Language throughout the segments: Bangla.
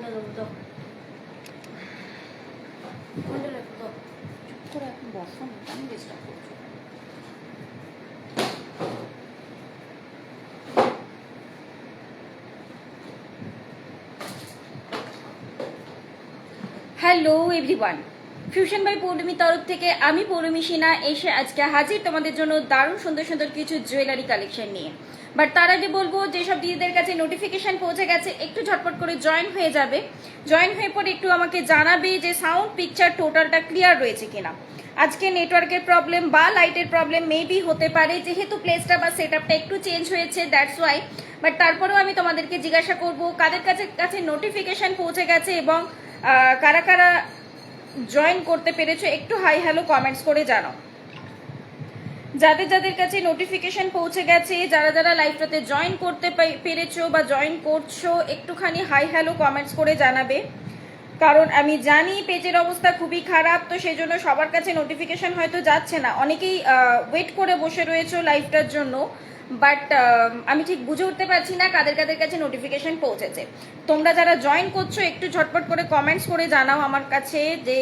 ফোনটা দেবো তো, ফোনটা রাখো তো। চুপ করে এখন বসো না, আমি ডিস্টার্ব করছি। Hello everyone, fusion by Poulomi তরফ থেকে আমি পৌলমী সিনহা এসে আজকে হাজির তোমাদের জন্য দারুণ সুন্দর সুন্দর কিছু জুয়েলারি কালেকশন নিয়ে। বাট তার আগে বলবো, যেসব দিদিদের কাছে নোটিফিকেশন পৌঁছে গেছে একটু ঝটপট করে জয়েন হয়ে যাবে। জয়েন হয়ে পরে একটু আমাকে জানাবে যে সাউন্ড পিকচার টোটালটা ক্লিয়ার রয়েছে কিনা। আজকে নেটওয়ার্কের প্রবলেম বা লাইটের প্রবলেম মেবি হতে পারে, যেহেতু প্লেসটা বা সেট আপটা একটু চেঞ্জ হয়েছে, দ্যাটস ওয়াই। বাট তারপরেও আমি তোমাদেরকে জিজ্ঞাসা করবো কাদের কাছে নোটিফিকেশন পৌঁছে গেছে এবং কারা কারা জয়েন করতে পেরেছো, একটু হাই হ্যালো কমেন্টস করে জানাও। যাদের যাদের কাছে নোটিফিকেশন পৌঁছে গেছে, যারা যারা লাইভটাতে জয়েন করতে পেরেছো বা জয়েন করছো, একটুখানি হাই হ্যালো কমেন্টস করে জানাবে। কারণ আমি জানি পেজের অবস্থা খুবই খারাপ, তো সেই জন্য সবার কাছে নোটিফিকেশন হয়তো যাচ্ছে না, অনেকেই ওয়েট করে বসে রয়েছো লাইভটার জন্য। বাট আমি ঠিক বুঝে উঠতে পারছি না কাদের কাদের কাছে নোটিফিকেশন পৌঁছেছে। তোমরা যারা জয়েন করছো একটু ঝটপট করে কমেন্টস করে জানাও আমার কাছে যে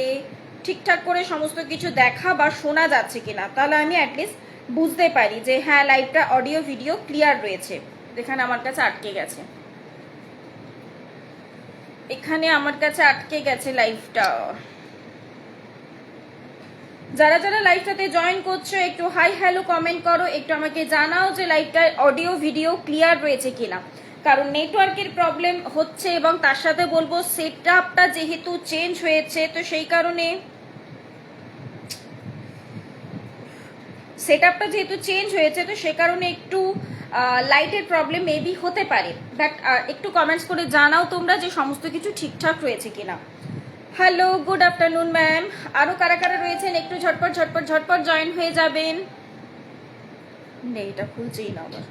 ঠিকঠাক করে সমস্ত কিছু দেখা বা শোনা যাচ্ছে কিনা, তাহলে আমি অ্যাটলিস্ট বুঝতে পারি যে হ্যাঁ লাইভটা অডিও ভিডিও ক্লিয়ার রয়েছে। এখানে আমার কাছে আটকে গেছে, এখানে আমার কাছে আটকে গেছে লাইভটা। যারা যারা লাইভটাতে জয়েন করছো একটু হাই হ্যালো কমেন্ট করো, একটু আমাকে জানাও যে লাইভটা অডিও ভিডিও ক্লিয়ার রয়েছে কিনা। কারণ নেটওয়ার্কের প্রবলেম হচ্ছে এবং তার সাথে বলবো সেট আপটা যেহেতু চেঞ্জ হয়েছে, তো সেই কারণে সেট আপটা যেহেতু চেঞ্জ হয়েছে তো সে কারণে একটু লাইটের প্রবলেম মেবি হতে পারে। বাট একটু কমেন্টস করে জানাও তোমরা যে সমস্ত কিছু ঠিকঠাক রয়েছে কিনা। Hello, good afternoon ma'am. আরো কারা কারা রয়েছেন একটু ঝটপট ঝটপট ঝটপট জয়েন হয়ে যাবেন। নেই, এটা খুলছেই না আবার।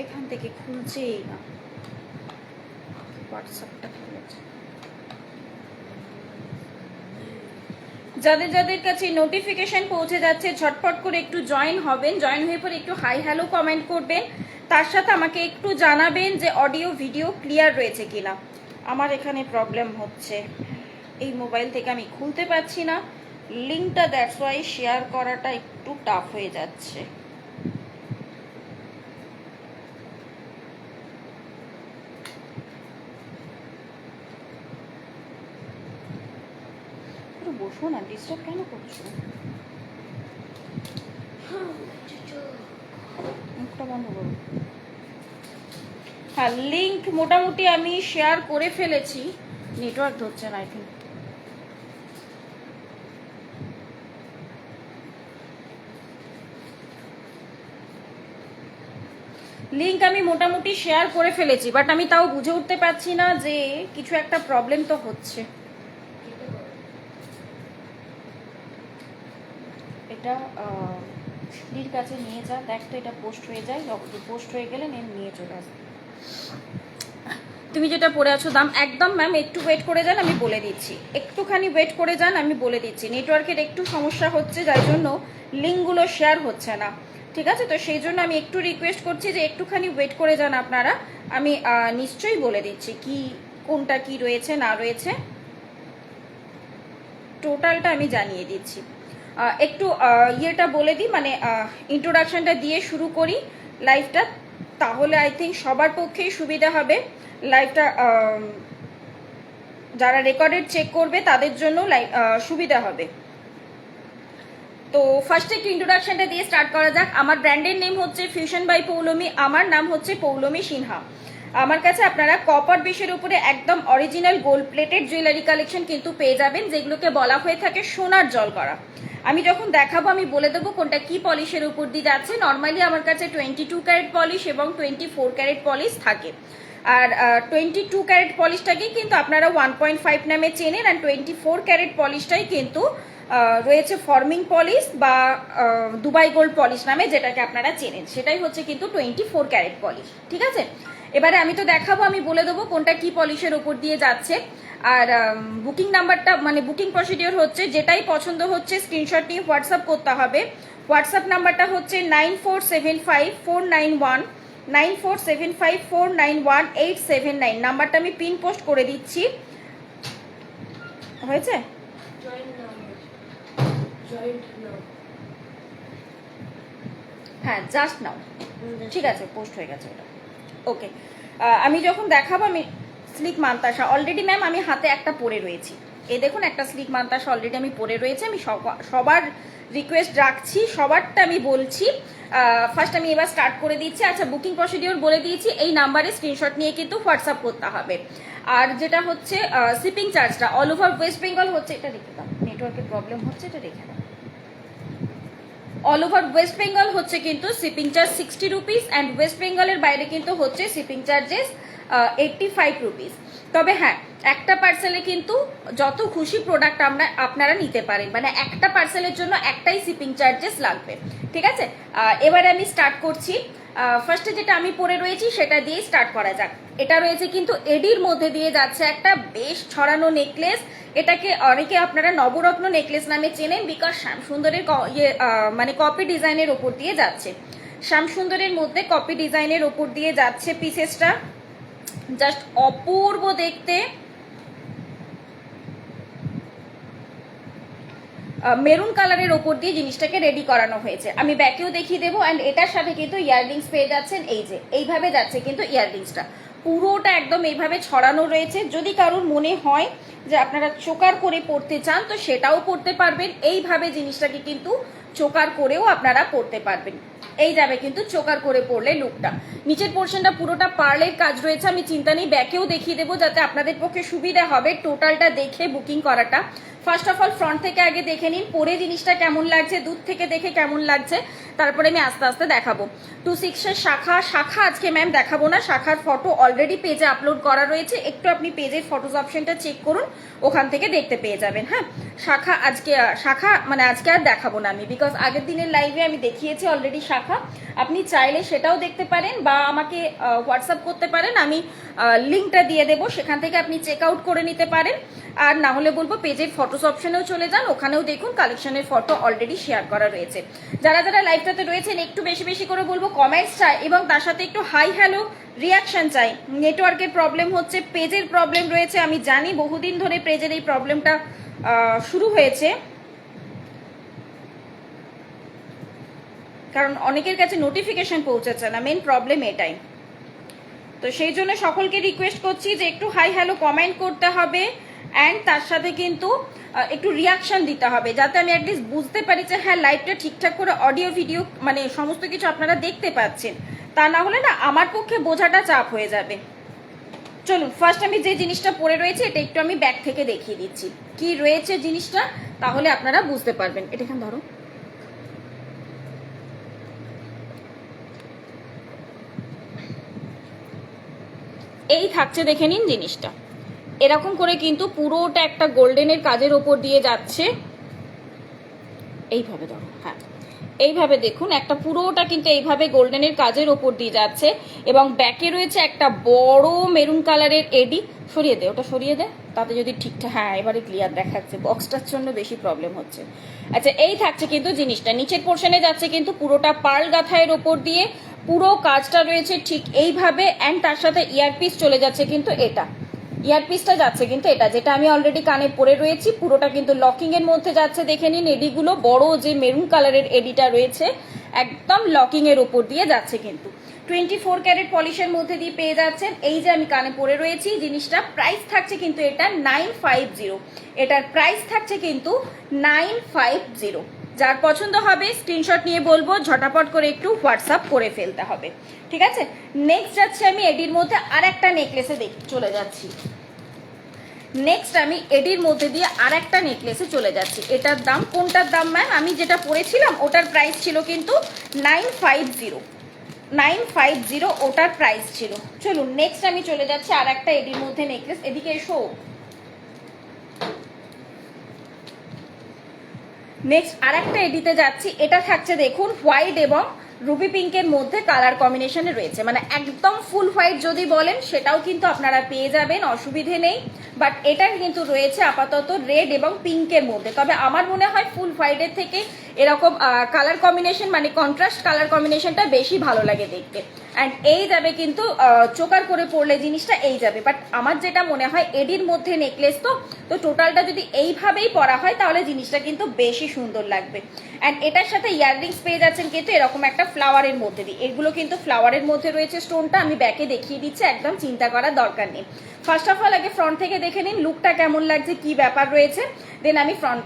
এখান থেকে খুলছেই না, হোয়াটসঅ্যাপটা খুলেছে। যাদের যাদের কাছে নোটিফিকেশন পৌঁছে যাচ্ছে ঝটপট করে একটু জয়েন হবেন, জয়েন হয়ে পরে একটু হাই হ্যালো কমেন্ট করবেন, তার সাথে আমাকে একটু জানাবেন যে অডিও ভিডিও ক্লিয়ার রয়েছে কিনা। আমার এখানে প্রবলেম হচ্ছে, এই মোবাইল থেকে আমি খুলতে পারছি না লিঙ্কটা, দ্যাটস ওয়াই শেয়ার করাটা একটু টাফ হয়ে যাচ্ছে। বসো না, ডিস্টার্ব কেন করছো? মুখটা বন্ধ করো। হ্যাঁ, লিঙ্ক মোটামুটি আমি শেয়ার করে ফেলেছি, নেটওয়ার্ক ধরছে না আই থিঙ্ক। লিঙ্ক আমি মোটামুটি শেয়ার করে ফেলেছি, বাট আমি তাও বুঝে উঠতে পারছি না যে কিছু একটা প্রবলেম তো হচ্ছে। এটা দিদির কাছে নিয়ে যা, দেখ তো এটা পোস্ট হয়ে যায়, পোস্ট হয়ে গেলে নিয়ে চলে আসবে। তুমি যেটা পরে আছো দাম একদম ম্যাম একটু ওয়েট করে যান, আমি বলে দিচ্ছি, একটুখানি ওয়েট করে যান, আমি বলে দিচ্ছি। নেটওয়ার্কের একটু সমস্যা হচ্ছে যার জন্য লিঙ্কগুলো শেয়ার হচ্ছে না, ঠিক আছে? তো সেই জন্য আমি একটু রিকোয়েস্ট করছি যে একটুখানি ওয়েট করে যান আপনারা, আমি নিশ্চয়ই বলে দিচ্ছি কি কোনটা কি রয়েছে না রয়েছে, টোটালটা আমি জানিয়ে দিচ্ছি। একটু ইয়েটা বলে দিই, মানে ইন্ট্রোডাকশনটা দিয়ে শুরু করি লাইভটা, তাহলে আই থিঙ্ক সবার পক্ষেই সুবিধা হবে। লাইভটা যারা রেকর্ডেড চেক করবে তাদের জন্য সুবিধা হবে। তো ফার্স্ট একটু ইন্ট্রোডাকশনটা দিয়ে স্টার্ট করা যাক। আমার ব্র্যান্ডের নেম হচ্ছে ফিউশন বাই পৌলমী, আমার নাম হচ্ছে পৌলমী সিনহা। আমার কাছে আপনারা কপার বেসের উপরে একদম original gold plated jewellery collection কিন্তু পেয়ে যাবেন, যেগুলোকে বলা হয়ে থাকে সোনার জল করা। আমি যখন দেখাবো আমি বলে দেবো কোনটা কি পলিশের উপর দিয়ে যাচ্ছে। নর্মালি আমার কাছে 22 ক্যারেট পলিশ এবং 24 ক্যারেট পলিশ থাকে, আর 22 ক্যারেট পলিশটাকেই কিন্তু আপনারা 1.5 নামে চেনেন, আর 24 ক্যারেট পলিশটাই কিন্তু রয়েছে ফর্মিং পলিশ বা দুবাই গোল্ড পলিশ নামে যেটাকে আপনারা চেনেন, সেটাই হচ্ছে কিন্তু 24 ক্যারেট পলিশ, ঠিক আছে? এবারে আমি তো দেখাবো, আমি বলে দেবো কোনটা কি পলিশের ওপর দিয়ে যাচ্ছে। আর বুকিং নাম্বারটা মানে বুকিং প্রসিডিওর হচ্ছে, যেটাই পছন্দ হচ্ছে স্ক্রিনশট নিয়ে হোয়াটসঅ্যাপ করতে হবে। হোয়াটসঅ্যাপ নাম্বারটা হচ্ছে 9475491879 নাম্বারটা আমি পিন পোস্ট করে দিচ্ছি। হয়েছে? হ্যাঁ, জাস্ট নাও। ঠিক আছে, পোস্ট হয়ে গেছে ওটা। ওকে, আমি যখন দেখাবো, আমি স্লিক মান্তাসা অলরেডি ম্যাম আমি হাতে একটা পরে রয়েছি। এই দেখুন, একটা স্লিক মান্তাসা অলরেডি আমি পরে রয়েছে। আমি সবার রিকোয়েস্ট রাখছি, সবারটা আমি বলছি। ফার্স্ট আমি এবার স্টার্ট করে দিচ্ছি। আচ্ছা, বুকিং প্রসিডিওর বলে দিয়েছি, এই নাম্বারে স্ক্রিনশট নিয়ে কিন্তু হোয়াটসঅ্যাপ করতে হবে। আর যেটা হচ্ছে শিপিং চার্জটা অল ওভার ওয়েস্ট বেঙ্গল হচ্ছে, এটা রেখে দাও, নেটওয়ার্কের প্রবলেম হচ্ছে, এটা রেখে দাও। অল ওভার ওয়েস্ট বেঙ্গল হচ্ছে কিন্তু shipping charge 60 rupees, and West বেঙ্গলের বাইরে কিন্তু হচ্ছে শিপিং চার্জেস 85 রুপিস। তবে হ্যাঁ, একটা পার্সেলে কিন্তু যত খুশি প্রোডাক্ট আপনারা নিতে পারেন, মানে একটা পার্সেলের জন্য একটাই শিপিং চার্জেস লাগবে। ঠিক আছে, এবারে আমি স্টার্ট করছি। ফার্স্টে যেটা আমি পরে রয়েছি সেটা দিয়ে স্টার্ট করা যাক। এটা রয়েছে কিন্তু এডির মধ্যে দিয়ে যাচ্ছে একটা বেশ ছড়ানো নেকলেস। এটাকে অনেকে আপনারা নবরত্ন নেকলেস নামে চেনেন, বিকজ শ্যামসুন্দরের মানে কপি ডিজাইনের ওপর দিয়ে যাচ্ছে। শ্যামসুন্দরের মধ্যে কপি ডিজাইনের ওপর দিয়ে যাচ্ছে পিসেসটা, জাস্ট অপূর্ব দেখতে। মেরুন কালারের ওপর দিয়ে জিনিসটাকে রেডি করানো হয়েছে। আমি ব্যাকেও দেখিয়ে দেবো। অ্যান্ড এটার সাথে কিন্তু ইয়াররিংস পেয়ে যাচ্ছেন, এই যে এইভাবে যাচ্ছে কিন্তু ইয়াররিংসটা পুরোটা একদম এইভাবে ছড়ানো রয়েছে। যদি কারোর মনে হয় যে আপনারা চোকার করে পড়তে চান, তো সেটাও পড়তে পারবেন। এইভাবে জিনিসটাকে কিন্তু চোকার করেও আপনারা পড়তে পারবেন। এই যাবে কিন্তু চোকার করে পড়লে লুকটা। নিচের পোর্শনটা পুরোটা পার্লের কাজ রয়েছে, আমি চিন্তা নেই ব্যাকেও দেখিয়ে দেবো যাতে আপনাদের পক্ষে সুবিধা হবে টোটালটা দেখে বুকিং করাটা। ফার্স্ট অফ অল ফ্রন্ট থেকে আগে দেখে নিন, পরে জিনিসটা কেমন লাগছে, দূর থেকে দেখে কেমন লাগছে, তারপরে আমি আস্তে আস্তে দেখাবো। 26-এর শাখা আজকে ম্যাম দেখাবো না, শাখার ফটো অলরেডি পেজে আপলোড করা রয়েছে। একটু আপনি পেজের ফটোস অপশনটা চেক করুন, ওখান থেকে দেখতে পেয়ে যাবেন। হ্যাঁ, শাখা মানে আজকে আর দেখাবো না আমি, বিকজ আগের দিনের লাইভে আমি দেখিয়েছি অলরেডি শাখা। আপনি চাইলে সেটাও দেখতে পারেন বা আমাকে হোয়াটসঅ্যাপ করতে পারেন, আমি লিঙ্কটা দিয়ে দেবো, সেখান থেকে আপনি চেক আউট করে নিতে পারেন। আর না হলে বলবো পেজের ফটোস অপশনেও চলে যান, ওখানেও দেখুন কালেকশনের ফটো অলরেডি শেয়ার করা রয়েছে। যারা যারা লাইভটাতে রয়েছেন একটু বেশি বেশি করে বলবো কমেন্টস চাই, এবং তার সাথে একটু হাই হ্যালো রিয়াকশন চাই। নেটওয়ার্কের প্রবলেম হচ্ছে, পেজের প্রবলেম রয়েছে, আমি জানি বহুদিন ধরে পেজের এই প্রবলেমটা শুরু হয়েছে, কারণ অনেকের কাছে নোটিফিকেশন পৌঁছাচ্ছে না, মেন প্রবলেম এটাই। তো সেই জন্য সকলকে রিকোয়েস্ট করছি যে একটু হাই হ্যালো কমেন্ট করতে হবে, অ্যান্ড তার সাথে কিন্তু একটু রিয়াকশন দিতে হবে, যাতে আমি অ্যাটলিস্ট বুঝতে পারি যে হ্যাঁ লাইভটা ঠিকঠাক করে অডিও ভিডিও মানে সমস্ত কিছু আপনারা দেখতে পাচ্ছেন। তা না হলে না আমার পক্ষে বোঝাটা চাপ হয়ে যাবে। চলুন, ফার্স্ট আমি যে জিনিসটা পরে রয়েছে এটা একটু আমি ব্যাক থেকে দেখিয়ে দিচ্ছি কি রয়েছে জিনিসটা, তাহলে আপনারা বুঝতে পারবেন। এটা এখানে ধরো, এই থাকছে দেখে নিন জিনিসটা, এরকম করে কিন্তু পুরোটা একটা গোল্ডেনের কাজের ওপর দিয়ে যাচ্ছে। এইভাবে ধরো, হ্যাঁ এইভাবে দেখুন, একটা পুরোটা কিন্তু এইভাবে গোল্ডেনের কাজের ওপর দিয়ে যাচ্ছে, এবং ব্যাকে রয়েছে একটা বড় মেরুন কালারের এডি। সরিয়ে দে, ওটা সরিয়ে দে, তাতে যদি ঠিকঠাক, হ্যাঁ এবারে ক্লিয়ার দেখাচ্ছে, বক্সটার জন্য বেশি প্রবলেম হচ্ছে। আচ্ছা, এই থাকছে কিন্তু জিনিসটা, নিচের পোর্শনে যাচ্ছে কিন্তু পুরোটা পার্ল গাথায়ের ওপর দিয়ে, পুরো কাজটা রয়েছে ঠিক এইভাবে, অ্যান্ড তার সাথে ইয়ারপিস চলে যাচ্ছে কিন্তু এটা, ইয়ারপিসটা যাচ্ছে কিন্তু এটা, যেটা আমি অলরেডি কানে পরে রয়েছি, পুরোটা কিন্তু লকিং এর মধ্যে যাচ্ছে। দেখে নিন এডিগুলো, বড় যে মেরুন কালারের এডিটা রয়েছে একদম লকিং এর উপর দিয়ে যাচ্ছে কিন্তু। 24 ক্যারেট পলিশের মধ্যে দিয়ে পেয়ে যাচ্ছেন। এই যে আমি কানে পরে রয়েছি জিনিসটা, প্রাইস থাকছে কিন্তু এটা 950, এটার প্রাইস থাকছে কিন্তু 950। যার পছন্দ হবে স্ক্রিনশট নিয়ে বলবো ঝটাপট করে একটু হোয়াটসঅ্যাপ করে ফেলতে হবে। ঠিক আছে, নেক্সট যাচ্ছে আমি এডির মধ্যে আর একটা নেকলেসে চলে যাচ্ছি। নেক্সট আমি এডির মধ্যে দিয়ে আর একটা নেকলেসে চলে যাচ্ছি। এটার দাম, কোনটার দাম ম্যাম? আমি যেটা পরেছিলাম ওটার প্রাইস ছিল কিন্তু 950, ওটার প্রাইস ছিল। চলুন নেক্সট আমি চলে যাচ্ছি আর একটা এডির মধ্যে নেকলেস। এদিকে এসো। নেক্সট আর একটা এডিতে যাচ্ছি, এটা থাকছে দেখুন হোয়াইট এবং রুবি পিঙ্কের মধ্যে কালার কম্বিনেশনে রয়েছে, মানে একদম ফুল হোয়াইট যদি বলেন সেটাও কিন্তু আপনারা পেয়ে যাবেন, অসুবিধে নেই। বাট এটা কিন্তু রয়েছে আপাতত রেড এবং পিঙ্কের মধ্যে। তবে আমার মনে হয় ফুল হোয়াইটের থেকে এরকম কালার কম্বিনেশন মানে কন্ট্রাস্ট কালার কম্বিনেশনটা বেশি ভালো লাগে দেখতে। অ্যান্ড এই যাবে কিন্তু চোকার করে পরলে জিনিসটা এই যাবে। বাট আমার যেটা মনে হয় এডির মধ্যে নেকলেস তো টোটালটা যদি এইভাবেই পরা হয় তাহলে জিনিসটা কিন্তু বেশি সুন্দর লাগবে। অ্যান্ড এটার সাথে ইয়াররিংস পেয়ে যাচ্ছেন কিন্তু এরকম একটা ফ্লাওয়ারের মধ্যে দিয়ে। এগুলো কিন্তু ফ্লাওয়ারের মধ্যে রয়েছে স্টোনটা, আমি ব্যাকে দেখিয়ে দিচ্ছি, একদম চিন্তা করার দরকার নেই। ফার্স্ট অফ অল আগে ফ্রন্ট থেকে দেখে নিন লুকটা কেমন লাগছে, কি ব্যাপার রয়েছে, দেন আমি ফ্রন্ট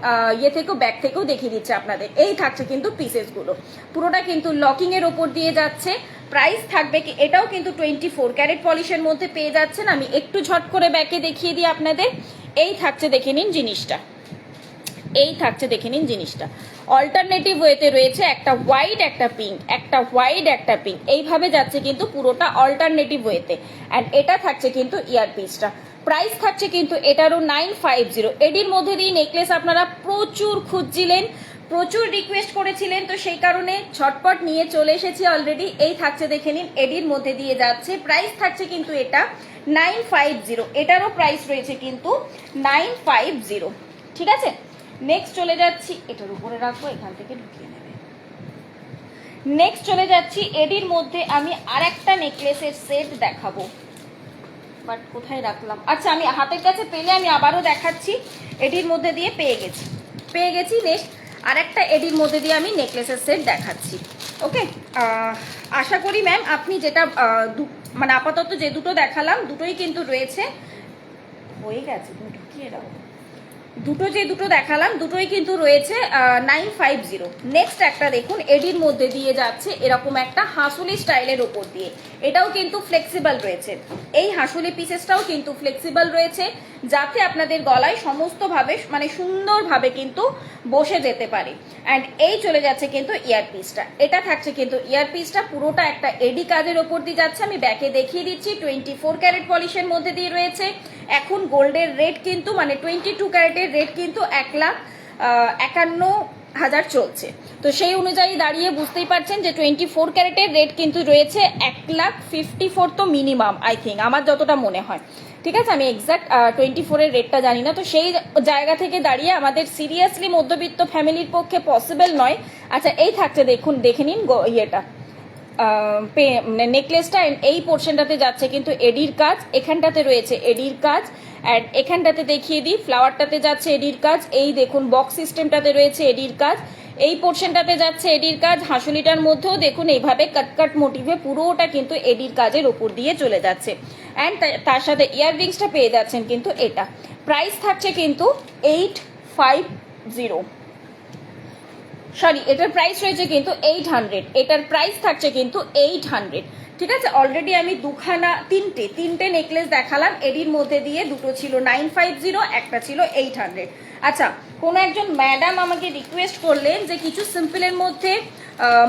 থেকেও ব্যাক থেকেও দেখিয়ে দিচ্ছি আপনাদের। এই থাকছে কিন্তু পিসেসগুলো, পুরোটা কিন্তু লকিং এর ওপর দিয়ে যাচ্ছে। প্রাইস থাকবে কি, এটাও কিন্তু 24 ক্যারেট পলিশের মধ্যে পেয়ে যাচ্ছেন। আমি একটু ঝট করে ব্যাকে দেখিয়ে দিই আপনাদের। এই থাকছে দেখে নিন জিনিসটা, এই থাকছে দেখে নিন জিনিসটা। অল্টারনেটিভ ওয়েতে রয়েছে একটা হোয়াইট একটা পিঙ্ক, একটা হোয়াইট একটা পিঙ্ক, এইভাবে যাচ্ছে কিন্তু পুরোটা অল্টারনেটিভ ওয়েতে। অ্যান্ড এটা থাকছে কিন্তু ইয়ারপিসটা। প্রাইস থাকছে কিন্তু এটারও 950। এডির মধ্যে দিয়ে নেকলেস আপনারা প্রচুর খুঁজছিলেন, প্রচুর রিকোয়েস্ট করেছিলেন, তো সেই কারণে ঝটপট নিয়ে চলে এসেছি অলরেডি। এই থাকছে দেখে নিন, এডির মধ্যে দিয়ে যাচ্ছে। প্রাইস থাকছে কিন্তু এটা 950, এটারও প্রাইস রয়েছে কিন্তু 950, ঠিক আছে। নেক্সট চলে যাচ্ছি, এটার উপরে রাখবো, এখান থেকে ঢুকিয়ে নেবে। নেক্সট চলে যাচ্ছি এডির মধ্যে আমি আর একটা নেকলেসের সেট দেখাবো, বাট কোথায় রাখলাম, আচ্ছা আমি হাতের কাছে পেলে আমি আবারও দেখাচ্ছি। এডির মধ্যে দিয়ে পেয়ে গেছি। নেক্সট আর একটা এডির মধ্যে দিয়ে আমি নেকলেসের সেট দেখাচ্ছি। ওকে, আশা করি ম্যাম আপনি যেটা মানে আপাতত যে দুটো দেখালাম দুটোই কিন্তু রয়েছে, হয়ে গেছে, তুমি ঢুকিয়ে দাও। যে দুটো দেখালাম দুটোই কিন্তু রয়েছে 950। নেক্সট একটা দেখুন, এডির মধ্যে দিয়ে যাচ্ছে এরকম একটা হাঁসুলি স্টাইলের ওপর দিয়ে, এটাও কিন্তু ফ্লেক্সিবল রয়েছে। এই হাঁসুলি পিসেসটাও কিন্তু ফ্লেক্সিবল রয়েছে, যাতে আপনাদের গলায় সমস্তভাবে মানে সুন্দরভাবে কিন্তু বসে যেতে পারে। অ্যান্ড এই চলে যাচ্ছে কিন্তু ইয়ারপিসটা, এটা থাকছে কিন্তু ইয়ারপিসটা পুরোটা একটা এডি কাজের ওপর দিয়ে যাচ্ছে। আমি ব্যাকে দেখিয়ে দিচ্ছি, 24 ক্যারেট পলিশের মধ্যে দিয়ে রয়েছে। এখন গোল্ডের রেট কিন্তু মানে 22 ক্যারেটের রেট কিন্তু 1,51,000 চলছে। তো সেই অনুযায়ী দাঁড়িয়ে বুঝতেই পারছেন যে 24 ক্যারেটের রেট কিন্তু রয়েছে 1,54 তো মিনিমাম, আই থিঙ্ক আমার যতটা মনে হয়, ঠিক আছে। আমি এক্সাক্ট 24-এর রেটটা জানি না, তো সেই জায়গা থেকে দাঁড়িয়ে আমাদের সিরিয়াসলি মধ্যবিত্ত ফ্যামিলির পক্ষে পসিবল নয়। আচ্ছা এই থাকছে দেখুন, দেখে নিন ইয়েটা নেকলেসটা। এই পোর্শনটাতে যাচ্ছে কিন্তু এডির কাজ, এখানটাতে রয়েছে এডির কাজ। অ্যান্ড এখানটাতে দেখিয়ে দিই, ফ্লাওয়ারটাতে যাচ্ছে এডির কাজ, এই দেখুন বক্স সিস্টেমটাতে রয়েছে এডির কাজ, এই পোর্শনটাতে যাচ্ছে এডির কাজ। হাঁসুলিটার মধ্যেও দেখুন এইভাবে কাটকাট মোটিভে পুরোটা কিন্তু এডির কাজের ওপর দিয়ে চলে যাচ্ছে। অ্যান্ড তার সাথে ইয়াররিংসটা পেয়ে যাচ্ছেন কিন্তু এটা। প্রাইস থাকছে কিন্তু 850, সরি এটার প্রাইস রয়েছে কিন্তু 800, এটার প্রাইস থাকছে কিন্তু 800, ঠিক আছে। অলরেডি আমি তিনটে নেকলেস দেখালাম এডির মধ্যে দিয়ে, দুটো ছিল 950, একটা ছিল 800। আচ্ছা, কোনো একজন ম্যাডাম আমাকে রিকোয়েস্ট করলেন যে কিছু সিম্পলের মধ্যে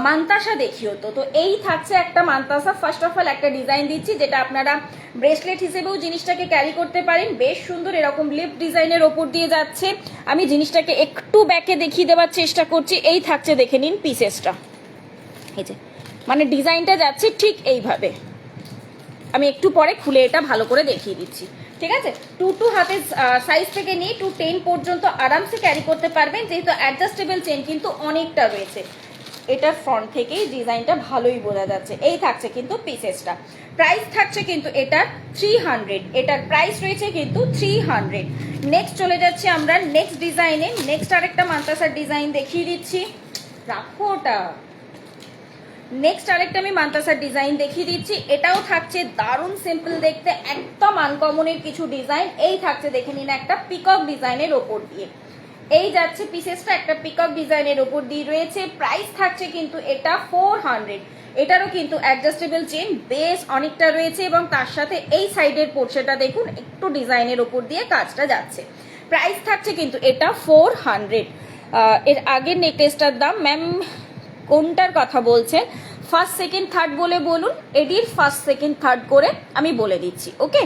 মান্তাসা দেখিও, তো এই থাকছে একটা মান্তাসা। ফার্স্ট অফ অল একটা ডিজাইন দিচ্ছি যেটা আপনারা ব্রেসলেট হিসেবেও জিনিসটাকে ক্যারি করতে পারেন, বেশ সুন্দর এরকম লিপ ডিজাইনের ওপর দিয়ে যাচ্ছে। আমি জিনিসটাকে একটু ব্যাকে দেখিয়ে দেওয়ার চেষ্টা করছি। এই থাকছে দেখে নিন পিসেসটা, এই যে মানে ডিজাইনটা যাচ্ছে ঠিক এইভাবে। আমি একটু পরে খুলে এটা ভালো করে দেখিয়ে দিচ্ছি, ঠিক আছে। 2 হাতের সাইজ থেকে নিয়ে 210 পর্যন্ত আরামসে ক্যারি করতে পারবেন, যেহেতু অ্যাডজাস্টেবল চেন কিন্তু অনেকটা রয়েছে। এটার ফ্রন্ট থেকেই ডিজাইনটা ভালোই বোঝা যাচ্ছে। এই থাকছে কিন্তু পিসেসটা। প্রাইস থাকছে কিন্তু এটার 300, এটার প্রাইস রয়েছে কিন্তু 300। নেক্সট চলে যাচ্ছি আমরা নেক্সট ডিজাইনে। নেক্সট আরেকটা মান্তাসার ডিজাইন দেখিয়ে দিচ্ছি, রাখো ওটা। নেক্সট আরেকটা আমি মান্তাসার ডিজাইন দেখিয়ে দিচ্ছি, এটাও থাকছে দারুণ সিম্পল দেখতে, একদম আনকমনের কিছু ডিজাইন। এই থাকছে দেখে নিন একটা পিকক ডিজাইনের ওপর দিয়ে, এই যাচ্ছে পিসেসটা একটা পিকক ডিজাইনের ওপর দিয়ে রয়েছে। প্রাইস থাকছে কিন্তু এটা 400, এটারও কিন্তু অ্যাডজাস্টেবল চেন বেশ অনেকটা রয়েছে, এবং তার সাথে এই সাইডের পোর্শনটা দেখুন একটু ডিজাইনের ওপর দিয়ে কাজটা যাচ্ছে। প্রাইস থাকছে কিন্তু এটা 400। এর আগের নেকলেসটার দাম, ম্যাম কোনটার কথা বলছেন? ফার্স্ট সেকেন্ড থার্ড বলে বলুন, এডির ফার্স্ট সেকেন্ড থার্ড করে আমি বলে দিচ্ছি। ওকে,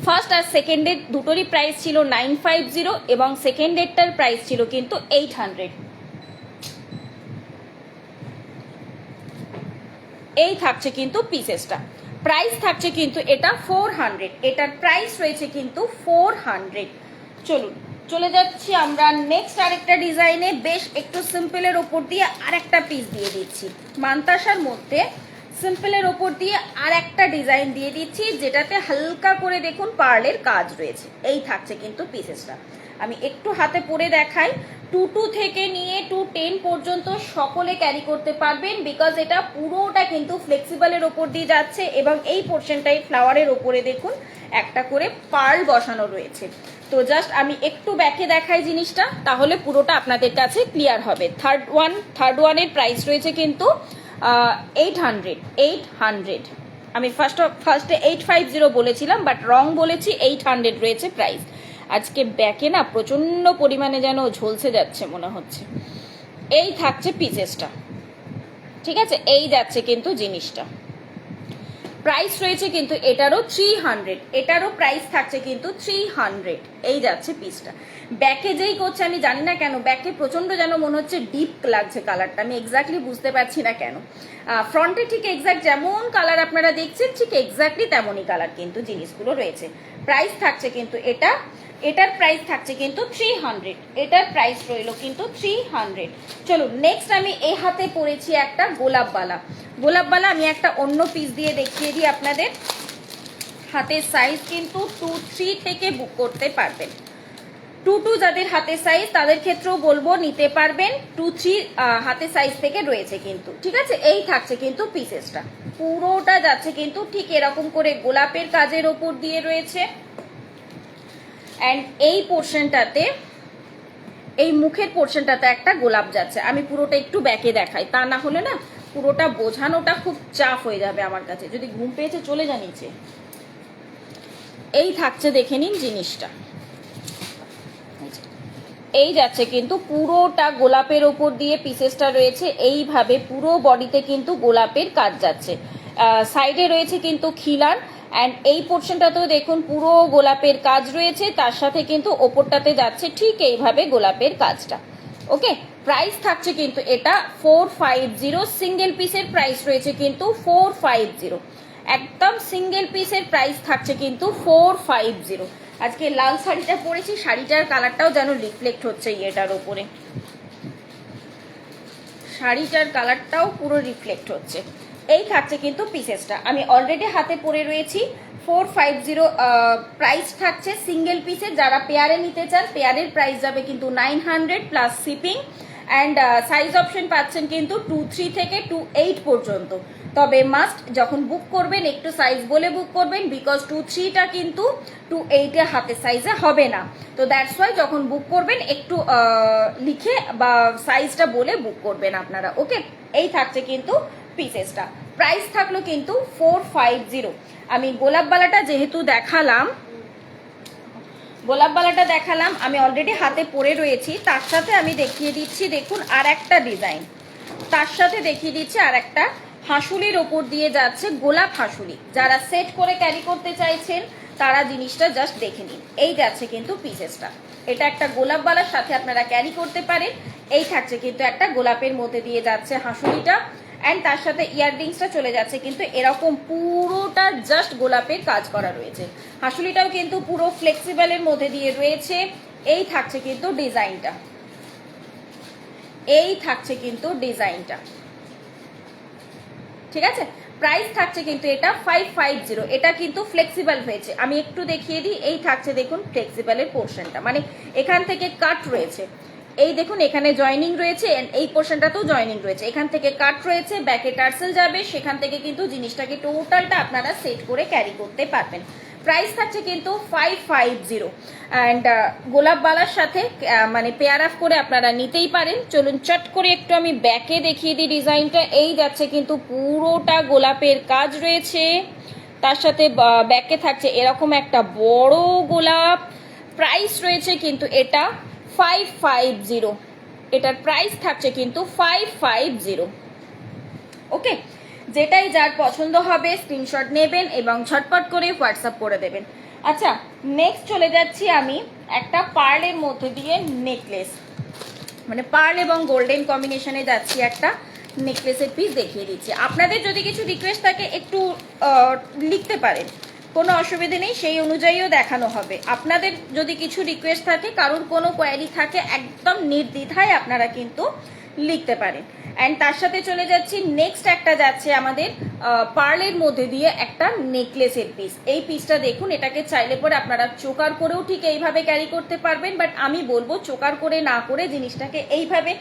ফার্স্ট আর সেকেন্ডের দুটোরই প্রাইস ছিল 950, এবং সেকেন্ডেরটার প্রাইস ছিল কিন্তু 800। এই থাকছে কিন্তু পিসেসটা। প্রাইস থাকছে কিন্তু এটা 400, এটার প্রাইস রয়েছে কিন্তু 400। চলুন চলে যাচ্ছি আমরা নেক্সট আরেকটা ডিজাইনে। বেশ একটু সিম্পলের ওপর দিয়ে আরেকটা পিস দিয়ে দিচ্ছি, মান্তাসার মধ্যে সিম্পলের ওপর দিয়ে আর একটা ডিজাইন দিয়ে দিচ্ছি, যেটাতে হালকা করে দেখুন পার্লের কাজ রয়েছে। এই থাকছে কিন্তু পিসেসটা। আমি একটু হাতে পরে দেখাই। 22 থেকে নিয়ে 210 পর্যন্ত সকলে ক্যারি করতে পারবেন, বিকজ এটা পুরোটা কিন্তু ফ্লেক্সিবলের ওপর দিয়ে যাচ্ছে এবং এই পোর্শনটাই ফ্লাওয়ারের ওপরে দেখুন একটা করে পার্ল বসানো রয়েছে। তো জাস্ট আমি একটু ব্যাকে দেখাই জিনিসটা, তাহলে পুরোটা আপনাদের কাছে ক্লিয়ার হবে। থার্ড ওয়ানের প্রাইস রয়েছে কিন্তু 800। আমি ফার্স্টে 850 বলেছিলাম, বাট রং বলেছি, 800 রয়েছে প্রাইস। আজকে ব্যাকে না প্রচন্ড পরিমাণে যেন ঝলসে যাচ্ছে মনে হচ্ছে। এই থাকছে পিসেসটা, ঠিক আছে। এই যাচ্ছে কিন্তু জিনিসটা। প্রাইস রয়েছে কিন্তু এটারও 300, এটারও প্রাইস থাকছে কিন্তু 300। এই যাচ্ছে পিসটা। ব্যাকে যেই করছে আমি জানি না কেন ব্যাকে প্রচন্ড যেন মনে হচ্ছে ডিপ লাগছে কালারটা, আমি এক্স্যাক্টলি বুঝতে পারছি না কেন। ফ্রন্টে ঠিক এক্স্যাক্ট যেমন কালার আপনারা দেখছেন ঠিক এক্স্যাক্টলি তেমনই কালার কিন্তু জিনিসগুলো রয়েছে। প্রাইস থাকছে কিন্তু এটার প্রাইস থাকছে কিন্তু 300, এটার প্রাইস রইল কিন্তু 300। চলুন নেক্সট আমি এই হাতে পরেছি একটা গোলাপবালা। আমি একটা অন্য পিস দিয়ে দেখিয়ে দিই আপনাদের। হাতের সাইজ কিন্তু 2-3 থেকে বুক করতে পারবেন। 2-2 যাদের হাতের সাইজ তাদের ক্ষেত্রেও বলবো নিতে পারবেন। 2-3 হাতের সাইজ থেকে রয়েছে কিন্তু, ঠিক আছে। এই থাকছে কিন্তু পিসেসটা, পুরোটা যাচ্ছে কিন্তু ঠিক এরকম করে গোলাপের কাজের ওপর দিয়ে রয়েছে। অ্যান্ড এই পোর্শনটাতে, এই মুখের পোর্শনটাতে একটা গোলাপ যাচ্ছে। আমি পুরোটা একটু ব্যাকে দেখাই, তা না হলে না পুরোটা বোঝানোটা খুব চাপ হয়ে যাবে আমার কাছে। যদি ঘুম পেয়েছে চলে যা নিচে। এই থাকছে, দেখে নিন জিনিসটা। এই যাচ্ছে কিন্তু পুরোটা গোলাপের ওপর দিয়ে পিসেসটা রয়েছে। এইভাবে পুরো বডিতে কিন্তু গোলাপের কাজ যাচ্ছে। সাইডে রয়েছে কিন্তু খিলান। অ্যান্ড এই পোর্শনটাতেও দেখুন পুরো গোলাপের কাজ রয়েছে, তার সাথে কিন্তু ওপরটাতে যাচ্ছে ঠিক এইভাবে গোলাপের কাজটা। ওকে, প্রাইস থাকছে কিন্তু এটা 450। সিঙ্গেল পিসের প্রাইস রয়েছে কিন্তু 450, একদম সিঙ্গেল পিসের প্রাইস থাকছে কিন্তু 450। আজকে লাল শাড়িটা পরেছি, শাড়িটার কালারটাও যেন রিফ্লেক্ট হচ্ছে এটার ওপরে, শাড়িটার কালারটাও পুরো রিফ্লেক্ট হচ্ছে। এই থাকছে কিন্তু পিসেসটা। আমি অলরেডি হাতে পরে রয়েছি। 450 প্রাইস থাকছে সিঙ্গেল পিসে। যারা পেয়ারে নিতে চান পেয়ারের প্রাইস যাবে কিন্তু 900 plus shipping. And size option পাচ্ছেন কিন্তু 2-3 থেকে 2-8 পর্যন্ত। তবে মাস্ট যখন বুক করবেন একটু সাইজ বলে বুক করবেন, বিকজ 2-3টা কিন্তু 2-8 হাতের সাইজে হবে না। তো দ্যাটস ওয়াই যখন বুক করবেন একটু লিখে বা সাইজটা বলে বুক করবেন আপনারা। ওকে, এই থাকছে কিন্তু পিসেসটা। প্রাইস থাকলো কিন্তু 450। আমি গোলাপবালাটা যেহেতু দেখালাম, আমি অলরেডি হাতে পরে রয়েছি, তার সাথে আমি দেখিয়ে দিচ্ছি দেখুন আর একটা ডিজাইন। তার সাথে দেখিয়ে দিচ্ছি আর একটা হাঁসুলির ওপর দিয়ে যাচ্ছে গোলাপ হাঁসুলি। যারা সেট করে ক্যারি করতে চাইছেন তারা জিনিসটা জাস্ট দেখে নিন। এই যাচ্ছে কিন্তু পিসেসটা। এটা একটা গোলাপবালার সাথে আপনারা ক্যারি করতে পারেন। এই থাকছে কিন্তু একটা গোলাপের মধ্যে দিয়ে যাচ্ছে হাঁসুলিটা। অ্যান্ড তার সাথে ইয়াররিংসটা চলে যাচ্ছে কিন্তু এরকম পুরোটা জাস্ট গোলাপের কাজ করা রয়েছে। হাঁসুলিটাও কিন্তু পুরো ফ্লেক্সিবলের মধ্যে দিয়ে রয়েছে। এই থাকছে কিন্তু ডিজাইনটা, এই থাকছে কিন্তু ডিজাইনটা, ঠিক আছে। প্রাইস থাকছে কিন্তু এটা 550। এটা কিন্তু ফ্লেক্সিবল হয়েছে, আমি একটু দেখিয়ে দিই। এই থাকছে দেখুন ফ্লেক্সিবলের পোর্শনটা, মানে এখান থেকে কাট রয়েছে। এই দেখুন এখানে জয়েনিং রয়েছে, এই পোর্শনটাতেও জয়েনিং রয়েছে, এখান থেকে কাট রয়েছে, ব্যাকে টার্সেল যাবে, সেখান থেকে কিন্তু জিনিসটাকে টোটালটা আপনারা সেট করে ক্যারি করতে পারবেন। প্রাইস থাকছে কিন্তু 550। অ্যান্ড গোলাপবালার সাথে মানে পেয়ার আপ করে আপনারা নিতেই পারেন। চলুন চট করে একটু আমি ব্যাকে দেখিয়ে দিই ডিজাইনটা। এই যাচ্ছে কিন্তু পুরোটা গোলাপের কাজ রয়েছে, তার সাথে ব্যাকে থাকছে এরকম একটা বড় গোলাপ। প্রাইস রয়েছে কিন্তু এটা 550। এটার প্রাইস থাকছে কিন্তু 550। ওকে, যেটাই যার পছন্দ হবে স্ক্রিনশট নেবেন এবং ঝটপট করে হোয়াটসঅ্যাপ করে দেবেন। আচ্ছা, নেক্সট চলে যাচ্ছি আমি একটা পার্লের মধ্যে দিয়ে নেকলেস, মানে পার্ল এবং গোল্ডেন কম্বিনেশনে যাচ্ছি একটা নেকলেসের পিস দেখিয়ে দিচ্ছি। আপনাদের যদি কিছু রিকোয়েস্ট থাকে একটু লিখতে পারেন, কোনো অসুবিধে নেই, সেই অনুযায়ীও দেখানো হবে। আপনাদের যদি কিছু রিকোয়েস্ট থাকে, কারোর কোনো কোয়ারি থাকে, একদম নির্দ্বিধায় আপনারা কিন্তু লিখতে পারেন। অ্যান্ড তার সাথে চলে যাচ্ছি, নেক্সট একটা যাচ্ছে আমাদের পার্লের মধ্যে দিয়ে একটা নেকলেসের পিস। এই পিসটা দেখুন, এটাকে চাইলে পরে আপনারা চোকার করেও ঠিক এইভাবে ক্যারি করতে পারবেন, বাট আমি বলবো চোকার করে না করে জিনিসটাকে এইভাবে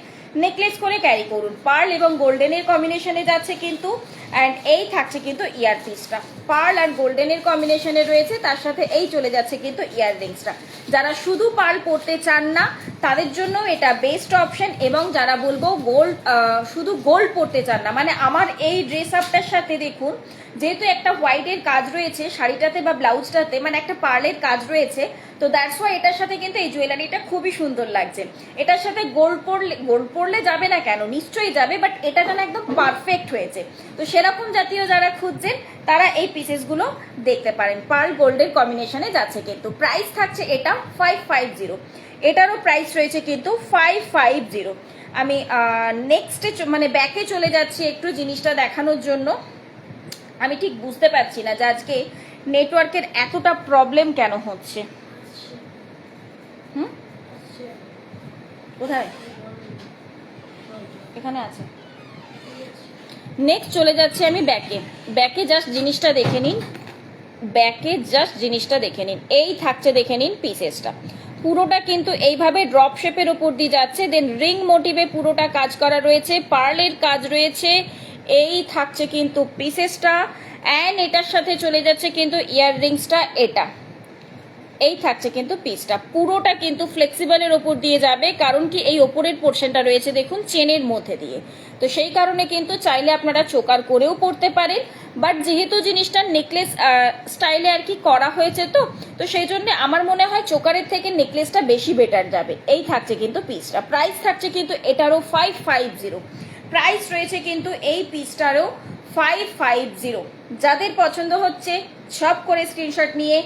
নেকলেস করে ক্যারি করুন। পার্ল এবং গোল্ডেনের কম্বিনেশনে যাচ্ছে কিন্তু, অ্যান্ড এই থাকছে কিন্তু ইয়ার পিসটা পার্ল আর গোল্ডেনের কম্বিনেশনে রয়েছে, তার সাথে এই চলে যাচ্ছে কিন্তু ইয়াররিংসটা। যারা শুধু পার্ল পরতে চান না তাদের জন্য এটা বেস্ট অপশন, এবং যারা বলবো গোল্ড শুধু গোল্ড পরতে চান না, মানে আমার এই ড্রেস আপটার সাথে দেখুন যেহেতু একটা হোয়াইটের কাজ রয়েছে শাড়িটাতে বা ব্লাউজটাতে, মানে একটা পার্লের কাজ রয়েছে, তো দ্যাটস ওয়াই এটার সাথে কিন্তু এই জুয়েলারিটা খুবই সুন্দর লাগছে। এটার সাথে গোল্ড পরলে যাবে না কেন, নিশ্চয়ই যাবে, বাট এটা যেন একদম পারফেক্ট হয়েছে। তো সেরকম জাতীয় যারা খুঁজছেন তারা এই পিসেসগুলো দেখতে পারেন। পার্ল গোল্ডের কম্বিনেশনে যাচ্ছে কিন্তু। প্রাইস থাকছে এটা 550, এটারও প্রাইস রয়েছে কিন্তু 550। আমি নেক্সটে মানে ব্যাকে চলে যাচ্ছি একটু জিনিসটা দেখানোর জন্য। আমি ঠিক বুঝতে পারছি না যে আজকে নেটওয়ার্কের এতটা প্রবলেম কেন হচ্ছে। কোথায়? এখানে আছে। নেক্সট চলে যাচ্ছে আমি ব্যাকে জাস্ট জিনিসটা দেখে নিন, এই থাকছে দেখে নিন পিসেসটা। পুরোটা কিন্তু এইভাবে ড্রপ শেপের উপর দিয়ে যাচ্ছে, দেন রিং মোটিভে পুরোটা কাজ করা রয়েছে, পার্লের কাজ রয়েছে। এই থাকছে কিন্তু পিসেসটা, অ্যান্ড এটার সাথে চলে যাচ্ছে কিন্তু ইয়াররিংসটা। এই থাকছে কিন্তু পিসটা, পুরোটা কিন্তু ফ্লেক্সিবলের ওপর দিয়ে যাবে, কারণ কি এই ওপরের পোর্শনটা রয়েছে দেখুন চেনের মধ্যে দিয়ে, তো সেই কারণে কিন্তু চাইলে আপনারা চোকার করেও পরতে পারেন, বাট যেহেতু জিনিসটা নেকলেস স্টাইলে আর কি করা হয়েছে, তো সেই জন্য আমার মনে হয় চোকারের থেকে নেকলেসটা বেশি বেটার যাবে। এই থাকছে কিন্তু পিসটা। প্রাইস থাকছে কিন্তু এটারও 550, প্রাইস রয়েছে কিন্তু এই পিসটারও 550। যাদের পছন্দ হচ্ছে সব করে স্ক্রিনশট নিয়ে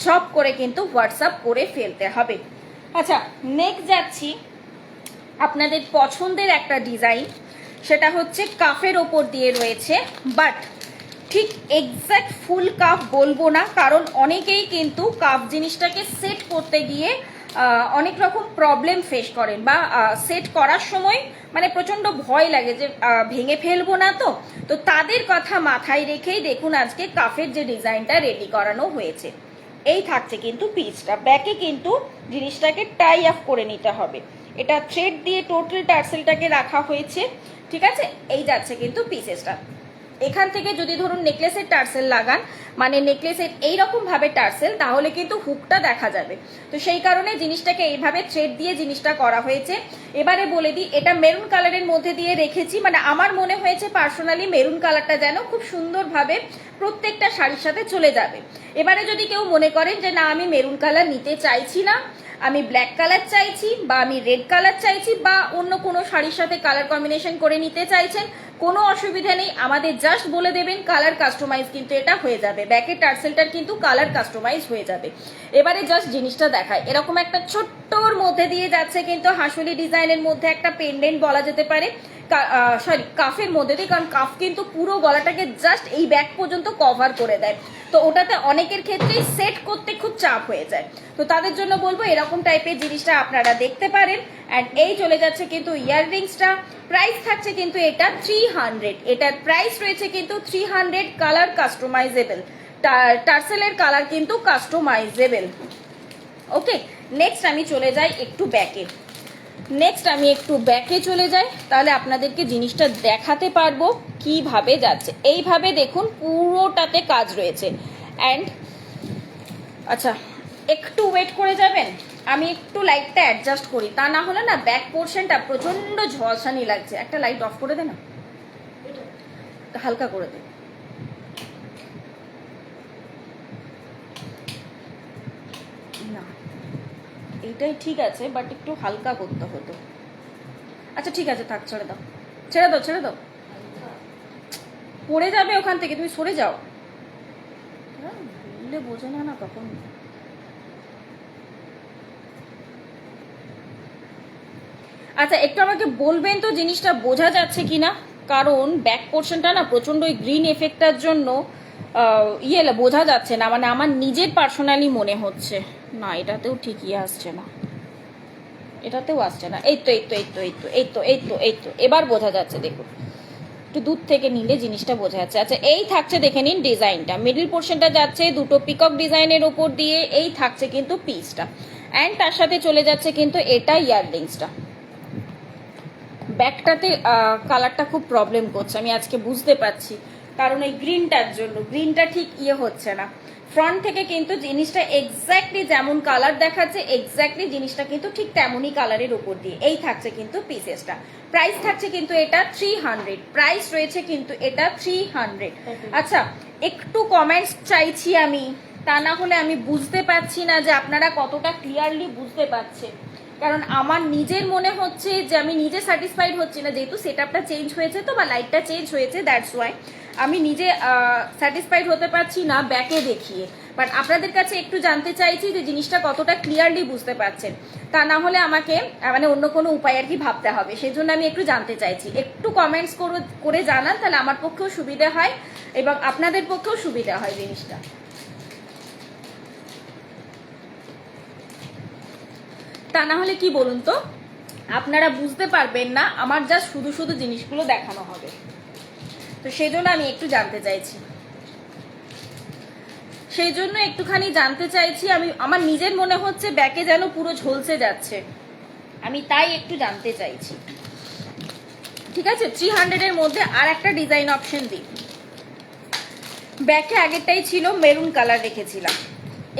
ঝপ করে কিন্তু হোয়াটসঅ্যাপ করে ফেলতে হবে। আচ্ছা, নেক্সট যাচ্ছি আপনাদের পছন্দের একটা ডিজাইন, সেটা হচ্ছে কাফের ওপর দিয়ে রয়েছে, বাট ঠিক এক্স্যাক্ট ফুল কাফ বলবো না, কারণ অনেকেই কিন্তু কাফ জিনিসটাকে সেট করতে গিয়ে অনেক রকম প্রবলেম ফেস করেন, বা সেট করার সময় মানে প্রচন্ড ভয় লাগে যে ভেঙে ফেলবো না, তো তাদের কথা মাথায় রেখেই দেখুন আজকে কাফের যে ডিজাইনটা রেডি করানো হয়েছে। এই থাকছে কিন্তু পিসটা। ব্যাকে কিন্তু জিনিসটাকে টাই অফ করে নিতে হবে, এটা থ্রেড দিয়ে টোটাল টার্সেলটাকে রাখা হয়েছে, ঠিক আছে। এই যাচ্ছে কিন্তু পিসেসটা। এখান থেকে যদি ধরুন নেকলেসের টার্সেল লাগান, মানে নেকলেসের এইরকম ভাবে টার্সেল, তাহলে কিন্তু হুকটা দেখা যাবে, তো সেই কারণে জিনিসটাকে এইভাবে থ্রেড দিয়ে জিনিসটা করা হয়েছে। এবারে বলে দিই, এটা মেরুন কালারের মধ্যে দিয়ে রেখেছি, মানে আমার মনে হয়েছে পার্সোনালি মেরুন কালারটা যেন খুব সুন্দরভাবে প্রত্যেকটা শাড়ির সাথে চলে যাবে। এবারে যদি কেউ মনে করেন যে না আমি মেরুন কালার নিতে চাইছি না, আমি ব্ল্যাক কালার চাইছি, বা আমি রেড কালার চাইছি, বা অন্য কোনো শাড়ির সাথে কালার কম্বিনেশন করে নিতে চাইছেন, কোনো অসুবিধা নেই, আমাদের জাস্ট বলে দেবেন, কালার কাস্টমাইজ কিন্তু এটা হয়ে যাবে। ব্যাকের টার্সেলটার কিন্তু কালার কাস্টমাইজ হয়ে যাবে। এবারে জাস্ট জিনিসটা দেখায়, এরকম একটা ছোট্টর মধ্যে দিয়ে যাচ্ছে কিন্তু হাঁসুলি ডিজাইনের মধ্যে একটা পেন্ডেন্ট বলা যেতে পারে, সরি কাফের মধ্যে দিয়ে, কারণ কাফ কিন্তু পুরো গলাটাকে জাস্ট এই ব্যাক পর্যন্ত কভার করে দেয়, তো ওটাতে অনেকের ক্ষেত্রেই সেট করতে খুব চাপ হয়ে যায়, তো তাদের জন্য বলবো এরকম টাইপের জিনিসটা আপনারা দেখতে পারেন। অ্যান্ড এই চলে যাচ্ছে কিন্তু ইয়াররিংসটা। প্রাইস থাকছে কিন্তু এটা 300, এটার প্রাইস রয়েছে কিন্তু 300, কালার কাস্টমাইজেবল, টার্সেলের কালার কিন্তু কাস্টমাইজেবল। ওকে, নেক্সট আমি চলে যাই একটু ব্যাকে চলে যাই, তাহলে আপনাদেরকে জিনিসটা দেখাতে পারবো কিভাবে যাচ্ছে। এইভাবে দেখুন পুরোটাতে কাজ রয়েছে। অ্যান্ড আচ্ছা, একটু ওয়েট করে যাবেন, আমি একটু লাইটটা অ্যাডজাস্ট করি, তা না হলে না ব্যাক পোর্শনটা প্রচন্ড ঝলসানি লাগছে। একটা লাইট অফ করে দে না, হালকা করে দে। না এইটাই ঠিক আছে, বাট একটু হালকা করতে হতো। আচ্ছা ঠিক আছে, থাক, ছেড়ে দাও, পড়ে যাবে ওখান থেকে, তুমি সরে যাও। বললে বোঝে না তখন। আচ্ছা, একটু আমাকে বলবেন তো জিনিসটা বোঝা যাচ্ছে কিনা। কারণ ব্যাক পোর্শনটা না প্রচণ্ড ওই গ্রিন এফেক্টটার জন্য বোঝা যাচ্ছে না, মানে আমার নিজের পার্সোনালি মনে হচ্ছে না এটাতেও ঠিকই আসছে না, এটাতেও আসছে না। এই তো এই তো এই তো এই তো এই তো এই তো এই তো এবার বোঝা যাচ্ছে, দেখুন একটু দূর থেকে নিলে জিনিসটা বোঝা যাচ্ছে। আচ্ছা এই থাকছে দেখে নিন ডিজাইনটা, মিডল পোর্শনটা যাচ্ছে দুটো পিকক ডিজাইনের ওপর দিয়ে, এই থাকছে কিন্তু পিসটা, অ্যান্ড তার সাথে চলে যাচ্ছে কিন্তু এটা ইয়াররিংসটা। ব্যাকটাতে কালারটা খুব প্রবলেম করছে, আমি আজকে বুঝতে পারছি, কারণ এই গ্রিনটার জন্য গ্রিনটা ঠিক হচ্ছে না। ফ্রন্ট থেকে কিন্তু জিনিসটা এক্স্যাক্টলি যেমন কালার দেখাচ্ছে, এক্স্যাক্টলি জিনিসটা কিন্তু ঠিক তেমনই কালারের উপর দিয়ে। এই থাকছে কিন্তু পিসেসটা, প্রাইস থাকছে কিন্তু এটা 300, প্রাইস রয়েছে কিন্তু এটা 300। আচ্ছা একটু কমেন্টস চাইছি আমি, তা না হলে আমি বুঝতে পারছি না যে আপনারা কতটা ক্লিয়ারলি বুঝতে পারছেন, কারণ আমার নিজের মনে হচ্ছে যে আমি নিজে স্যাটিসফাইড হচ্ছি না, যেহেতু সেটআপটা চেঞ্জ হয়েছে তো বা লাইটটা চেঞ্জ হয়েছে, দ্যাটস ওয়াই আমি নিজে স্যাটিসফাইড হতে পারছি না ব্যাকে দেখিয়ে। বাট আপনাদের কাছে একটু জানতে চাইছি যে জিনিসটা কতটা ক্লিয়ারলি বুঝতে পারছেন, তা না হলে আমাকে মানে অন্য কোনো উপায় আর কি ভাবতে হবে, সেই জন্য আমি একটু জানতে চাইছি। একটু কমেন্টস করে জানান, তাহলে আমার পক্ষেও সুবিধা হয় এবং আপনাদের পক্ষেও সুবিধা হয় জিনিসটা। তা না হলে কি বলুন তো, আপনারা বুঝতে পারবেন না, আমার জাস্ট শুধু শুধু জিনিসগুলো দেখানো হবে, তো সেই জন্য আমি একটু জানতে চাইছি, সেই জন্য একটুখানি জানতে চাইছি। আমি আমার নিজের মনে হচ্ছে ব্যাকে যেন পুরো ঝলসে যাচ্ছে, আমি তাই একটু জানতে চাইছি। ঠিক আছে, 300 এর মধ্যে আর একটা ডিজাইন অপশন দিই। ব্যাকে আগেরটাই ছিল মেরুন কালার রেখেছিলাম,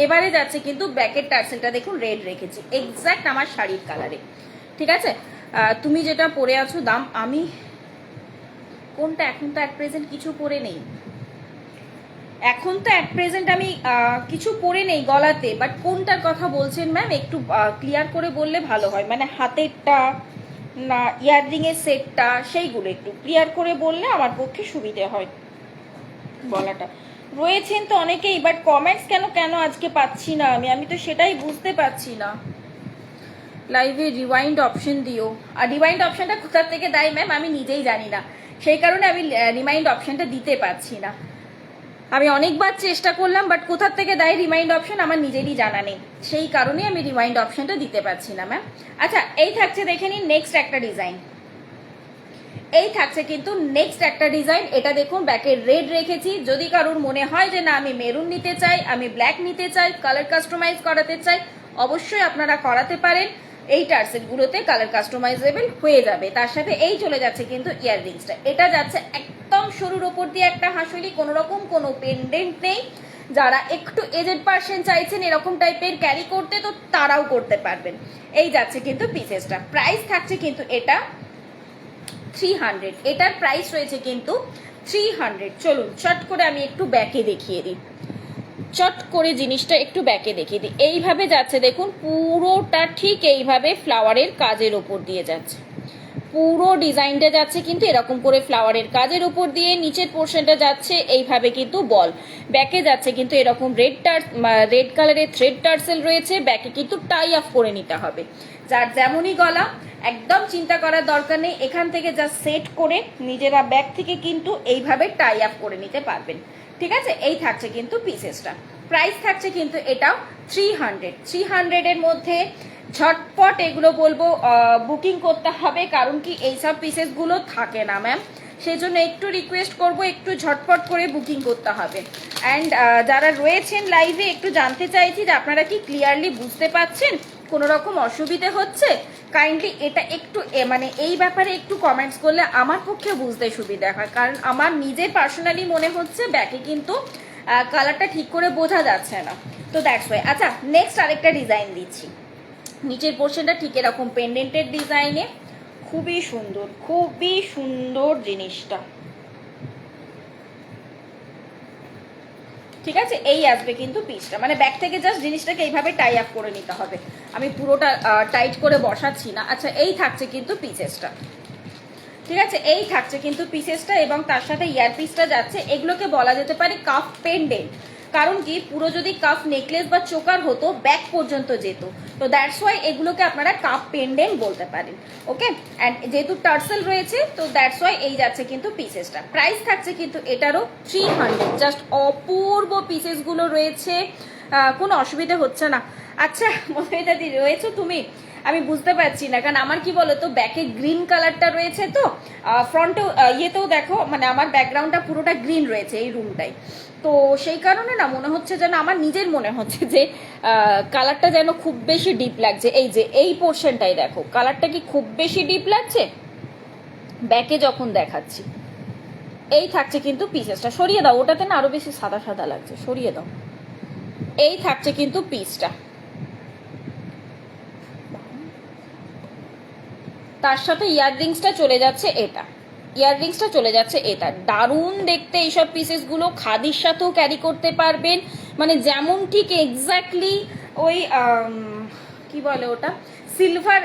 এবারে যাচ্ছে কিন্তু ব্যাকের টার্সেলটা দেখুন রেড রেখেছি, এক্স্যাক্ট আমার শাড়ির কালারে। ঠিক আছে, তুমি যেটা পরে আছো দাম, আমি কোনটা এখন তো অ্যাট প্রেজেন্ট কিছু পরে নেই, এখন তো অ্যাট প্রেজেন্ট আমি কিছু পরে নেই গলাতে, বাট কোনটার কথা বলছেন ম্যাম একটু ক্লিয়ার করে বললে ভালো হয়, মানে হাতেরটা না ইয়াররিং এর সেটটা, সেইগুলো একটু ক্লিয়ার করে বললে আমার পক্ষে সুবিধে হয় বলাটা। রয়েছেন তো অনেকেই, বাট কমেন্টস কেন আজকে পাচ্ছি না আমি তো সেটাই বুঝতে পারছি না। লাইভে রিওয়াইন্ড অপশন দিও, আর রিওয়াইন্ড অপশনটা কোথা থেকে দেয় ম্যাম আমি নিজেই জানি না, সেই কারণে আমি রিমাইন্ড অপশনটা দিতে পারছি না। আমি অনেকবার চেষ্টা করলাম, বাট কোথা থেকে দেয় রিমাইন্ড অপশন আমার নিজেরই জানা নেই, সেই কারণে আমি রিমাইন্ড অপশনটা দিতে পারছি না ম্যাম। আচ্ছা এই থাকছে দেখে নিন নেক্সট একটা ডিজাইন, এই থাকছে কিন্তু নেক্সট একটা ডিজাইন। এটা দেখুন ব্যাকে রেড রেখেছি, যদি কারোর মনে হয় যে না আমি মেরুন নিতে চাই, আমি ব্ল্যাক নিতে চাই, কালার কাস্টমাইজ করাতে চাই, অবশ্যই আপনারা করাতে পারেন, এই টার্সেলগুলোতে কালার কাস্টমাইজেবল হয়ে যাবে। তার সাথে এই চলে যাচ্ছে কিন্তু ইয়াররিংসটা, এটা যাচ্ছে একদম সরুর ওপর দিয়ে একটা হাঁসুলি, কোনো রকম কোনো পেন্ডেন্ট নেই। যারা একটু এজেড পার্সন চাইছেন এরকম টাইপের ক্যারি করতে, তো তারাও করতে পারবেন। এই যাচ্ছে কিন্তু পিসেসটা, প্রাইস থাকছে কিন্তু এটা 300, এটার প্রাইস রয়েছে কিন্তু 300। চলুন চট করে আমি একটু ব্যাকে দেখিয়ে দিই, চট করে জিনিসটা একটু ব্যাকে দেখিয়ে দিই। এইভাবে যাচ্ছে দেখুন, পুরোটা ঠিক এইভাবে ফ্লাওয়ারের কাজের ওপর দিয়ে যাচ্ছে, পুরো ডিজাইনটা যাচ্ছে কিন্তু এরকম করে ফ্লাওয়ারের কাজের উপর দিয়ে, নিচের পোর্শনটা যাচ্ছে এইভাবে কিন্তু বল, ব্যাকে যাচ্ছে কিন্তু এরকম রেড কালারের থ্রেড টার্সেল রয়েছে, ব্যাকে কিন্তু টাই অফ করে নিতে হবে। যার যেমনই গলা একদম চিন্তা করার দরকার নেই, এখান থেকে জাস্ট সেট করে নিজেরা ব্যাক থেকে কিন্তু এইভাবে টাই অফ করে নিতে পারবেন। ঠিক আছে, এই থাকছে কিন্তু পিসেসটা, প্রাইস থাকছে কিন্তু এটাও 300 এর মধ্যে। ঝটপট এগুলো বলবো বুকিং করতে হবে, কারণ কি এইসব পিসেসগুলো থাকে না ম্যাম, সেই জন্য একটু রিকোয়েস্ট করব একটু ঝটপট করে বুকিং করতে হবে। অ্যান্ড যারা রয়েছেন লাইভে একটু জানতে চাইছি যে আপনারা কি ক্লিয়ারলি বুঝতে পাচ্ছেন, কোনো রকম অসুবিধে হচ্ছে, কাইন্ডলি এটা একটু মানে এই ব্যাপারে একটু কমেন্টস করলে আমার পক্ষে বুঝতে সুবিধা হয়, কারণ আমার নিজের পার্সোনালি মনে হচ্ছে ব্যাকে কিন্তু কালারটা ঠিক করে বোঝা যাচ্ছে না, তো দ্যাটস ওয়াই। আচ্ছা নেক্সট আরেকটা ডিজাইন দিচ্ছি, নিচের পোর্শনটা ঠিক এরকম পেন্ডেন্টের ডিজাইনে, খুবই সুন্দর জিনিসটা। ঠিক আছে, এই আসবে কিন্তু পিসটা, মানে ব্যাক থেকে জাস্ট জিনিসটাকে এইভাবে টাই আপ করে নিতে হবে, আমি পুরোটা টাইট করে বসাচ্ছি না। আচ্ছা এই থাকছে কিন্তু পিসেসটা, ঠিক আছে, এই থাকছে কিন্তু পিসেসটা এবং তার সাথে ইয়ারপিসটা যাচ্ছে, এগুলোকে বলা যেতে পারে কাফ পেন্ডেন্ট। কারণ কি পুরো যদি কাফ নেকলেস বা চোকার হতো ব্যাক পর্যন্ত যেত, তো দ্যাটস ওয়াই এগুলোকে আপনারা কাফ পেন্ডেন্ট বলতে পারেন। ওকে, অ্যান্ড যেহেতু টার্সেল রয়েছে তো দ্যাটস ওয়াই এই যাচ্ছে কিন্তু পিসেসটা। প্রাইস থাকছে কিন্তু এটারও 300। জাস্ট অপূর্ব পিসেসগুলো রয়েছে, কোনো অসুবিধা হচ্ছে না। আচ্ছা মধুমিতা দি রয়েছো তুমি? আমি বুঝতে পারছি না, কারণ আমার কি বলতো ব্যাকে গ্রিন কালারটা রয়েছে, তো ফ্রন্টেও ইয়েতেও দেখো মানে আমার ব্যাকগ্রাউন্ডটা পুরোটা গ্রিন রয়েছে এই রুমটাই, তো সেই কারণে না মনে হচ্ছে যেন, আমার নিজের মনে হচ্ছে যে কালারটা যেন খুব বেশি ডিপ লাগছে। এই যে এই পোর্শনটাই দেখো, কালারটা কি খুব বেশি ডিপ লাগছে ব্যাকে যখন দেখাচ্ছি। এই থাকছে কিন্তু পিসেসটা, সরিয়ে দাও, ওটাতে না আরো বেশি সাদা সাদা লাগছে, সরিয়ে দাও। এই থাকছে কিন্তু পিসটা, তার সাথে ইয়াররিংসটা চলে যাচ্ছে এটা, ইয়াররিংসটা চলে যাচ্ছে এটা। দারুণ দেখতে এইসব পিসেসগুলো, খাদির সাথেও ক্যারি করতে পারবেন, মানে যেমন ঠিক এক্স্যাক্টলি ওই কি বলে ওটা, সিলভার,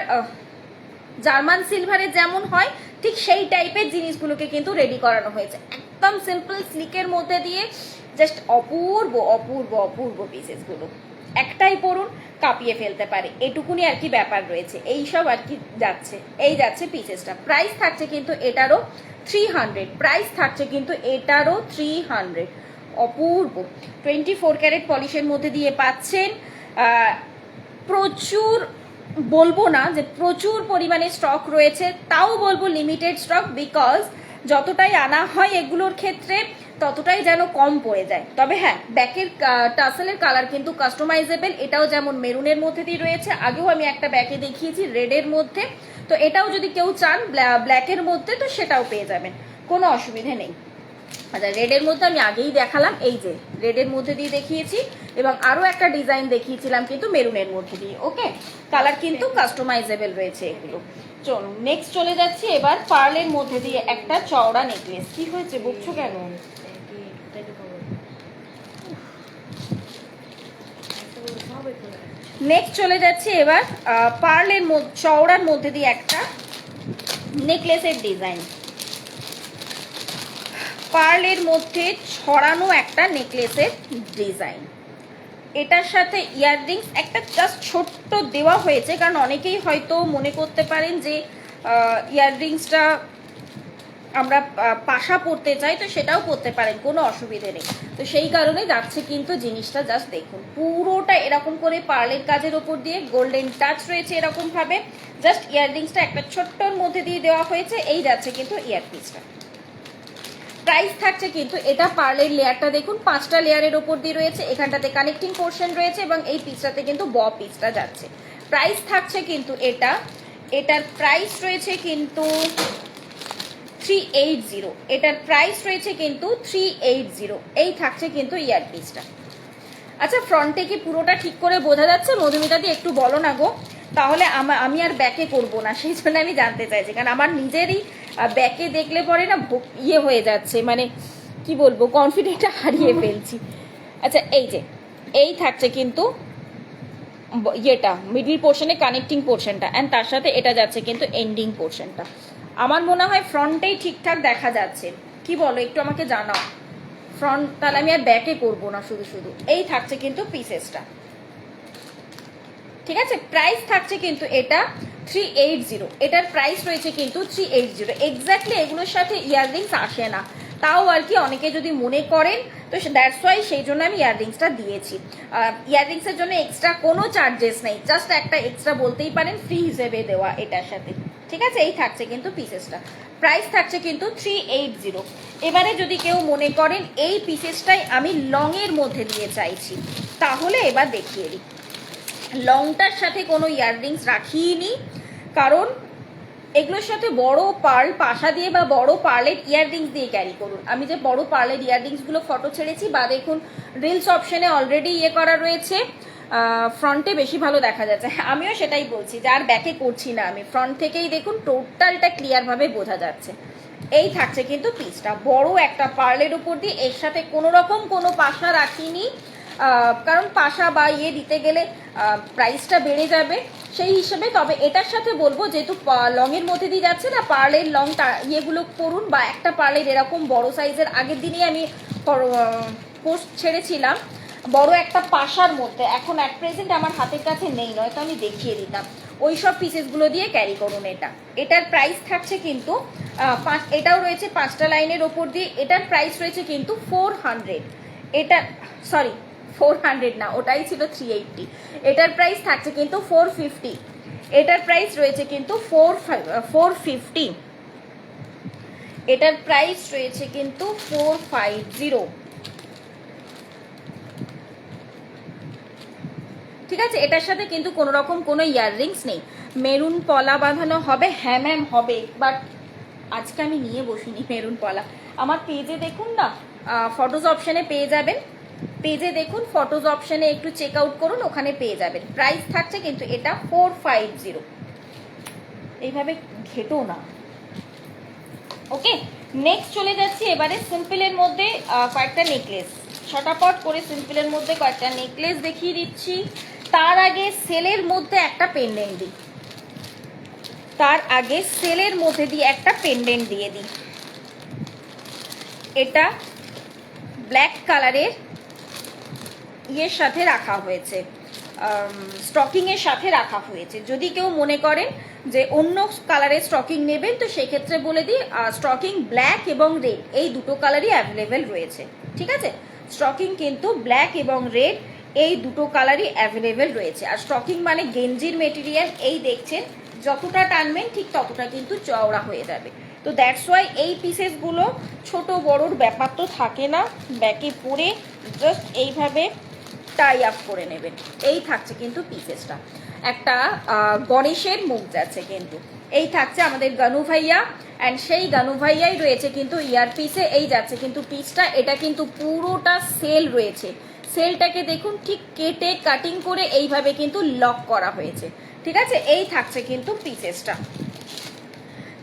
জার্মান সিলভারের যেমন হয় ঠিক সেই টাইপের জিনিসগুলোকে কিন্তু রেডি করানো হয়েছে, একদম সিম্পল স্লিকের মধ্যে দিয়ে। জাস্ট অপূর্ব অপূর্ব অপূর্ব পিসেসগুলো, একটাই পরুন কাঁপিয়ে ফেলতে পারে, এটুকুনি আর কি ব্যাপার রয়েছে। এইসব আর কি যাচ্ছে, এই যাচ্ছে পিসেসটা। প্রাইস থাকছে কিন্তু এটারও 300, প্রাইস থাকছে কিন্তু এটারও 300। অপূর্ব 24 ক্যারেট পলিশের মধ্যে দিয়ে পাচ্ছেন। প্রচুর বলবো না যে প্রচুর পরিমাণে স্টক রয়েছে, তাও বলবো লিমিটেড স্টক, বিকজ যতটাই আনা হয় এগুলোর ক্ষেত্রে ততটাই যেন কম পড়ে যায়। তবে হ্যাঁ, ব্যাকের টাসেলের কালার কিন্তু কাস্টমাইজেবল, এটাও যেমন মেরুনের মধ্যে দিয়ে রয়েছে, আগেও আমি একটা ব্যাকে দেখিয়েছি রেডের মধ্যে, তো এটাও যদি কেউ চান ব্ল্যাকের মধ্যে তো সেটাও পেয়ে যাবেন, কোনো অসুবিধে নেই। আচ্ছা, রেডের মধ্যে আমি আগেই দেখালাম, এই যে রেডের মধ্যে দিয়ে দেখিয়েছি, এবং আরো একটা ডিজাইন দেখিয়েছিলাম কিন্তু মেরুনের মধ্যে দিয়ে। ওকে, কালার কিন্তু কাস্টমাইজেবল রয়েছে এগুলো। চলুন নেক্সট চলে যাচ্ছি এবার পার্লের মধ্যে দিয়ে একটা চওড়া নেকলেস। কি হয়েছে, বকছো কেন? নেক্সট চলে যাচ্ছে এবার পার্লের চওড়ার মধ্যে দিয়ে একটা নেকলেসের ডিজাইন, পার্লের মধ্যে ছড়ানো একটা নেকলেসের ডিজাইন। এটার সাথে ইয়াররিংস একটা জাস্ট ছোট্ট দেওয়া হয়েছে, কারণ অনেকেই হয়তো মনে করতে পারেন যে ইয়াররিংসটা আমরা পাশা পরতে চাই, তো সেটাও পরতে পারেন, কোনো অসুবিধে নেই। তো সেই কারণে যাচ্ছে কিন্তু জিনিসটা, জাস্ট দেখুন পুরোটা এরকম করে পার্লের কাজের ওপর দিয়ে গোল্ডেন টাচ রয়েছে এরকম ভাবে, জাস্ট ইয়াররিংসটা একটা ছোট্টর মধ্যে দিয়ে দেওয়া হয়েছে। এই যাচ্ছে কিন্তু ইয়ারপিসটা। প্রাইস থাকছে কিন্তু এটা, পার্লের লেয়ারটা দেখুন 5টা লেয়ারের ওপর দিয়ে রয়েছে, এখানটাতে কানেক্টিং পোর্শন রয়েছে এবং এই পিসটাতে কিন্তু পিসটা যাচ্ছে। প্রাইস থাকছে কিন্তু এটার প্রাইস রয়েছে কিন্তু 380, এটার প্রাইস রয়েছে কিন্তু 380। এই থাকছে কিন্তু ইয়ারপিসটা। আচ্ছা, ফ্রন্টে কি পুরোটা ঠিক করে বোঝা যাচ্ছে? মধুমিতা দি একটু বলো না গো, তাহলে আমি আর ব্যাকে করব না, সেই জন্য আমি জানতে চাইছি, কারণ আমার নিজেরই ব্যাকে দেখলে পরে না ইয়ে হয়ে যাচ্ছে, মানে কি বলবো, কনফিডেন্টটা হারিয়ে ফেলছি। আচ্ছা, এই যে এই থাকছে কিন্তু ইয়েটা মিডল পোর্শনে কানেক্টিং পোর্শনটা, অ্যান্ড তার সাথে এটা যাচ্ছে কিন্তু এন্ডিং পোর্শনটা। আমার মনে হয় ফ্রন্টেই ঠিকঠাক দেখা যাচ্ছে, কি বলো একটু আমাকে জানাও ফ্রন্ট, তাহলে আমি আর ব্যাকে করবো না, শুধু শুধু এই থাকছে কিন্তু পিসেসটা। ঠিক আছে, প্রাইস থাকছে কিন্তু এটা 380, এটার প্রাইস রয়েছে কিন্তু 380। এক্স্যাক্টলি এগুলোর সাথে ইয়াররিংস আসে না, তাও আর কি অনেকে যদি মনে করেন, তো দ্যাটস ওয়াই সেই জন্য আমি ইয়াররিংসটা দিয়েছি। ইয়াররিংসের জন্য এক্সট্রা কোনো চার্জেস নেই, জাস্ট একটা এক্সট্রা বলতেই পারেন ফ্রি হিসেবে দেওয়া এটার সাথে। ঠিক আছে, এই থাকছে কিন্তু পিসেসটা। প্রাইস থাকছে কিন্তু 380। এবারে যদি কেউ মনে করেন এই পিসেসটাই আমি লং এর মধ্যে দিয়ে চাইছি, তাহলে এবার দেখিয়ে দিই। লংটার সাথে কোনো ইয়াররিংস রাখিনি, কারণ এগুলোর সাথে বড় পার্ল পাশা দিয়ে বা বড় পার্লের ইয়াররিংস দিয়ে ক্যারি করুন। আমি যে বড় পার্লের ইয়াররিংসগুলো ফটো ছেড়েছি, বা দেখুন রিলস অপশনে অলরেডি ইয়ে করা রয়েছে, ফ্রন্টে বেশি ভালো দেখা যাচ্ছে। আমিও সেটাই বলছি, যার ব্যাকে করছি না আমি, ফ্রন্ট থেকেই দেখুন টোটালটা ক্লিয়ারভাবে বোঝা যাচ্ছে। এই থাকছে কিন্তু পিসটা, বড় একটা পার্লের উপর দিয়ে, এর সাথে কোনো রকম কোনো পাশা রাখিনি, কারণ পাশা বা ইয়ে দিতে গেলে প্রাইসটা বেড়ে যাবে সেই হিসেবে। তবে এটার সাথে বলবো, যেহেতু লংয়ের মধ্যে দিয়ে যাচ্ছে না, পার্লের লং ইয়েগুলো করুন, বা একটা পার্লের এরকম বড় সাইজের, আগের দিনই আমি পোস্ট ছেড়েছিলাম বড় একটা পাশার মধ্যে, এখন অ্যাট প্রেজেন্ট আমার হাতের কাছে নেই, নয়তো আমি দেখিয়ে দিতাম, ওই সব পিসেসগুলো দিয়ে ক্যারি করুন। এটার প্রাইস থাকছে কিন্তু এটাও রয়েছে 5টা লাইনের ওপর দিয়ে, এটার প্রাইস রয়েছে কিন্তু 400। এটা সরি 400 না, ওটাই ছিল 380। এটার প্রাইস থাকছে কিন্তু 450। এটার প্রাইস রয়েছে কিন্তু 450। এটার প্রাইস রয়েছে কিন্তু 450। ঠিক আছে, এটার সাথে কিন্তু কোনো রকম কোনো ইয়াররিংস নেই। মেরুন পলা বাঁধানো হবে, হ্যাঁ ম্যাম হবে, বাট আজকে আমি নিয়ে বসিনি মেরুন পলা। আমার পেজে দেখুন না, ফটোজ অপশানে পেয়ে যাবেন, পেজে দেখুন ফটোজ অপশানে একটু চেক আউট করুন, ওখানে পেয়ে যাবেন। প্রাইস থাকছে কিন্তু এটা 450। এইভাবে ঘেটো না। ওকে, নেক্সট চলে যাচ্ছি এবারে সিম্পলের মধ্যে কয়েকটা নেকলেস, ছটাপট করে সিম্পলের মধ্যে কয়েকটা নেকলেস দেখিয়ে দিচ্ছি। তার আগে সেলের মধ্যে একটা পেন্ডেন্ট দিই, তার আগে সেলের মধ্যে দিয়ে একটা পেন্ডেন্ট দিয়ে দিই। এটা ব্ল্যাক কালারের ইয়ের সাথে রাখা হয়েছে, স্টকিংয়ের সাথে রাখা হয়েছে। যদি কেউ মনে করেন যে অন্য কালারের স্টকিং নেবেন, তো সেক্ষেত্রে বলে দিই স্টকিং ব্ল্যাক এবং রেড এই দুটো কালারই অ্যাভেলেবেল রয়েছে। ঠিক আছে, স্টকিং কিন্তু ব্ল্যাক এবং রেড এই দুটো কালারই অ্যাভেলেবেল রয়েছে। আর স্টকিং মানে গেঞ্জির মেটেরিয়াল, এই দেখছেন যতটা টানবেন ঠিক ততটা কিন্তু চওড়া হয়ে যাবে। তো দ্যাটস ওয়াই এই পিসেসগুলো ছোট বড়োর ব্যাপার তো থাকে না, ব্যাকে পরে জাস্ট এইভাবে টাই আপ করে নেবেন। এই থাকছে কিন্তু পিসেসটা, একটা গণেশের মুখ যাচ্ছে কিন্তু। এই থাকছে আমাদের গানু ভাইয়া, অ্যান্ড সেই গানু ভাইয়াই রয়েছে কিন্তু ইয়ার পিসে। এই যাচ্ছে কিন্তু পিসটা, এটা কিন্তু পুরোটা সেল রয়েছে। সেলটাকে দেখুন ঠিক কেটে কাটিং করে এইভাবে কিন্তু লক করা হয়েছে। ঠিক আছে, এই থাকছে কিন্তু পিসেসটা।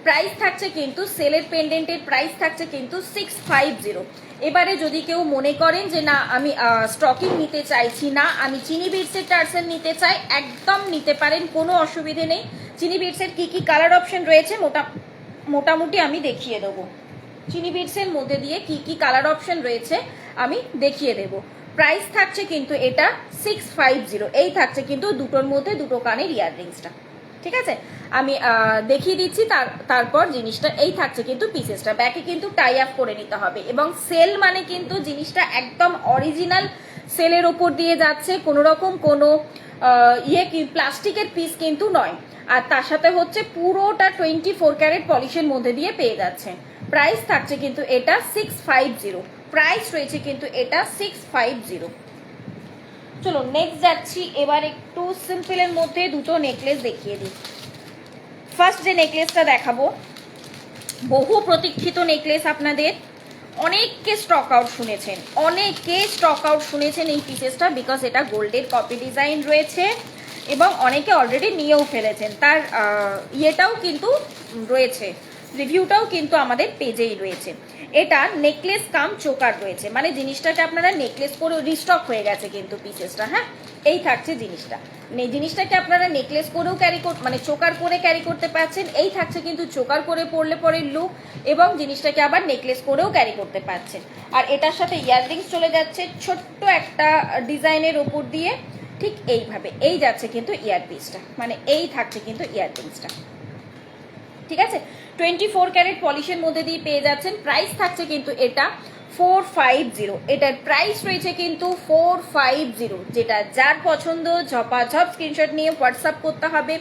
প্রাইস থাকছে কিন্তু সেলের পেন্ডেন্টের প্রাইস থাকছে কিন্তু 650। এবারে যদি কেউ মনে করেন যে না আমি স্টকিং নিতে চাইছি না, আমি চিনি বিটসের টার্সেল নিতে চাই, একদম নিতে পারেন, কোনো অসুবিধে নেই। চিনি বিটসের কি কি কালার অপশন রয়েছে মোটামুটি আমি দেখিয়ে দেবো। চিনি বিটসের মধ্যে দিয়ে কি কি কালার অপশন রয়েছে আমি দেখিয়ে দেবো। প্রাইস থাকছে কিন্তু এটা 650। এই থাকছে কিন্তু দুটোর মধ্যে দুটো কানের ইয়াররিংসটা। ঠিক আছে, আমি দেখিয়ে দিচ্ছি, তারপর জিনিসটা এই থাকছে কিন্তু পিসেসটা। ব্যাকে কিন্তু টাই আপ করে নিতে হবে, এবং সেল মানে কিন্তু জিনিসটা একদম অরিজিনাল সেলের ওপর দিয়ে যাচ্ছে, কোনো রকম কোনো প্লাস্টিকের পিস কিন্তু নয়। আর তার সাথে হচ্ছে পুরোটা 24 ক্যারেট পলিশের মধ্যে দিয়ে পেয়ে যাচ্ছে। প্রাইস থাকছে কিন্তু এটা 650। প্রাইস রয়েছে কিন্তু এটা 650। চলো নেক্সট যাচ্ছি, এবার একটু সিম্পলের মধ্যে দুটো নেকলেস দেখিয়ে দিই। ফার্স্ট যে নেকলেসটা দেখাবো, বহু প্রতীক্ষিত নেকলেস, আপনাদের অনেককে স্টক আউট শুনেছেন, অনেকে স্টক আউট শুনেছেন এই পিসেসটা, বিকজ এটা গোল্ডের কপি ডিজাইন রয়েছে এবং অনেকে অলরেডি নিয়েও ফেলেছেন। তার ইয়েটাও কিন্তু রয়েছে, রিভিউটাও কিন্তু আমাদের পেজেই রয়েছে। এটা নেকলেস কাম চোকার রয়েছে, মানে জিনিসটাকে আপনারা নেকলেস করে রিস্টক হয়ে গেছে কিন্তু পিসেসটা। হ্যাঁ, এই থাকছে জিনিসটা, জিনিসটাকে আপনারা নেকলেস করেও ক্যারি মানে চোকার করে ক্যারি করতে পারছেন। এই থাকছে কিন্তু চোকার করে পরলে পরে লুক, এবং জিনিসটাকে আবার নেকলেস করেও ক্যারি করতে পারছেন। আর এটার সাথে ইয়াররিংস চলে যাচ্ছে ছোট্ট একটা ডিজাইনের ওপর দিয়ে, ঠিক এইভাবে এই যাচ্ছে কিন্তু ইয়ারপিসটা, মানে এই থাকছে কিন্তু ইয়াররিংসটা। ঠিক আছে, 24 ক্যারেট পলিশের মধ্যে দিয়ে পেয়ে যাচ্ছেন। প্রাইস থাকছে কিন্তু এটা 450। এটার প্রাইস রয়েছে কিন্তু 450। যেটা যার পছন্দ ঝপাঝপ স্ক্রিনশট নিয়ে হোয়াটসঅ্যাপ করতে হবে।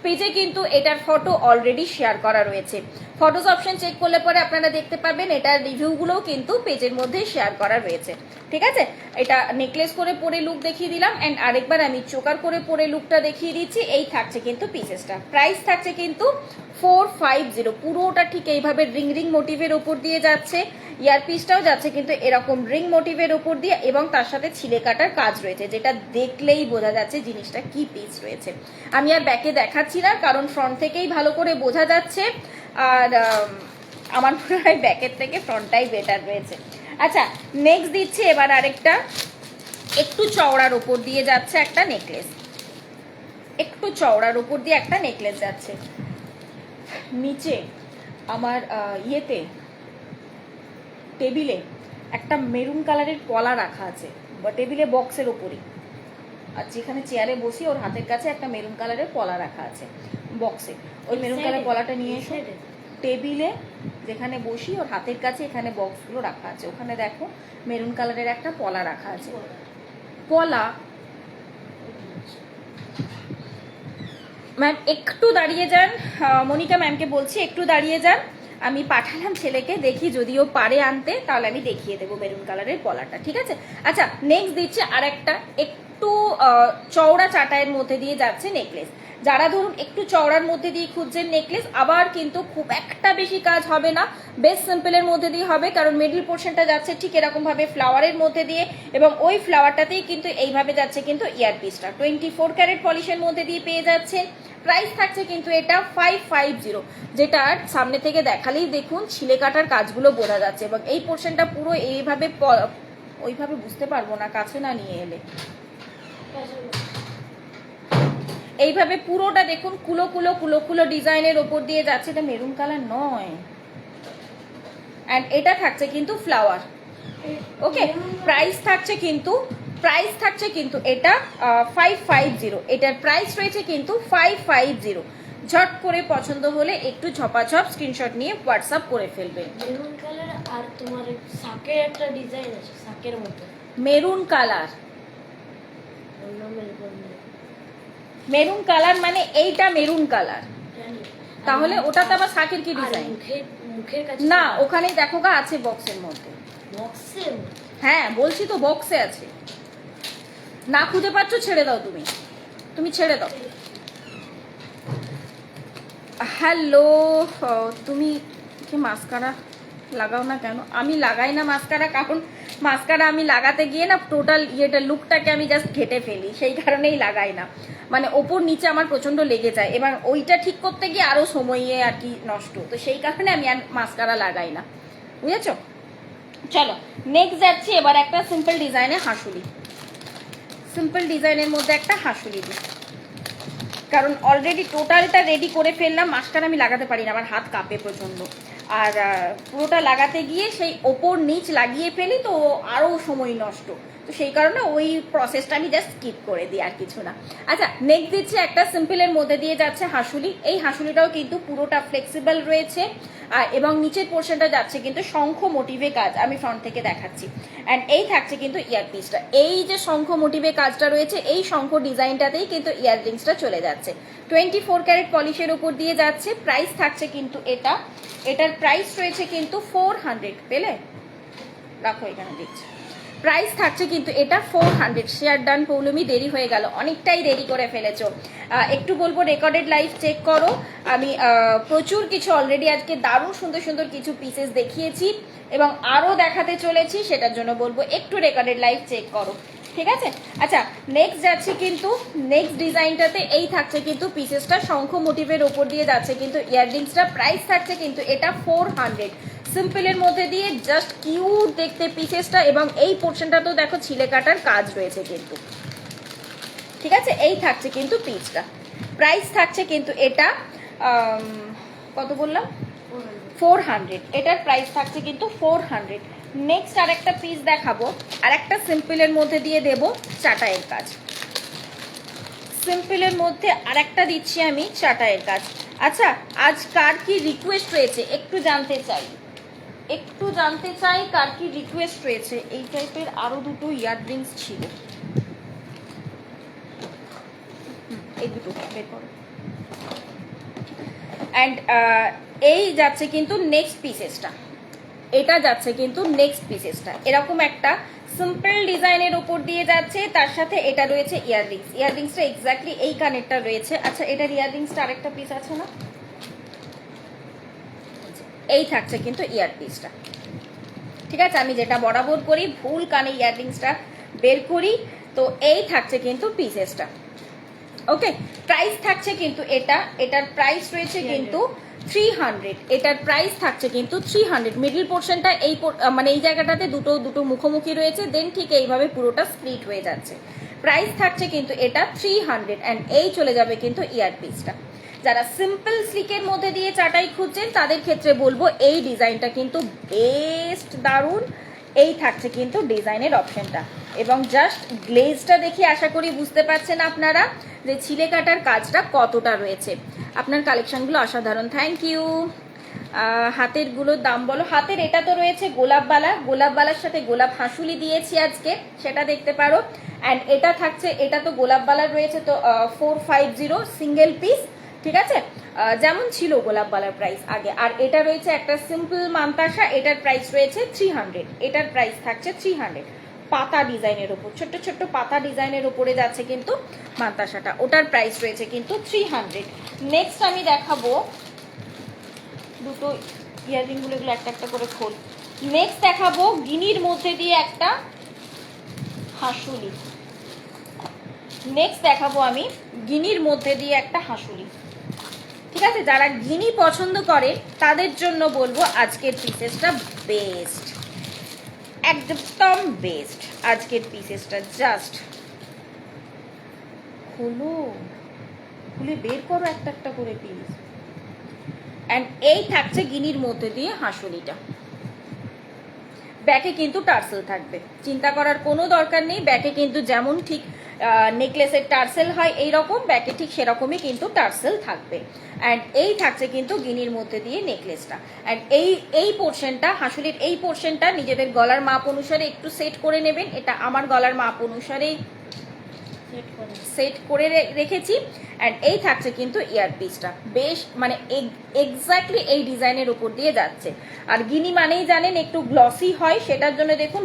পেজে কিন্তু এটার ফটো অলরেডি শেয়ার করা রয়েছে, ফটোস অপশন চেক করলে পরে আপনারা দেখতে পাবেন এটার রিভিউগুলোও কিন্তু পেজের মধ্যে শেয়ার করা রয়েছে। ঠিক আছে, এটা নেকলেস করে পরে লুক দেখিয়ে দিলাম, অ্যান্ড আরেকবার আমি চোকার করে পরে লুকটা দেখিয়ে দিচ্ছি। এই থাকছে কিন্তু পিসেসটা, প্রাইস থাকছে কিন্তু 450। পুরোটা ঠিক এইভাবে রিং রিং মোটিভের ওপর দিয়ে যাচ্ছে, ইয়ারপিসটাও যাচ্ছে কিন্তু এরকম রিং মোটিভের ওপর দিয়ে, এবং তার সাথে ছিলে কাটার কাজ রয়েছে, যেটা দেখলেই বোঝা যাচ্ছে জিনিসটা কি পিস রয়েছে। আমি আর ব্যাকে দেখাচ্ছি না, কারণ ফ্রন্ট থেকেই ভালো করে বোঝা যাচ্ছে, আর আমার মনে হয় ব্যাকের থেকে ফ্রন্টটাই বেটার রয়েছে। আচ্ছা, নেক্সট দিচ্ছি এবার আরেকটা একটু চওড়ার ওপর দিয়ে যাচ্ছে একটা নেকলেস, একটু চওড়ার ওপর দিয়ে একটা নেকলেস যাচ্ছে। নিচে আমার টেবিলে একটা মেরুন কালারের পলা রাখা আছে, টেবিলে বক্সের ওপরই, আর যেখানে চেয়ারে বসি ওর হাতের কাছে একটা মেরুন কালারের পলা রাখা আছে বক্সে, ওই মেরুন কালার পলাটা নিয়ে এসে টেবিলে যেখানে বসি ওর হাতের কাছে এখানে বক্সগুলো রাখা আছে, ওখানে দেখো মেরুন কালারের একটা পলা রাখা আছে। পলা ম্যাম একটু দাঁড়িয়ে যান, মনিকা ম্যামকে বলছি একটু দাঁড়িয়ে যান, আমি পাঠালাম ছেলেকে, দেখি যদিও পারে আনতে তাহলে আমি দেখিয়ে দেবো মেরুন কালারের পলাটা, ঠিক আছে। আচ্ছা নেক্সট দিচ্ছে আর একটা একটু চওড়া চাটাইয়ের মধ্যে দিয়ে যাচ্ছে নেকলেস। যারা ধরুন একটু চওড়ার মধ্যে দিয়ে খুঁজছেন নেকলেস, আবার কিন্তু খুব একটা বেশি কাজ হবে না, বেশ সিম্পলের মধ্যে দিয়ে হবে, কারণ মিডল পোর্শনটা যাচ্ছে ঠিক এরকম ভাবে ফ্লাওয়ারের মধ্যে দিয়ে, এবং ওই ফ্লাওয়ারটাতেই কিন্তু এইভাবে যাচ্ছে কিন্তু ইয়ারপিসটা 24 ক্যারেট পলিশের মধ্যে দিয়ে পেয়ে যাচ্ছেন। প্রাইস থাকছে কিন্তু এটা 550, যেটা সামনে থেকে দেখালেই দেখুন ছিলে কাটার কাজগুলো বোঝা যাচ্ছে, এবং এই পোর্শনটা পুরো এইভাবে ওইভাবে বুঝতে পারবো না কাছে না নিয়ে এলে, এইভাবে পুরোটা দেখুন কুলো কুলো কুলো কুলো ডিজাইনের ওপর দিয়ে যাচ্ছে, এটা মেরুন কালার নয়, অ্যান্ড এটা থাকছে কিন্তু ফ্লাওয়ার। ওকে, প্রাইস থাকছে কিন্তু এটা 550, এটার প্রাইস রয়েছে কিন্তু 550। ঝট করে পছন্দ হলে একটু ঝপাঝপ স্ক্রিনশট নিয়ে হোয়াটসঅ্যাপ করে ফেলবেন। মেরুন কালার আর তোমার শাকের একটা ডিজাইন আছে শাকের মতো, মেরুন কালার, মেরুন কালার মানে এইটা মেরুন কালার, তাহলে ওটাতে আবার শাকের কি ডিজাইন? মুখের কাছে না, ওখানেই দেখো গা আছে বক্সের মধ্যে, বক্সের, হ্যাঁ বলছি তো বক্সে আছে, না খুঁজে পাচ্ছ ছেড়ে দাও, তুমি ছেড়ে দাও। হ্যালো, তুমি কি মাস্কারা লাগাও না কেন? আমি লাগাই না মাস্কারা, কারণ মাস্কারা আমি লাগাতে গিয়ে না টোটাল লুকটাকে আমি জাস্ট ঘেটে ফেলি, সেই কারণেই লাগাই না, মানে ওপর নিচে আমার প্রচন্ড লেগে যায়, এবার ওইটা ঠিক করতে গিয়ে আরো সময়ে আর কি নষ্ট, তো সেই কারণে আমি আর মাস্কারা লাগাই না, বুঝেছো? চলো নেক্সট যাচ্ছি এবার একটা সিম্পল ডিজাইনের হাঁসুলি, সিম্পল ডিজাইনের মধ্যে একটা হাঁসুলি দিই, কারণ অলরেডি টোটালটা রেডি করে ফেললাম, মাস্কারা আমি লাগাতে পারি না, আমার হাত কাঁপে প্রচন্ড, আর পুরোটা লাগাতে গিয়ে সেই ওপর নিচ লাগিয়ে ফেলি তো আরও সময় নষ্ট, তো সেই কারণে ওই প্রসেসটা আমি জাস্ট স্কিপ করে দিই, আর কিছু না। আচ্ছা নেক্সট দিচ্ছি একটা সিম্পলের মধ্যে দিয়ে যাচ্ছে হাঁসুলি, এই হাঁসুলিটাও কিন্তু পুরোটা ফ্লেক্সিবল রয়েছে, এবং নিচের পোর্শনটা যাচ্ছে কিন্তু শঙ্খ মোটিভে কাজ, আমি ফ্রন্ট থেকে দেখাচ্ছি, অ্যান্ড এই থাকছে কিন্তু ইয়ারপিসটা, এই যে শঙ্খ মোটিভে কাজটা রয়েছে এই শঙ্খ ডিজাইনটাতেই কিন্তু ইয়াররিংসটা চলে যাচ্ছে, 24 ক্যারেট পলিশের উপর দিয়ে যাচ্ছে। প্রাইস থাকছে কিন্তু এটার প্রাইস রয়েছে কিন্তু 400, পেলে রাখো এখানে দিচ্ছি, প্রাইস থাকছে কিন্তু এটা 400। শেয়ার ডান পৌলমি, দেরি হয়ে গেল, অনেকটাই দেরি করে ফেলেছো, একটু বলবো রেকর্ডেড লাইভ চেক করো, আমি প্রচুর কিছু অলরেডি আজকে দারুণ সুন্দর সুন্দর কিছু পিসেস দেখিয়েছি এবং আরও দেখাতে চলেছি, সেটার জন্য বলবো একটু রেকর্ডেড লাইভ চেক করো, ঠিক আছে। আচ্ছা নেক্সট যাচ্ছি কিন্তু নেক্সট ডিজাইনটাতে, এই থাকছে কিন্তু পিসেসটা শঙ্খ মোটিভের ওপর দিয়ে যাচ্ছে কিন্তু ইয়াররিংসটা, প্রাইস থাকছে কিন্তু এটা 400, সিম্পলের মধ্যে দিয়ে জাস্ট কিউট দেখতে পিসেসটা, এবং এই পোর্শনটা তো দেখো ছিলে কাটার কাজ রয়েছে কিন্তু, ঠিক আছে। এই থাকছে কিন্তু পিসটা, প্রাইস থাকছে কিন্তু এটা কত বললাম 400, এটার প্রাইস থাকছে কিন্তু 400। নেক্সট আর একটা পিস দেখাবো, আর একটা সিম্পলের মধ্যে দিয়ে দেব চাটাইয়ের কাজ, সিম্পলের মধ্যে আর একটা দিচ্ছি আমি চাটাইয়ের কাজ। আচ্ছা আজ কার কি রিকোয়েস্ট রয়েছে একটু জানতে চাই, কার কি রিকোয়েস্ট রয়েছে। এই টাইপের আরো দুটো ইয়াররিংস ছিল, এই দুটো বের করো, অ্যান্ড এই যাচ্ছে কিন্তু নেক্সট পিসেসটা, এটা যাচ্ছে কিন্তু নেক্সট পিসেসটা এরকম একটা সিম্পল ডিজাইনের উপর দিয়ে যাচ্ছে, তার সাথে এটা রয়েছে ইয়াররিংসটা এক্স্যাক্টলি এই কানেরটা রয়েছে। আচ্ছা এটার ইয়াররিংসটা আরেকটা পিস আছে না, এই থাকছে কিন্তু ইয়ারপিসটা, ঠিক আছে। আমি যেটা বরাবর করি ভুল কানে ইয়াররিংসটা বের করি, তো এই থাকছে কিন্তু পিসেসটা, ওকে। প্রাইস থাকছে কিন্তু এটার প্রাইস রয়েছে কিন্তু 300, এটার প্রাইস থাকছে কিন্তু 300। মিডল পোর্শনটা এই মানে এই জায়গাটাতে দুটো মুখোমুখি রয়েছে, দেন ঠিক এইভাবে পুরোটা স্প্লিট হয়ে যাচ্ছে, প্রাইস থাকছে কিন্তু এটা 300, অ্যান্ড এই চলে যাবে কিন্তু ইয়ারপিসটা। যারা সিম্পল স্লিকের মধ্যে দিয়ে চাটাই খুঁজছেন তাদের ক্ষেত্রে বলবো এই ডিজাইনটা কিন্তু বেস্ট দারুণ, এই থাকছে কিন্তু ডিজাইনের অপশনটা। এবং জাস্ট গ্লেজটা দেখে আশা করি বুঝতে পারছেন আপনারা যে ছিলে কাটার কাজটা কতটা রয়েছে। আপনার কালেকশনগুলো অসাধারণ, থ্যাংক ইউ। হাতের গুলোর দাম বলো। হাতের এটা তো রয়েছে গোলাপবালা, গোলাপবালার সাথে গোলাপ হাঁসুলি দিয়েছি আজকে, সেটা দেখতে পারো। অ্যান্ড এটা থাকছে, এটা তো গোলাপবালার রয়েছে তো 450 সিঙ্গেল পিস, ঠিক আছে, যেমন ছিল গোলাপবালার প্রাইস আগে। আর এটা রয়েছে একটা সিম্পল মান্তাসা, এটার প্রাইস রয়েছে 300, এটার প্রাইস থাকছে 300। পাতা ডিজাইনের উপর, ছোট্ট ছোট্ট পাতা ডিজাইনের উপরে যাচ্ছে কিন্তু মান্তাসাটা, ওটার প্রাইস রয়েছে কিন্তু 300। নেক্সট আমি দেখাবো দুটো ইয়াররিংগুলো, এগুলো একটা একটা করে খোল। নেক্সট দেখাবো গিনির মধ্যে দিয়ে একটা হাঁসুলি। নেক্সট দেখাবো আমি গিনির মধ্যে দিয়ে একটা হাঁসুলি, ঠিক আছে। যারা গিনি পছন্দ করে তাদের জন্য বলবো আজকের পিসেসটা বেস্ট, একদম বেস্ট আজকের পিসেসটা। জাস্ট খোলো, খুলে বের করো একটা একটা করে পিস। অ্যান্ড এই থাকছে গিনির মধ্যে দিয়ে হাঁসুলিটা। ব্যাকে কিন্তু টার্সেল থাকবে, চিন্তা করার কোনো দরকার নেই। ব্যাকে কিন্তু যেমন ঠিক নেকলেসের টার্সেল হয় এই রকম, ব্যাকে ঠিক সেরকমই কিন্তু টার্সেল থাকবে। অ্যান্ড এই থাকছে কিন্তু গিনির মধ্যে দিয়ে নেকলেসটা। অ্যান্ড এই পোর্শনটা, হাঁসুলির এই পোর্শনটা নিজেদের গলার মাপ অনুসারে একটু সেট করে নেবেন। এটা আমার গলার মাপ অনুসারেই সেট করে রেখেছি। অ্যান্ড এই থাকছে কিন্তু ইয়ারপিসটা, বেশ মানে এক্স্যাক্টলি এই ডিজাইনের উপর দিয়ে যাচ্ছে। আর গিনি মানেই জানেন একটু গ্লসি হয়, সেটার জন্য দেখুন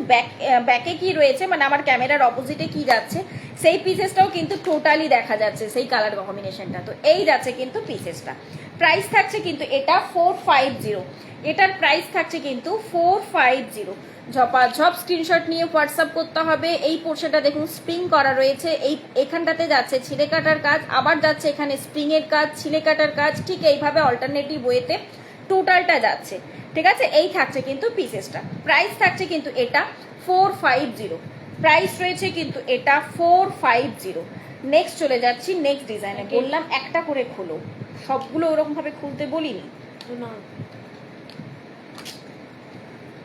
ব্যাকে কি রয়েছে, মানে আমার ক্যামেরার অপোজিটে কি যাচ্ছে সেই পিসেসটাও কিন্তু টোটালি দেখা যাচ্ছে, সেই কালার কম্বিনেশনটা। তো এই যাচ্ছে কিন্তু পিসেসটা। প্রাইস থাকছে কিন্তু এটা 450, এটার প্রাইস থাকছে কিন্তু 450। ঝপাঝপ স্ক্রিনশট নিয়ে হোয়াটসঅ্যাপ করতে হবে। এই পোর্শনটা দেখুন স্প্রিং করা রয়েছে, এখানটাতে যাচ্ছে ছিলে কাটার কাজ, আবার যাচ্ছে এখানে স্প্রিং এর কাজ, ছিলে কাটার কাজ, ঠিক এইভাবে অল্টারনেটিভ ওয়েতে টোটালটা যাচ্ছে, ঠিক আছে। এই থাকছে কিন্তু পিসেসটা। প্রাইস থাকছে কিন্তু এটা 450, প্রাইস রয়েছে কিন্তু এটা 450। নেক্সট চলে যাচ্ছি নেক্সট ডিজাইনে। বললাম একটা করে খোলো, সবগুলো ওরকম ভাবে খুলতে বলিনি,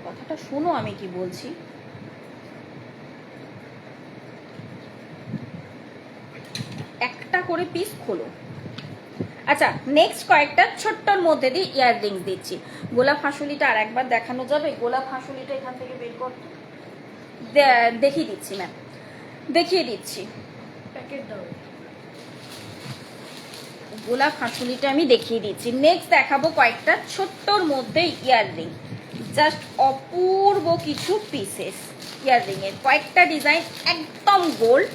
কথাটা শোনো আমি কি বলছি। একটা করে পিস খোলো। আচ্ছা, নেক্সট কয়েকটা ছোট্টর মধ্যে দিয়ে ইয়াররিংস দিচ্ছি। গোলাপ হাঁসুলিটা আর একবার দেখানো যাবে? গোলাপ হাঁসুলিটা এখান থেকে বের করতে দেখিয়ে দিচ্ছি ম্যাম, দেখিয়ে দিচ্ছি। প্যাকেট দাও। গোলাপ হাঁসুলিটা আমি দেখিয়ে দিচ্ছি। নেক্সট দেখাবো কয়েকটা ছোট্টর মধ্যে ইয়াররিং, জাস্ট অপূর্ব কিছু পিসেস ইয়াররিং এর, কয়েকটা ডিজাইন একদম গোল্ড।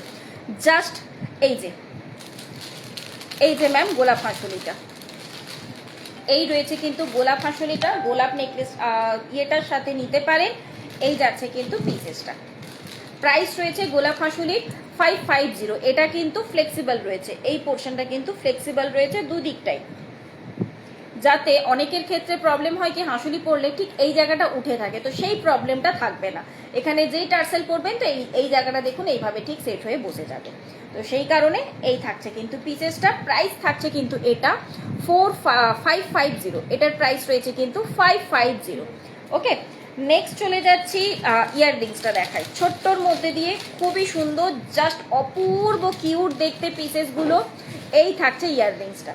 জাস্ট এই যে ম্যাম গোলাপ হাঁসুলিটা, এই রয়েছে কিন্তু গোলাপ হাঁসুলিটা, গোলাপ নেকলেস ইয়েটার সাথে নিতে পারেন। এই যাচ্ছে কিন্তু পিসেসটা। প্রাইস রয়েছে গোলাপ হাঁসুলির 550। এটা কিন্তু ফ্লেক্সিবল রয়েছে, এই পোর্শনটা কিন্তু ফ্লেক্সিবল রয়েছে দুদিকটাই, যাতে অনেকের ক্ষেত্রে প্রবলেম হয় কি হাঁসুলি পরলে ঠিক এই জায়গাটা উঠে থাকে, তো সেই প্রবলেমটা থাকবে না। এখানে যেই টার্সেল পরবেন তো এই জায়গাটা দেখুন এইভাবে ঠিক সেট হয়ে বসে যাবে। তো সেই কারণে এই থাকছে কিন্তু পিসেসটা। প্রাইস থাকছে কিন্তু এটা 550, এটার প্রাইস রয়েছে কিন্তু 550। ওকে, নেক্সট চলে যাচ্ছি ইয়াররিংসটা দেখাই, ছোট্টর মধ্যে দিয়ে খুবই সুন্দর, জাস্ট অপূর্ব কিউট দেখতে পিসেসগুলো। এই থাকছে ইয়াররিংসটা,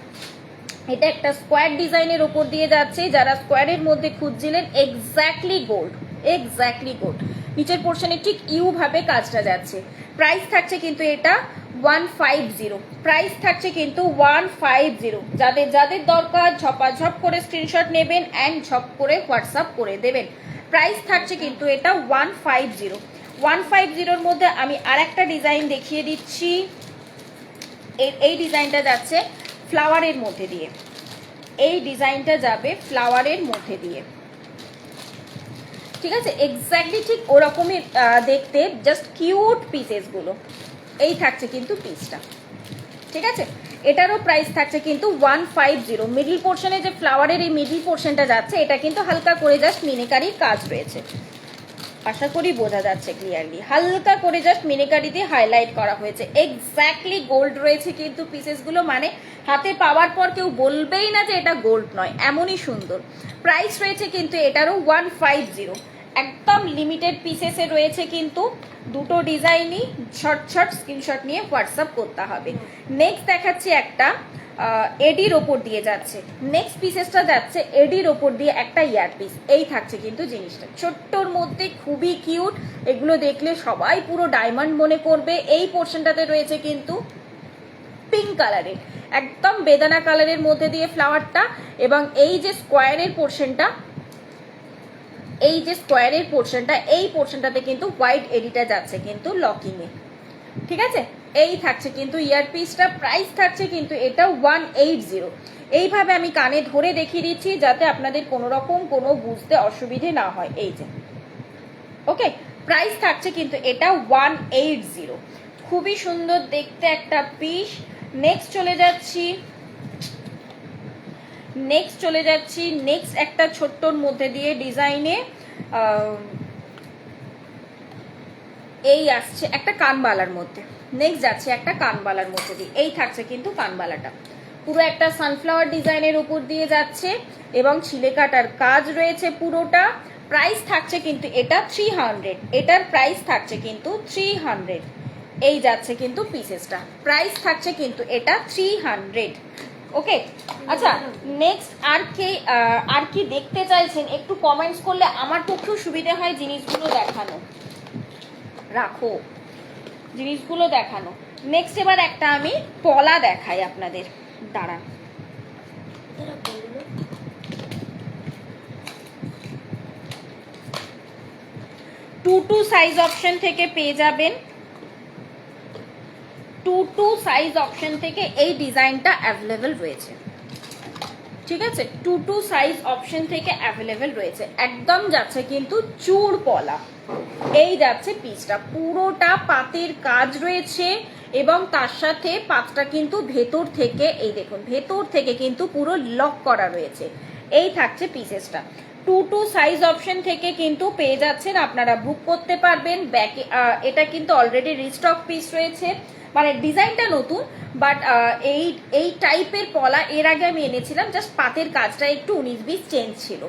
এটা একটা স্কোয়ার ডিজাইনের উপর দিয়ে যাচ্ছে। যারা স্কোয়ারের মধ্যে খুঁজছিলেন, এক্স্যাক্টলি গোল্ড, এক্স্যাক্টলি গোল্ড। নিচের পোর্শনে ঠিক ইউ ভাবে কাজটা যাচ্ছে। প্রাইস থাকছে কিন্তু এটা 150, প্রাইস থাকছে কিন্তু 150। যাদের যাদের দরকার ঝপাঝপ করে স্ক্রিনশট নেবেন অ্যান্ড ঝপ করে হোয়াটসঅ্যাপ করে দেবেন। প্রাইস থাকছে কিন্তু এটা 150। 150-র মধ্যে আমি আর একটা ডিজাইন দেখিয়ে দিচ্ছি। এই ডিজাইনটা যাচ্ছে ফ্লাওয়ারের মধ্যে দিয়ে, এই ডিজাইনটা যাবে ফ্লাওয়ারের মধ্যে দিয়ে, ঠিক আছে। এক্স্যাক্টলি ঠিক ওরকমই দেখতে, জাস্ট কিউট পিসেসগুলো। এই থাকছে কিন্তু পিসটা, ঠিক আছে। এটারও প্রাইস থাকছে কিন্তু 150। মিডল পোর্শনে যে ফ্লাওয়ারের এই মিডল পোর্শনটা যাচ্ছে, এটা কিন্তু হালকা করে জাস্ট মিনিকারির কাজ রয়েছে, আশা করি বোঝা যাচ্ছে ক্লিয়ারলি। হালকা করে জাস্ট মিনিকারি দিয়ে হাইলাইট করা হয়েছে। এক্স্যাক্টলি গোল্ড রয়েছে কিন্তু পিসেসগুলো, মানে হাতে পাওয়ার পর কেউ বলবেই না যে এটা গোল্ড নয়, এমনই সুন্দর। প্রাইস রয়েছে কিন্তু এটারও 150। একদম লিমিটেড পিসেসে রয়েছে কিন্তু, দুটো ডিজাইনই শর্ট শর্ট স্ক্রিনশট নিয়ে হোয়াটসঅ্যাপ করতে হবে। নেক্সট দেখাচ্ছি একটা এডির ওপর দিয়ে যাচ্ছে, নেক্সট পিসেসটা যাচ্ছে এডির ওপর দিয়ে একটা ইয়ারপিস। এই থাকছে কিন্তু জিনিসটা ছোট্টর মধ্যে, খুবই কিউট। এগুলো দেখলে সবাই পুরো ডায়মন্ড মনে করবে। এই পোর্শনটাতে রয়েছে কিন্তু পিঙ্ক কালারের, একদম বেদানা কালারের মধ্যে দিয়ে ফ্লাওয়ারটা, এবং এই যে স্কোয়ারের পোর্শনটা, এই যে স্কোয়ারের পোর্শনটা, এই পোর্শনটাতে কিন্তু হোয়াইট এডিটা যাচ্ছে কিন্তু লকিং এ। ঠিক আছে, এই থাকছে কিন্তু ইয়ারপিসটা। প্রাইস থাকছে কিন্তু এটা 180। এইভাবে আমি কানে ধরে দেখিয়ে দিচ্ছি যাতে আপনাদের কোনো রকম কোনো বুঝতে অসুবিধে না হয়। এই যে ওকে, প্রাইস থাকছে কিন্তু এটা 180। খুবই সুন্দর দেখতে একটা পিস। নেক্সট চলে যাচ্ছি নেক্সট একটা ছোট্টর মধ্যে দিয়ে ডিজাইনে এই আসছে একটা কানবালার মধ্যে। নেক্সট যাচ্ছে একটা কানবালার মধ্যে দিয়ে, এই থাকছে কিন্তু কানবালাটা পুরো একটা সানফ্লাওয়ার ডিজাইনের উপর দিয়ে যাচ্ছে এবং ছিলে কাটার কাজ রয়েছে পুরোটা। প্রাইস থাকছে কিন্তু এটা 300, এটার প্রাইস থাকছে কিন্তু 300। এই যাচ্ছে কিন্তু পিসেসটা, প্রাইস থাকছে কিন্তু এটা 300। ওকে, আচ্ছা নেক্সট আর কি দেখতে চাইছেন একটু কমেন্টস করলে আমার পক্ষেও সুবিধা হয় জিনিসগুলো দেখানো, রাখো জিনিসগুলো দেখানো। নেক্সট এবার একটা আমি পলা দেখাই আপনাদের, দাঁড়ান। তারা বললো 2 সাইজ অপশন থেকে পেয়ে যাবেন, 2 সাইজ অপশন থেকে এই ডিজাইনটা অ্যাভেলেবেল রয়েছে। ঠিক আছে, 2 সাইজ অপশন থেকে অ্যাভেলেবেল রয়েছে। একদম যাচ্ছে কিন্তু চূড় পলা। এই যাচ্ছে পিসটা, পুরোটা পাতের কাজ রয়েছে এবং তার সাথে পাতটা কিন্তু ভেতর থেকে, এই দেখুন ভেতর থেকে কিন্তু পুরো লক করা রয়েছে। এই থাকছে পিসেসটা। 2 সাইজ অপশন থেকে কিন্তু পেয়ে যাচ্ছেন, আপনারা বুক করতে পারবেন। ব্যাকে এটা কিন্তু অলরেডি রিস্টক পিস রয়েছে, মানে ডিজাইনটা নতুন, বাট এই টাইপের পলা এর আগে আমি এনেছিলাম, জাস্ট পাতের কাজটা একটু 19-20 চেঞ্জ ছিল।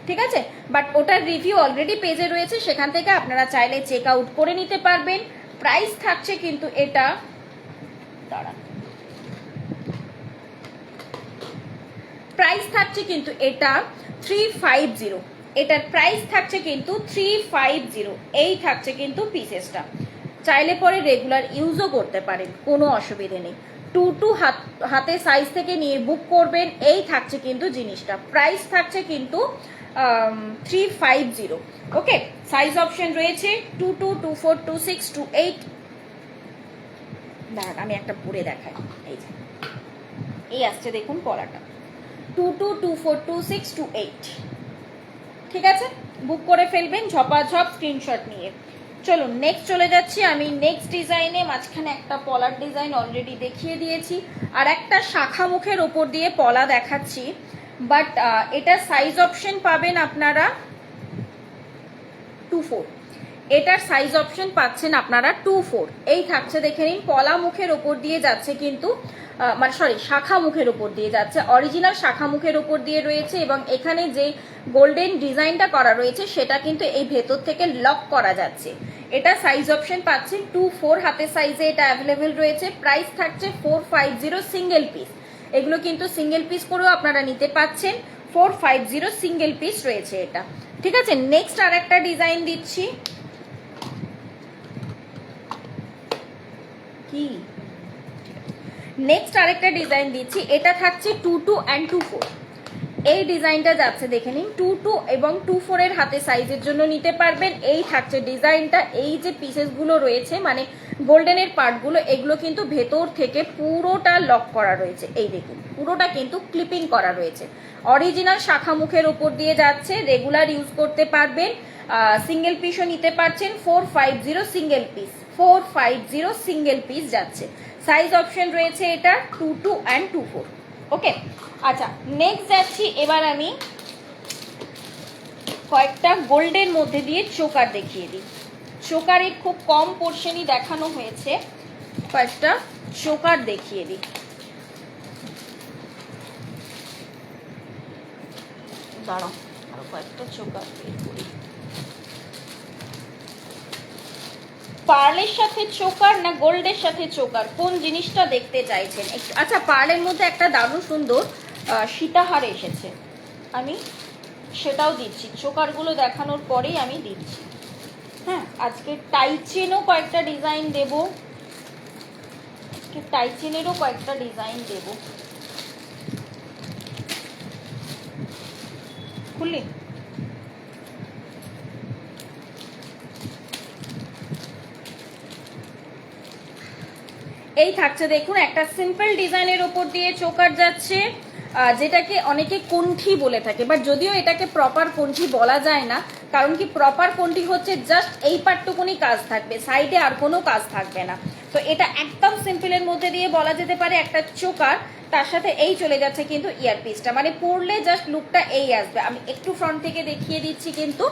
ঠিক আছে, বাট ওটার রিভিউ অলরেডি পেজে রয়েছে, সেখান থেকে আপনারা চাইলে চেক আউট করে নিতে পারবেন। প্রাইস থাকছে কিন্তু এটা, প্রাইস থাকছে কিন্তু এটা 350। এটার প্রাইস থাকছে কিন্তু 350। এই থাকছে কিন্তু পিসেসটা, চাইলে পরে রেগুলার ইউজও করতে পারেন, কোনো অসুবিধে নেই। 2 হাতে সাইজ থেকে নিয়ে বুক করবেন। এই থাকছে কিন্তু জিনিসটা, প্রাইস থাকছে কিন্তু 350। ওকে, সাইজ অপশন রয়েছে 22, 24, 26, 28। দাঁড়ান আমি একটা পরে দেখাই। এই যে এই আসছে দেখুন পলাটা, 22, 24, 26, 28। ঠিক আছে, বুক করে ফেলবেন ঝপাঝপ স্ক্রিনশট নিয়ে। চলুন নেক্সট চলে যাচ্ছি আমি নেক্সট ডিজাইনে। মাঝখানে একটা পলার ডিজাইন অলরেডি দেখিয়ে দিয়েছি, আর একটা শাখা মুখের ওপর দিয়ে পলা দেখাচ্ছি, বাট এটা সাইজ অপশন পাবেন আপনারা 24। এটার সাইজ অপশন পাচ্ছেন আপনারা 24। এই থাকছে দেখে নিন, পলা মুখের ওপর দিয়ে যাচ্ছে কিন্তু, মানে সরি শাখা মুখের ওপর দিয়ে যাচ্ছে, অরিজিনাল শাখা মুখের ওপর দিয়ে রয়েছে, এবং এখানে যে গোল্ডেন ডিজাইনটা করা রয়েছে সেটা কিন্তু এই ভেতর থেকে লক করা যাচ্ছে। এটা সাইজ অপশন পাচ্ছেন 24 হাতের সাইজে এটা অ্যাভেলেবেল রয়েছে। প্রাইস থাকছে 450 সিঙ্গেল পিস। এগুলো কিন্তু সিঙ্গেল পিস করেও আপনারা নিতে পাচ্ছেন, 450 সিঙ্গেল পিস রয়েছে এটা। ঠিক আছে, নেক্সট আর একটা ডিজাইন দিচ্ছি। কি নেক্সট আরেকটা ডিজাইন দিচ্ছি, এটা থাকছে 22 and 24। এই ডিজাইনটা যাচ্ছে দেখে নিন, 22 এবং 24 এর হাতে সাইজের জন্য নিতে পারবেন। এই থাকছে ডিজাইনটা। এই যে পিসেসগুলো রয়েছে মানে গোল্ডেনের পার্টগুলো, এগুলো কিন্তু ভেতর থেকে পুরোটা লক করা রয়েছে। এই দেখুন পুরোটা কিন্তু ক্লিপিং করা রয়েছে, অরিজিনাল শাখা মুখের উপর দিয়ে যাচ্ছে, রেগুলার ইউজ করতে পারবেন। সিঙ্গেল পিসও নিতে পারছেন, 450 সিঙ্গেল পিস, 450 সিঙ্গেল পিস যাচ্ছে। সাইজ অপশন রয়েছে এটা 22 and 24। ওকে, আচ্ছা নেক্সট যাচ্ছি এবার আমি কয়েকটা গোল্ডের মধ্যে দিয়ে চোকার দেখিয়ে দিই। চোকারের খুব কম পোর্শনই দেখানো হয়েছে, কয়েকটা চোকার দেখিয়ে দিই। দাঁড়াও আরো কয়েকটা চোকার বের করি। পার্লের সাথে চোকার না গোল্ডের সাথে চোকার, কোন জিনিসটা দেখতে চাইছেন একটু? আচ্ছা, পার্লের মধ্যে একটা দারুণ সুন্দর সীতাহার এসেছে, আমি সেটাও দিচ্ছি, চোকারগুলো দেখানোর পরেই আমি দিচ্ছি। হ্যাঁ, আজকে টাই চেনও কয়েকটা ডিজাইন দেব, আজকে টাই চেনেরও কয়েকটা ডিজাইন দেব। খুললি? এই থাকছে দেখুন, একটা সিম্পল ডিজাইনের ওপর দিয়ে চোকার যাচ্ছে, যেটাকে অনেকে কণ্ঠি বলে থাকে, বাট যদিও এটাকে প্রপার কণ্ঠি বলা যায় না, কারণ কি প্রপার কণ্ঠি হচ্ছে জাস্ট এই পার্টটুকুনি কাজ থাকবে, সাইডে আর কোনো কাজ থাকবে না। তো এটা একদম সিম্পলের মধ্যে দিয়ে বলা যেতে পারে একটা চোকার, তার সাথে এই চলে যাচ্ছে কিন্তু ইয়ারপিসটা, মানে পরলে জাস্ট লুকটা এই আসবে। আমি একটু ফ্রন্ট থেকে দেখিয়ে দিচ্ছি কিন্তু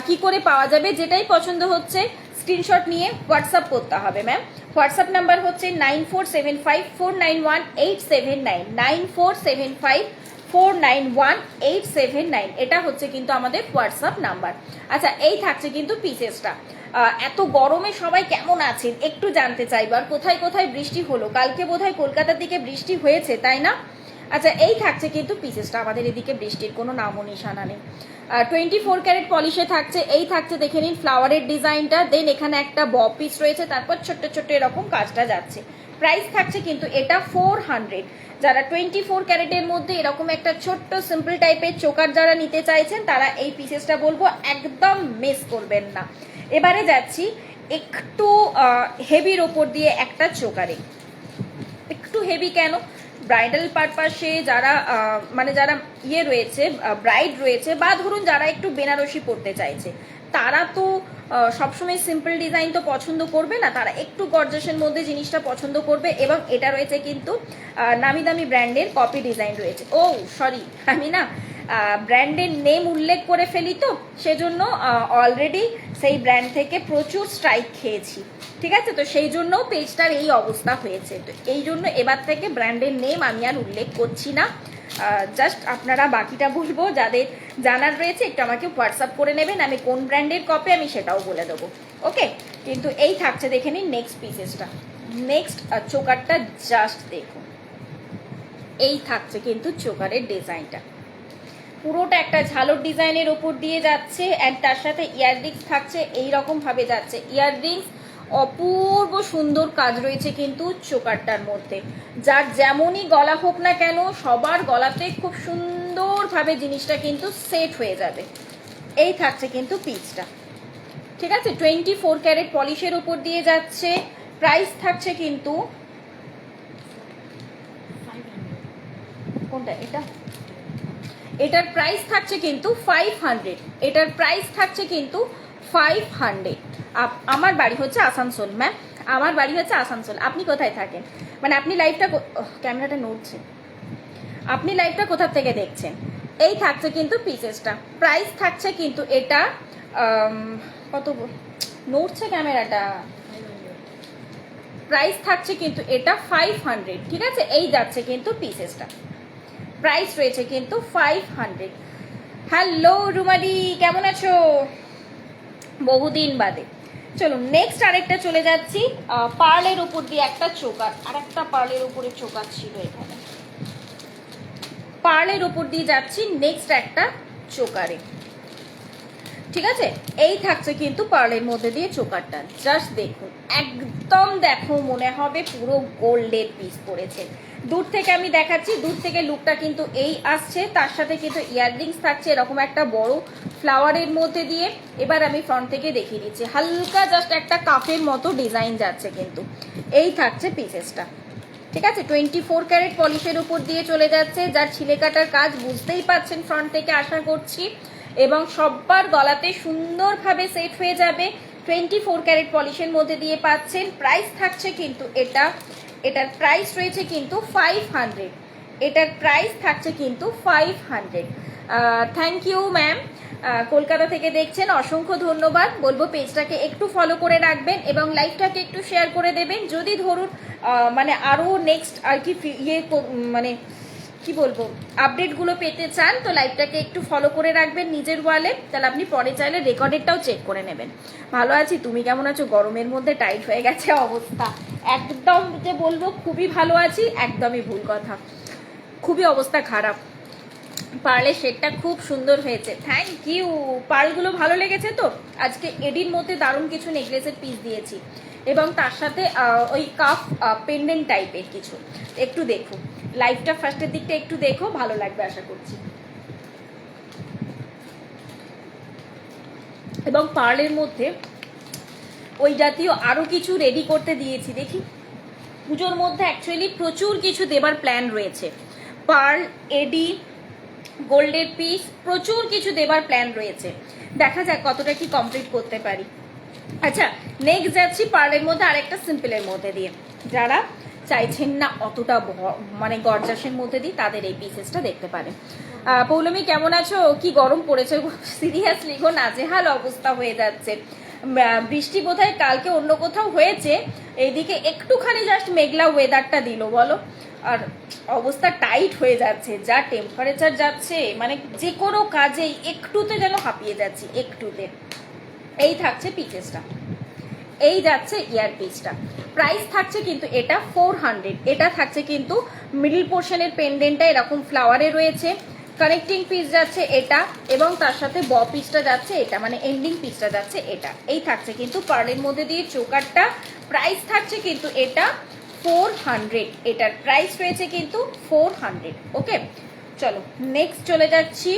কি করে পাওয়া যাবে। যেটাই পছন্দ হচ্ছে স্ক্রিনশট নিয়ে হোয়াটসঅ্যাপ করতে হবে ম্যাম। হোয়াটসঅ্যাপ নাম্বার হচ্ছে 9475491879, 9475491879, এটা হচ্ছে কিন্তু আমাদের হোয়াটসঅ্যাপ নাম্বার। আচ্ছা, এই থাকছে কিন্তু পিসেসটা। এত গরমে সবাই কেমন আছেন একটু জানতে চাইবো, আর কোথায় কোথায় বৃষ্টি হলো, কালকে বোধহয় কলকাতার দিকে বৃষ্টি হয়েছে তাই না? আচ্ছা, এই থাকছে কিন্তু পিসেসটা, আমাদের এদিকে বৃষ্টির কোনো নামও নিশানা নেই। 24 ক্যারেট পলিশে থাকছে, এই থাকছে দেখে নিন ফ্লাওয়ারের ডিজাইনটা, দেন এখানে একটা বব পিস রয়েছে, তারপর ছোট্ট ছোট্ট এরকম কাজটা যাচ্ছে। প্রাইস থাকছে কিন্তু এটা 400। যারা 24 ক্যারেটের মধ্যে এরকম একটা ছোট্ট সিম্পল টাইপের চোকার যারা নিতে চাইছেন, তারা এই পিসেসটা বলবো একদম মিস করবেন না। এবারে যাচ্ছি একটু হেভির ওপর দিয়ে একটা চোকারে। একটু হেভি কেন? ব্রাইডাল পারপাসে যারা মানে যারা রয়েছে, ব্রাইড রয়েছে, বা ধরুন যারা একটু বেনারসি পরতে চাইছে, তারা তো সবসময় সিম্পল ডিজাইন তো পছন্দ করবে না, তারা একটু গর্জাসের মধ্যে জিনিসটা পছন্দ করবে। এবং এটা রয়েছে কিন্তু নামি দামি ব্র্যান্ডের কপি ডিজাইন রয়েছে। ও সরি, আমি না ব্র্যান্ডের নেম উল্লেখ করে ফেলি, তো সেজন্য অলরেডি সেই ব্র্যান্ড থেকে প্রচুর স্ট্রাইক খেয়েছি, ঠিক আছে? তো সেই জন্য পেজটার এই অবস্থা হয়েছে। তো এই জন্য এবার থেকে ব্র্যান্ডের নেম আমি আর উল্লেখ করছি না, জাস্ট আপনারা বাকিটা বলবো, যাদের জানার রয়েছে একটু আমাকে হোয়াটসঅ্যাপ করে নেবেন, আমি কোন ব্র্যান্ডের কপি আমি সেটাও বলে দেবো, ওকে? কিন্তু এই থাকছে দেখে নিন নেক্সট পিসেসটা, নেক্সট চোকারটা জাস্ট দেখুন, এই থাকছে কিন্তু চোকারের ডিজাইনটা, পুরোটা একটা ঝালর ডিজাইনের ওপর দিয়ে যাচ্ছে, অ্যান্ড তার সাথে ইয়াররিংস থাকছে, এইরকম ভাবে যাচ্ছে ইয়াররিংস। অপূর্ব সুন্দর কাজ রয়েছে কিন্তু চোকারটার মধ্যে, যার যেমনই গলা হোক না কেন সবার গলাতে খুব সুন্দরভাবে জিনিসটা কিন্তু সেট হয়ে যাবে। এই থাকছে কিন্তু পিসটা, ঠিক আছে? 24 ক্যারেট পলিশের উপর দিয়ে যাচ্ছে। প্রাইস থাকছে কিন্তু কোনটা এটা, এটার প্রাইস থাকছে কিন্তু 500, এটার প্রাইস থাকছে কিন্তু 500। আমার বাড়ি হচ্ছে আসানসোল ম্যাম, আমার বাড়ি হচ্ছে আসানসোল। আপনি কোথায় থাকেন, মানে আপনি লাইভটা, ক্যামেরাটা নড়ছে, আপনি লাইভটা কোথা থেকে দেখছেন? এই থাকছে কিন্তু পিসেসটা, প্রাইস থাকছে কিন্তু এটা কত নড়ছে ক্যামেরাটা, প্রাইস থাকছে কিন্তু এটা 500, ঠিক আছে? এই যাচ্ছে কিন্তু পিসেসটা, প্রাইস রয়েছে কিন্তু 500। হ্যালো রুমালি, কেমন আছো? বহুদিন বাদে। চলুন নেক্সট আরেকটা চলে যাচ্ছি, পার্লের উপর দিয়ে একটা চোকার, আর একটা পার্লের উপরে চোকার ছিল এখানে, পার্লের উপর দিয়ে যাচ্ছি নেক্সট একটা চোকারে, ঠিক আছে? এই থাকছে কিন্তু পার্লের মধ্যে দিয়ে চোকারটা, জাস্ট দেখুন, একদম দেখো মনে হবে পুরো গোল্ডের পিস পড়েছে। দূর থেকে আমি দেখাচ্ছি, দূর থেকে লুকটা কিন্তু এই আসছে, তার সাথে কিন্তু ইয়াররিংস থাকছে এরকম একটা বড় ফ্লাওয়ারের মধ্যে দিয়ে। এবার আমি ফ্রন্ট থেকে দেখিয়ে দিচ্ছি, হালকা জাস্ট একটা কাফের মতো ডিজাইন যাচ্ছে কিন্তু, এই থাকছে পিসেসটা, ঠিক আছে? 24 ক্যারেট পলিশের উপর দিয়ে চলে যাচ্ছে, যার ছিলে কাটার কাজ বুঝতেই পাচ্ছেন ফ্রন্ট থেকে আশা করছি, এবং সবার গলাতে সুন্দরভাবে সেট হয়ে যাবে। 24 ক্যারেট পলিশের মধ্যে দিয়ে পাচ্ছেন। প্রাইস থাকছে কিন্তু এটার প্রাইস রয়েছে কিন্তু 500, এটার প্রাইস থাকছে কিন্তু 500। থ্যাংক ইউ ম্যাম, কলকাতা থেকে দেখছেন, অসংখ্য ধন্যবাদ। বলবো পেজটাকে একটু ফলো করে রাখবেন এবং লাইভটাকে একটু শেয়ার করে দেবেন। যদি ধরুন মানে আরও নেক্সট আর কি মানে কি বলবো, আপডেটগুলো পেতে চান তো লাইভটাকে একটু ফলো করে রাখবেন নিজের ওয়ালে, তাহলে আপনি পরে চাইলে রেকর্ডেডটাও চেক করে নেবেন। ভালো আছি, তুমি কেমন আছো? গরমের মধ্যে টাইট হয়ে গেছে অবস্থা, একদম যে বলবো খুবই ভালো আছি একদমই ভুল কথা, খুবই অবস্থা খারাপ। পার্লের শেডটা খুব সুন্দর হয়েছে, থ্যাংক ইউ। পার্লগুলো ভালো লেগেছে তো? আজকে এডির মধ্যে দারুণ কিছু নেকলেসের পিস দিয়েছি এবং তার সাথে ওই কাফ পেন্ডেন্ট টাইপের কিছু। একটু দেখো লাইভটা, ফার্স্টের দিকটা একটু দেখো, ভালো লাগবে আশা করছি। এবং পার্লের মধ্যে ওই জাতীয় আরো কিছু রেডি করতে দিয়েছি, দেখি পুজোর মধ্যে অ্যাকচুয়ালি প্রচুর কিছু দেবার প্ল্যান রয়েছে। পার্ল, এডি, গোল্ডের পিস, প্রচুর কিছু দেবার প্ল্যান রয়েছে, দেখা যাক কতটা কি কমপ্লিট করতে পারি। আচ্ছা, নেক্সট যাচ্ছি পার্লের মধ্যে আরেকটা সিম্পলের মধ্যে দিয়ে, যারা চাইছেন না অতটা মানে গর্জাসের মধ্যে দিয়ে, তাদের এই পিসেসটা দেখতে পারেন। পৌলমী কেমন আছো? কি গরম পড়েছে সিরিয়াসলি গো, নাজেহাল অবস্থা হয়ে যাচ্ছে। বৃষ্টি বোধহয় কালকে অন্য কোথাও হয়েছে, এইদিকে একটুখানি জাস্ট মেঘলা ওয়েদারটা দিল বলো, আর অবস্থা টাইট হয়ে যাচ্ছে, যা টেম্পারেচার যাচ্ছে মানে যে কোনো কাজেই একটুতে যেন হাঁপিয়ে যাচ্ছি, একটুতে। এই থাকছে পিসেসটা, এই যাচ্ছে ইয়ার পিসটা, প্রাইস থাকছে কিন্তু এটা 400। এটা থাকছে কিন্তু মিডল পোর্শনের পেন্ডেন্টটা এরকম ফ্লাওয়ারে রয়েছে, কানেক্টিং পিস যাচ্ছে এটা, এবং তার সাথে ব পিসটা যাচ্ছে এটা, মানে এন্ডিং পিসটা যাচ্ছে এটা। এই থাকছে কিন্তু পার্লের মধ্যে দিয়ে চোকারটা, প্রাইস থাকছে কিন্তু এটা 400। এটার প্রাইস রয়েছে কিন্তু 400। ওকে, চলো নেক্সট চলে যাচ্ছি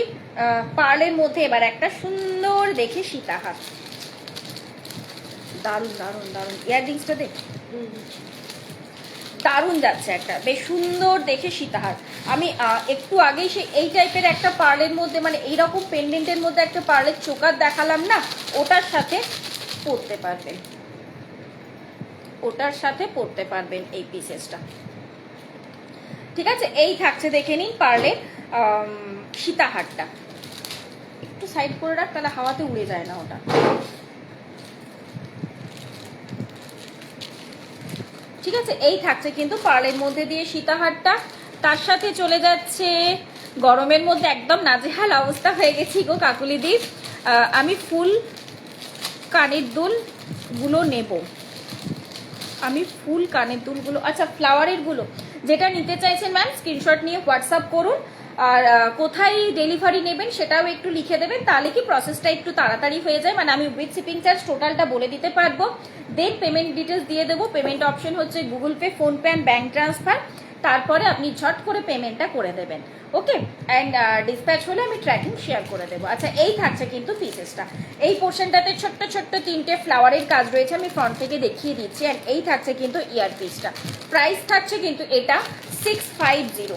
পার্লের মধ্যে এবার একটা সুন্দর দেখে সীতাহার, দারুণ দারুণ দারুণ ইয়াররিংসটা দেখ, দারুণ যাচ্ছে একটা বেশ সুন্দর দেখে সীতাহার। আমি একটু আগেই সে এই টাইপের একটা পার্লের মধ্যে মানে এইরকম পেন্ডেন্টের মধ্যে একটা পার্লের চোকার দেখালাম না, ওটার সাথে পরতে পারবেন, ওটার সাথে পরতে পারবেন এই পিসেসটা। ঠিক আছে, এই থাকছে দেখে নিন পার্লের সীতাহারটা। একটু সাইড করে রাখ, তাহলে হাওয়াতে উড়ে যায় না ওটা। ঠিক আছে, এই থাকছে কিন্তু পার্লের মধ্যে দিয়ে সীতাহারটা, তার সাথে চলে যাচ্ছে গরমের মধ্যে একদম নাজেহাল অবস্থা হয়ে গেছি গো কাকুলিদি, আমি ফুল কানের দুলগুলো নেব, আমি ফুল কানের দুলগুলো, আচ্ছা ফ্লাওয়ারের গুলো যেটা নিতে চাইছেন ম্যাম স্ক্রিনশট নিয়ে হোয়াটসঅ্যাপ করুন, আর কোথায় ডেলিভারি নেবেন সেটাও একটু লিখে দেবেন, তাহলে কি প্রসেসটা একটু তাড়াতাড়ি হয়ে যায়, মানে আমি উইথ শিপিং চার্জ টোটালটা বলে দিতে পারবো, দেন পেমেন্ট ডিটেলস দিয়ে দেবো। পেমেন্ট অপশন হচ্ছে Google pay, PhonePe and bank transfer, তারপরে আপনি ঝট করে পেমেন্টটা করে দেবেন। ওকে, অ্যান্ড ডিসপ্যাচ হলে আমি ট্র্যাকিং শেয়ার করে দেবো। আচ্ছা, এই থাকছে কিন্তু পিসেসটা, এই পোর্শনটাতে ছোট্ট ছোট্ট 3টে ফ্লাওয়ারের কাজ রয়েছে, আমি ফ্রন্ট থেকে দেখিয়ে দিচ্ছি। অ্যান্ড এই থাকছে কিন্তু ইয়ার পিসটা, প্রাইস থাকছে কিন্তু এটা 650,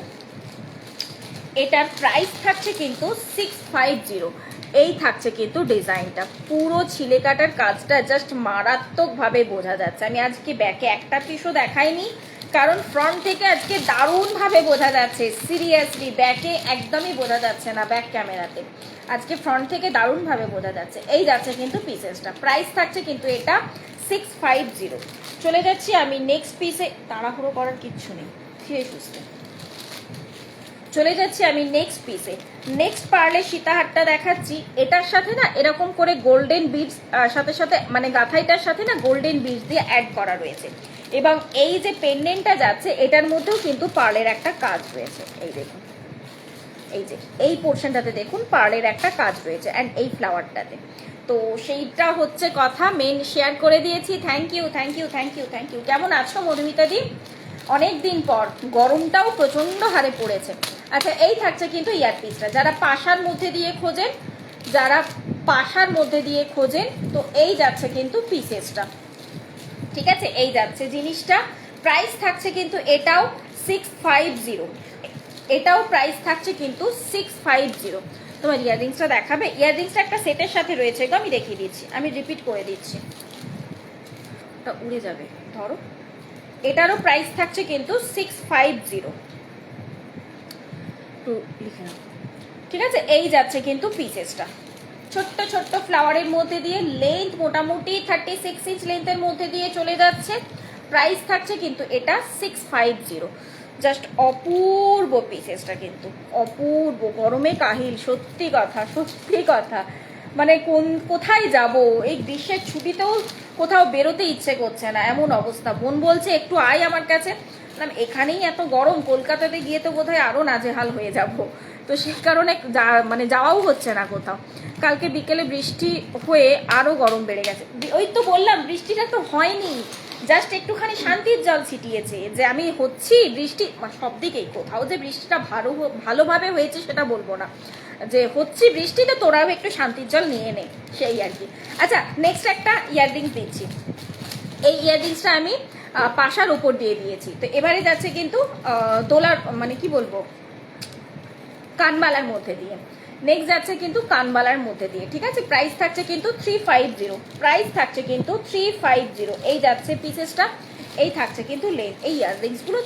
এটার প্রাইস থাকছে কিন্তু 650। এই থাকছে কিন্তু ডিজাইনটা, পুরো ছিলে কাটার কাজটা জাস্ট মারাত্মকভাবে বোঝা যাচ্ছে। আমি আজকে ব্যাকে একটা পিসও দেখাইনি, কারণ ফ্রন্ট থেকে আজকে দারুণভাবে বোঝা যাচ্ছে, সিরিয়াসলি ব্যাকে একদমই বোঝা যাচ্ছে না, ব্যাক ক্যামেরাতে আজকে ফ্রন্ট থেকে দারুণভাবে বোঝা যাচ্ছে। এই যাচ্ছে কিন্তু পিসেসটা, প্রাইস থাকছে কিন্তু এটা 650। চলে যাচ্ছি আমি নেক্সট পিসে, তাড়াহুড়ো করার কিচ্ছু নেই, ধীরে সুস্থে চলে যাচ্ছি আমি নেক্সট পিসে। নেক্সট পার্লের সীতাহারটা দেখাচ্ছি, এটার সাথে না এরকম করে গোল্ডেন বিডস সাথে সাথে মানে গাথাইটার সাথে না গোল্ডেন বিডস দিয়ে অ্যাড করা রয়েছে, এবং এই যে পেন্ডেন্টটা যাচ্ছে এটার মধ্যেও কিন্তু পার্লের একটা কাজ রয়েছে। এই দেখুন, এই যে এই পোর্শনটাতে দেখুন পার্লের একটা কাজ রয়েছে, অ্যান্ড এই ফ্লাওয়ারটাতে, তো সেইটা হচ্ছে কথা, মেন শেয়ার করে দিয়েছি। Thank you thank you thank you thank you. কেমন আছো মধুমিতা দি? অনেক দিন পর, গরমটাও প্রচন্ড হারে পড়েছে। আচ্ছা, এই থাকছে কিন্তু ইয়ার পিসটা, যারা পাশার মধ্যে দিয়ে খোঁজেন, যারা পাশার মধ্যে দিয়ে খোঁজেন, তো এই যাচ্ছে কিন্তু পিসেসটা। ঠিক আছে, এই যাচ্ছে জিনিসটা, প্রাইস থাকছে কিন্তু এটাও 650, এটাও প্রাইস থাকছে কিন্তু 650। তোমার ইয়াররিংসটা দেখাবে? ইয়াররিংসটা একটা সেটের সাথে রয়েছে গো, আমি দেখিয়ে দিচ্ছি, আমি রিপিট করে দিচ্ছি, ওটা উড়ে যাবে, ধরো। এটারও প্রাইস থাকছে কিন্তু 650, লিখে নাও। ঠিক আছে, এই যাচ্ছে কিন্তু পিসেসটা, ছোট্ট ছোট্ট ফ্লাওয়ারের মধ্যে দিয়ে, লেন্থ মোটামুটি 36 ইঞ্চ লেন্থের মধ্যে দিয়ে চলে যাচ্ছে, প্রাইস থাকছে কিন্তু এটা 650। জাস্ট অপূর্ব পিসেসটা, কিন্তু অপূর্ব, গরমে কাহিল, সত্যি কথা সত্যি কথা। মানে কোথায় যাব, এই গ্রীষ্মের ছুটিতেও কোথাও বেরোতে ইচ্ছে করছে না, এমন অবস্থা। বোন বলছে একটু আয় আমার কাছে, এখানেই এত গরম, কলকাতাতে গিয়ে তো বোধহয় আরও নাজেহাল হয়ে যাব। তো সেই কারণে মানে যাওয়াও হচ্ছে না কোথাও। কালকে বিকেলে বৃষ্টি হয়ে আরও গরম বেড়ে গেছে। ওই তো বললাম, বৃষ্টিটা তো হয়নি, জাস্ট একটুখানি শান্তির জল ছিটিয়েছে। যে আমি হচ্ছি বৃষ্টি সব দিকেই, কোথাও যে বৃষ্টিটা ভালোভাবে হয়েছে সেটা বলবো না, যে হচ্ছি বৃষ্টি, তো তোরাও একটু শান্তির জল নিয়ে নে, সেই আর কি। আচ্ছা, নেক্সট একটা ইয়াররিংস দিচ্ছি। এই ইয়াররিংসটা আমি পাশার উপর দিয়ে দিয়েছি। তো এবারে যাচ্ছে কিন্তু দোলার, মানে কি বলবো, কানবালার মধ্যে দিয়ে। নেক্সট যাচ্ছে কিন্তু কানবালার মধ্যে দিয়ে, ঠিক আছে। প্রাইস থাকছে কিন্তু 350, প্রাইস থাকছে কিন্তু 350। এই যাচ্ছে পিসেসটা, এই থাকছে কিন্তু লেন। এই ইয়াররিংসগুলো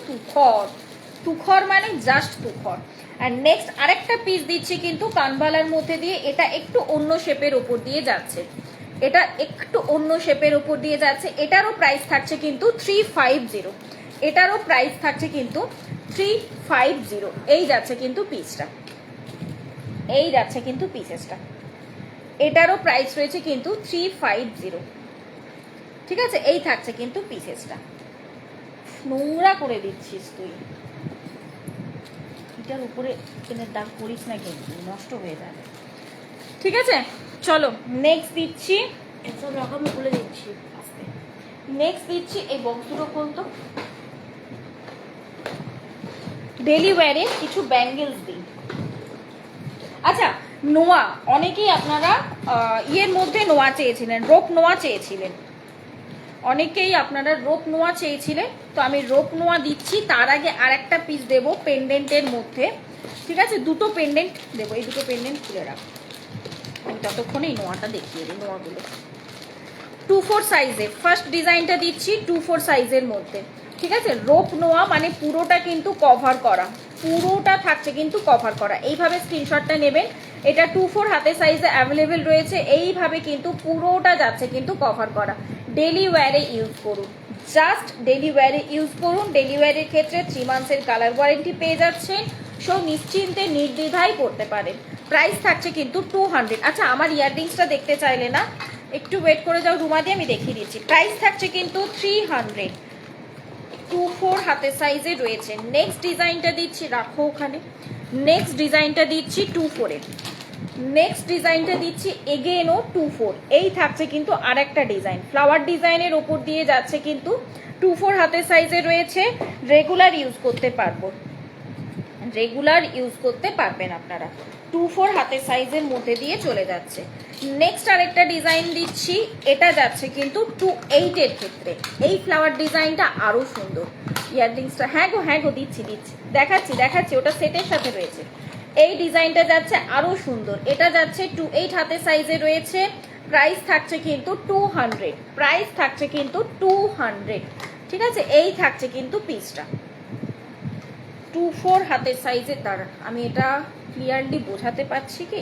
তুখর মানে জাস্ট তুখর। আর নেক্সট আরেকটা পিস দিচ্ছি কিন্তু কানবালার মধ্যে দিয়ে, এটা একটু অন্য শেপের উপর দিয়ে যাচ্ছে, এটা একটু অন্য শেপের উপর দিয়ে যাচ্ছে। এটারও প্রাইস থাকছে কিন্তু 350, এটারও প্রাইস থাকছে কিন্তু 350। এই যাচ্ছে কিন্তু পিসটা, এই যাচ্ছে কিন্তু পিসেসটা, এটারও প্রাইস রয়েছে কিন্তু 350, ঠিক আছে। এই থাকছে কিন্তু পিসেসটা। নোংরা করে দিচ্ছিস তুই, এটার উপরে পেনের দাগ করিস না কিন্তু, নষ্ট হয়ে যাবে, ঠিক আছে। চলো নেক্সট দিচ্ছি, এসব রকম খুলে দিচ্ছি আস্তে। নেক্সট দিচ্ছি এই বক্সগুলো খুলতো, ডেলি ওয়্যারে কিছু ব্যাঙ্গেলস দিই। আচ্ছা, নোয়া, অনেকেই আপনারা ইয়ের মধ্যে নোয়া চেয়েছিলেন, রোপ নোয়া চেয়েছিলেন, অনেকেই আপনারা রোপ নোয়া চেয়েছিলেন। তো আমি রোপ নোয়া দিচ্ছি। তার আগে আর একটা পিস দেবো পেন্ডেন্টের মধ্যে, ঠিক আছে। দুটো পেন্ডেন্ট দেবো, এই দুটো পেন্ডেন্ট খুলে রাখ, আমি ততক্ষণে এই নোয়াটা দেখিয়ে দিই। নোয়াগুলো 2-4 সাইজের, ফার্স্ট ডিজাইনটা দিচ্ছি 2-4 সাইজের মধ্যে, ঠিক আছে। রোপ নোয়া মানে পুরোটা কিন্তু কভার করা, পুরোটা থাকছে কিন্তু কভার করা। এইভাবে স্ক্রিনশটটা নেবেন, এটা 2-4 হাতে সাইজে অ্যাভেলেবেল রয়েছে। এইভাবে কিন্তু পুরোটা যাচ্ছে কিন্তু কভার করা। ডেলি ওয়্যারে ইউজ করুন, জাস্ট ডেলি ওয়্যারে ইউজ করুন। ডেলি ওয়্যারের ক্ষেত্রে 3 মান্থসের কালার ওয়ারেন্টি পেয়ে যাচ্ছেন, সো নিশ্চিন্তে নির্দ্বিধায় পড়তে পারেন। প্রাইস থাকছে কিন্তু 200। আচ্ছা, আমার ইয়াররিংসটা দেখতে চাইলে না, একটু ওয়েট করে যাও রুমা দিয়ে, আমি দেখিয়ে দিচ্ছি। প্রাইস থাকছে কিন্তু 300, 2-4 হাতের সাইজে রয়েছে। নেক্সট ডিজাইনটা দিচ্ছি, রাখো ওখানে। নেক্সট ডিজাইনটা দিচ্ছি 2-4-এ, নেক্সট ডিজাইনটা দিচ্ছি এগেনও 2-4। এই থাকছে কিন্তু আরেকটা ডিজাইন, ফ্লাওয়ার ডিজাইনের ওপর দিয়ে যাচ্ছে কিন্তু 2-4 হাতের সাইজে রয়েছে। রেগুলার ইউজ করতে পারবো, রেগুলার ইউজ করতে পারবেন আপনারা। 2-4 হাতের সাইজের মধ্যে দিয়ে চলে যাচ্ছে। নেক্সট আরেকটা ডিজাইন দিচ্ছি, এটা যাচ্ছে কিন্তু 2-8-এর ক্ষেত্রে। এই ফ্লাওয়ার ডিজাইনটা আরো সুন্দর। ইয়াররিংসটা হ্যাঁ গো দিচ্ছি, দেখাচ্ছি, ওটা সেটের সাথে রয়েছে। এই ডিজাইনটা যাচ্ছে আরো সুন্দর, এটা যাচ্ছে 2-8 হাতের সাইজে রয়েছে। প্রাইস থাকছে কিন্তু 200, প্রাইস থাকছে কিন্তু 200, ঠিক আছে। এই থাকছে কিন্তু পিসটা 2-4 হাতের সাইজের। দ্বারা আমি এটা ক্লিয়ারলি বোঝাতে পারছি কি,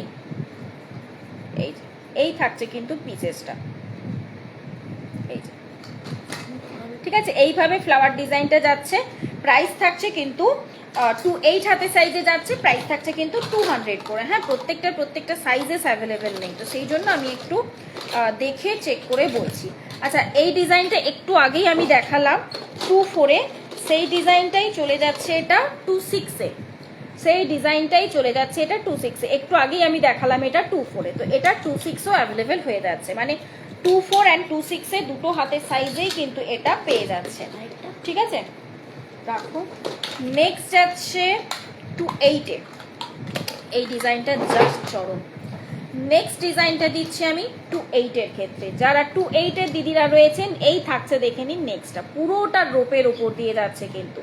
এই থাকছে কিন্তু পিসেসটা, এই যে, ঠিক আছে। এইভাবে ফ্লাওয়ার ডিজাইনটা যাচ্ছে। প্রাইস থাকছে কিন্তু 2-8 হাতের সাইজে যাচ্ছে, প্রাইস থাকছে কিন্তু 200 করে। হ্যাঁ, প্রত্যেকটা সাইজেস অ্যাভেলেবেল নেই, তো সেই জন্য আমি একটু দেখে চেক করে বলছি। আচ্ছা, এই ডিজাইনটা একটু আগেই আমি দেখালাম 2-4-এ, সেই ডিজাইনটাই চলে যাচ্ছে এটা 2-6-এ, সেই ডিজাইনটাই চলে যাচ্ছে এটা 2-6-এ। একটু আগেই আমি দেখালাম এটা 2-4-এ, তো এটা 2-6-ও অ্যাভেলেবেল হয়ে যাচ্ছে। মানে 2-4 অ্যান্ড 2-6-এ দুটো হাতের সাইজেই কিন্তু এটা পেয়ে যাচ্ছে, ঠিক আছে। রাখো। নেক্সট যাচ্ছে 2-8-এ, এই ডিজাইনটা জাস্ট চরম। নেক্সট ডিজাইনটা দিচ্ছি আমি 2-8-এর ক্ষেত্রে। যারা 2-8-এর দিদিরা রয়েছেন, এই থাকছে দেখে নিন। নেক্সটটা পুরোটা রোপের উপর দিয়ে যাচ্ছে, কিন্তু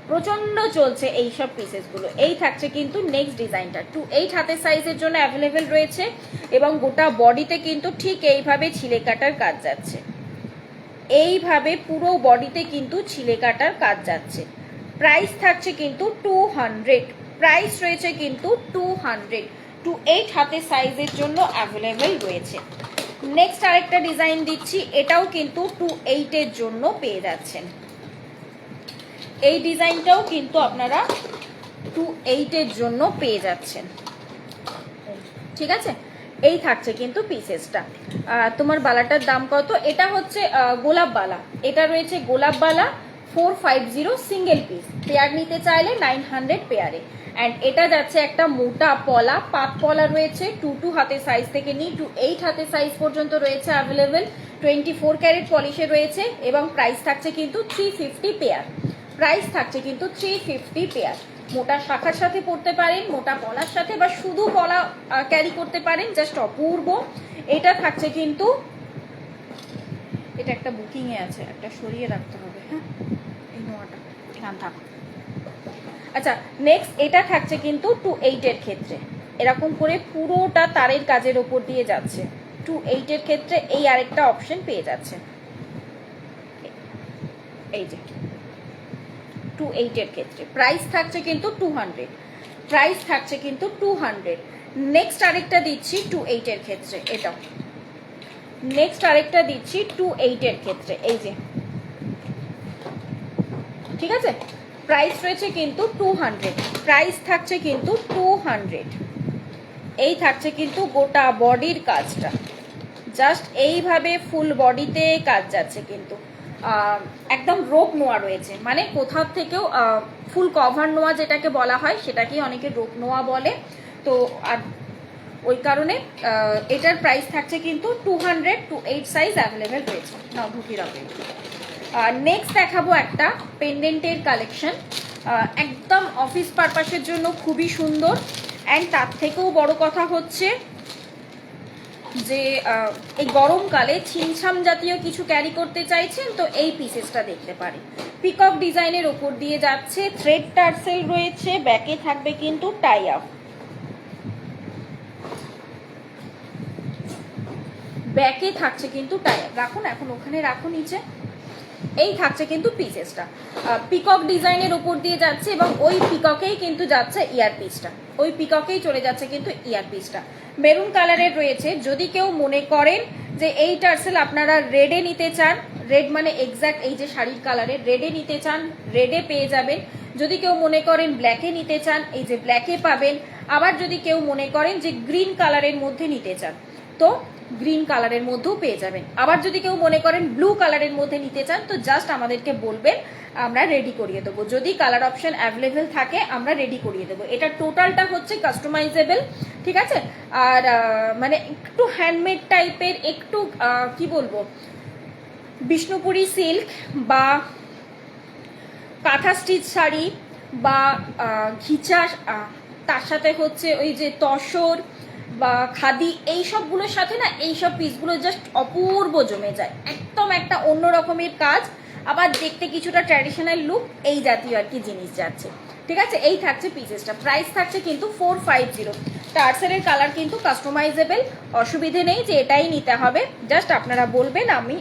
প্রচন্ড চলছে এইসব পিসেসগুলো। এই থাকছে কিন্তু নেক্সট ডিজাইনটা 2-8 হাতের সাইজের জন্য অ্যাভেলেবেল রয়েছে, এবং গোটা বডিতে কিন্তু ঠিক এইভাবে ছিলে কাটার কাজ যাচ্ছে, এইভাবে পুরো বডিতে কিন্তু ছিলে কাটার কাজ যাচ্ছে। প্রাইস থাকছে কিন্তু 200, প্রাইস রয়েছে কিন্তু 200, 2-8 হাতের সাইজের জন্য অ্যাভেলেবেল রয়েছে। নেক্সট আরেকটা ডিজাইন দিচ্ছি, এটাও কিন্তু 2-8-এর জন্য পেয়ে যাচ্ছেন। এই ডিজাইনটাও কিন্তু আপনারা 28 জন্য পেয়ে যাচ্ছেন। ঠিক আছে, এই থাকছে কিন্তু পিসেসটা। তোমার বালাটার দাম কত? এটা হচ্ছে গোলাপ বালা, এটা রয়েছে গোলাপ বালা 450 সিঙ্গেল পিস, পেয়ার নিতে চাইলে 900 পেয়ারে। অ্যান্ড এটা যাচ্ছে একটা মোটা পলা, পাত পলা রয়েছে, 2 হাতের সাইজ থেকে নিয়ে 8 হাতের সাইজ পর্যন্ত রয়েছে অ্যাভেলেবেল, 24 ক্যারেট পলিশে রয়েছে এবং প্রাইস থাকছে কিন্তু 350 পেয়ার। প্রাইস থাকছে কিন্তু 350 পেয়ার। মোটা শাখার সাথে পরতে পারেন, মোটা পলার সাথে, বা শুধু পলা ক্যারি করতে পারেন, জাস্ট অপূর্ব। এটা থাকছে কিন্তু, এটা একটা বুকিং এ আছে, একটা সরিয়ে রাখতে হবে। হ্যাঁ, এই নোয়াটা এখানে থাক। আচ্ছা, নেক্সট এটা থাকছে কিন্তু 28 এর ক্ষেত্রে, এরকম করে পুরোটা তারের কাজের ওপর দিয়ে যাচ্ছে। 28 এর ক্ষেত্রে এই আরেকটা অপশন পেয়ে যাচ্ছে, এই যে 28 এর ক্ষেত্রে প্রাইস থাকছে কিন্তু 200, প্রাইস থাকছে কিন্তু 200। নেক্সট আরেকটা দিচ্ছি 28 এর ক্ষেত্রে, এটা নেক্সট আরেকটা দিচ্ছি 28 এর ক্ষেত্রে, এই যে, ঠিক আছে, প্রাইস রয়েছে কিন্তু 200, প্রাইস থাকছে কিন্তু 200। এই থাকছে কিন্তু গোটা বডির কাজটা, জাস্ট এইভাবে ফুল বডিতে কাজ যাচ্ছে কিন্তু, একদম রোপ নোয়া রয়েছে, মানে কোথাও থেকেও ফুল কভার নোয়া যেটাকে বলা হয় সেটাকেই অনেকে রোপ নোয়া বলে। তো আর ওই কারণে এটার প্রাইস থাকছে কিন্তু 200, 28 সাইজ অ্যাভেলেবেল রয়েছে। নাও ঢুকি রাখবে। নেক্সট দেখাবো একটা পেন্ডেন্টের কালেকশন, একদম অফিস পারপাসের জন্য খুবই সুন্দর। অ্যান্ড তার থেকেও বড় কথা হচ্ছে যে এই গরমকালে ছিমছাম জাতীয় কিছু ক্যারি করতে চাইছেন তো এই পিসেসটা দেখতে পারেন। পিকক ডিজাইনের ওপর দিয়ে যাচ্ছে, থ্রেড টার্সেল রয়েছে, ব্যাকে থাকবে কিন্তু টাই আপ, ব্যাকে থাকছে কিন্তু টাই আপ। রাখুন এখন, ওখানে রাখুন নিচে। এই থাকছে কিন্তু পিসেসটা, পিকক ডিজাইনের উপর দিয়ে যাচ্ছে এবং ওই পিককেই কিন্তু যাচ্ছে ইয়ারপিসটা, ওই পিককেই চলে যাচ্ছে কিন্তু ইয়ারপিসটা। মেরুন কালারের রয়েছে। যদি কেউ মনে করেন যে এই টার্সেল আপনারা রেডে নিতে চান, রেড মানে এক্স্যাক্ট এই যে শাড়ির কালারের, রেডে নিতে চান রেডে পেয়ে যাবেন। যদি কেউ মনে করেন ব্ল্যাকে নিতে চান, এই যে ব্ল্যাকে পাবেন। আবার যদি কেউ মনে করেন যে গ্রিন কালারের মধ্যে নিতে চান তো গ্রিন কালারের মধ্যেও পেয়ে যাবেন। আবার যদি কেউ মনে করেন ব্লু কালারের মধ্যে নিতে চান তো জাস্ট আমাদেরকে বলবেন, আমরা রেডি করিয়ে দেবো। যদি কালার অপশন অ্যাভেলেবেল থাকে আমরা রেডি করিয়ে দেবো। এটা টোটালটা হচ্ছে কাস্টমাইজেবল, ঠিক আছে। আর মানে একটু হ্যান্ডমেড টাইপের, একটু কি বলবো, বিষ্ণুপুরি সিল্ক বা কাঁথা স্টিচ শাড়ি বা ঘিচা, তার সাথে হচ্ছে ওই যে তসর বা খাদি, এই সবগুলোর সাথে না এই সব পিসগুলো জাস্ট অপূর্ব জমে যায়। একদম একটা অন্য রকমের কাজ, আবার দেখতে কিছুটা ট্র্যাডিশনাল লুক, এই জাতীয় আর কি জিনিস যাচ্ছে, ঠিক আছে। এই থাকছে পিসেসটা, প্রাইস থাকছে কিন্তু 450। টার্সেলের কালার কিন্তু কাস্টমাইজেবল, অসুবিধে নেই যে এটাই নিতে হবে। জাস্ট আপনারা বলবেন, আমি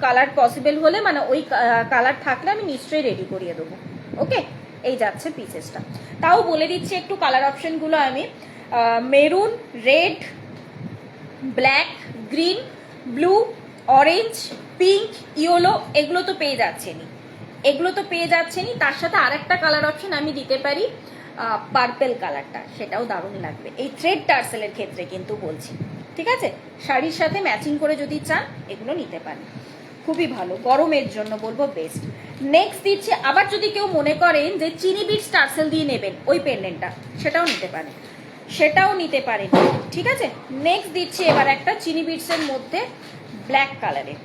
কালার পসিবল হলে, মানে ওই কালার থাকলে আমি নিশ্চয়ই রেডি করিয়ে দেবো। ওকে, এই যাচ্ছে পিসেসটা। তাও বলে দিচ্ছি একটু কালার অপশনগুলো আমি, maroon, red, black, green, blue, orange, pink, yellow, এগুলো তো পেয়ে যাচ্ছেনই, এগুলো তো পেয়ে যাচ্ছেনই। তার সাথে আরেকটা কালার অপশন আমি দিতে পারি, পার্পেল কালারটা, সেটাও দারুণ লাগবে এই থ্রেড টার্সেলের ক্ষেত্রে কিন্তু বলছি, ঠিক আছে। শাড়ির সাথে ম্যাচিং করে যদি চান এগুলো নিতে পারেন, খুবই ভালো, গরমের জন্য বলবো বেস্ট। নেক্সট দিচ্ছে, আবার যদি কেউ মনে করেন যে চিনি বিটস টার্সেল দিয়ে নেবেন ওই পেন্ডেন্টটা, সেটাও নিতে পারেন, সেটাও নিতে পারেন, ঠিক আছে। নেক্সট দিচ্ছি এবার একটা চিনি বিটসের মধ্যে ব্ল্যাক কালারে,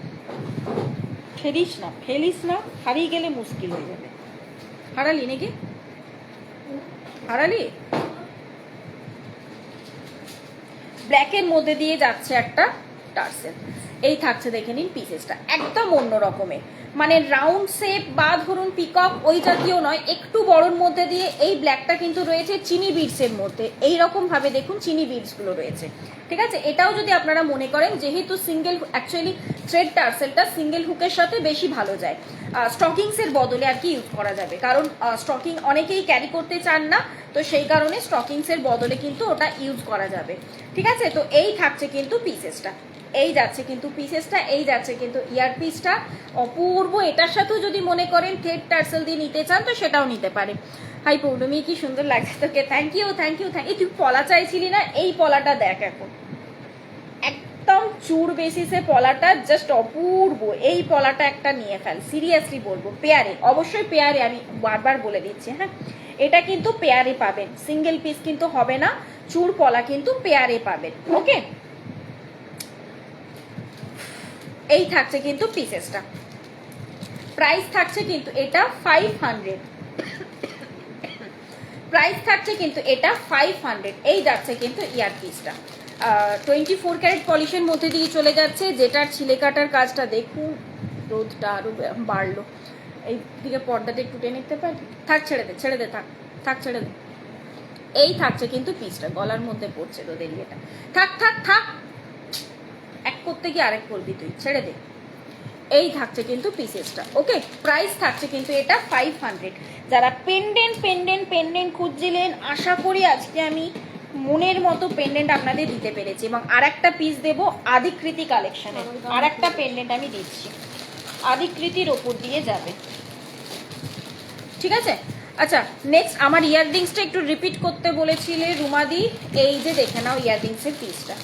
ফেলিস না ফেলিস না, হারিয়ে গেলে মুশকিল হয়ে যাবে। হারালি নাকি, হারালি? ব্ল্যাকের মধ্যে দিয়ে যাচ্ছে একটা টার্সেল, এই থাকছে দেখে নিন পিসেসটা, একদম অন্য রকমের, মানে রাউন্ড শেপ বা ধরুন পিকক ওই জাতীয় নয়, একটু বড়র মধ্যে দিয়ে এই ব্ল্যাকটা কিন্তু রয়েছে চিনি বিডসের মধ্যে, এইরকম ভাবে দেখুন চিনি বিডসগুলো রয়েছে, ঠিক আছে। এটাও যদি আপনারা মনে করেন, যেহেতু সিঙ্গেল, অ্যাকচুয়ালি থ্রেড টার্সেলটা সিঙ্গেল হুকের সাথে বেশি ভালো যায়, স্টকিংসের বদলে আর কি ইউজ করা যাবে, কারণ স্টকিং অনেকেই ক্যারি করতে চান না, তো সেই কারণে স্টকিংসের বদলে কিন্তু ওটা ইউজ করা যাবে, ঠিক আছে। তো এই থাকছে কিন্তু পিসেসটা, এই যাচ্ছে কিন্তু পিসেসটা, এই যাচ্ছে কিন্তু ইয়ার পিসটা অপূর্ব। এটার সাথেও যদি মনে করেন থ্রেড টার্সেল দিয়ে নিতে চান তো সেটাও নিতে পারে। হাই পৌর্ণমী, কি সুন্দর লাগছে তোকে, thank you thank you thank you. তুই পলা চাইছিলি না, এই পলাটা দেখ এখন একদম চুর বেসিসে পলাটা জাস্ট অপূর্ব। এই পলাটা একটা নিয়ে ফেল, সিরিয়াসলি বলবো পেয়ারে, অবশ্যই পেয়ারে, আমি বারবার বলে দিচ্ছি। হ্যাঁ, এটা কিন্তু পেয়ারে পাবেন, সিঙ্গেল পিস কিন্তু হবে না, চুর পলা কিন্তু পেয়ারে পাবেন। ওকে, এই থাকছে কিন্তু পিসেসটা, প্রাইস থাকছে কিন্তু এটা 500, প্রাইস থাকছে কিন্তু এটা 500। এই যাচ্ছে কিন্তু ইয়ার পিসটা 24 ক্যারেট পলিশের মধ্যে দিয়ে চলে যাচ্ছে, যেটার ছিলে কাটার কাজটা দেখুন। রোদটা আরো বাড়লো, এই দিকে পর্দাটা একটু টেনে নিতে পারি, থাক ছেড়ে দে ছেড়ে দে, থাক থাক ছেড়ে দে। এই থাকছে কিন্তু পিসটা, গলার মধ্যে পড়ছে রোদের ইয়েটা, থাক থাক থাক, এক করতে গিয়ে আরেক করবি তুই, ছেড়ে দে। এই থাকছে কিন্তু পিসেসটা। ওকে, প্রাইস থাকছে কিন্তু এটা 500। যারা পেন্ডেন্ট পেন্ডেন্ট পেন্ডেন্ট খুঁজছিলেন, আশা করি আজকে আমি মনের মতো পেন্ডেন্ট আপনাদের দিতে পেরেছি। এবং আর একটা পিস দেবো আদিকৃতি কালেকশনের, আর একটা পেন্ডেন্ট আমি দিচ্ছি, আদিকৃতির ওপর দিয়ে যাবে, ঠিক আছে? আচ্ছা, নেক্সট আমার ইয়াররিংসটা একটু রিপিট করতে বলেছিলে রুমাদি, এই যে দেখে নাও ইয়াররিংসের পিসটা,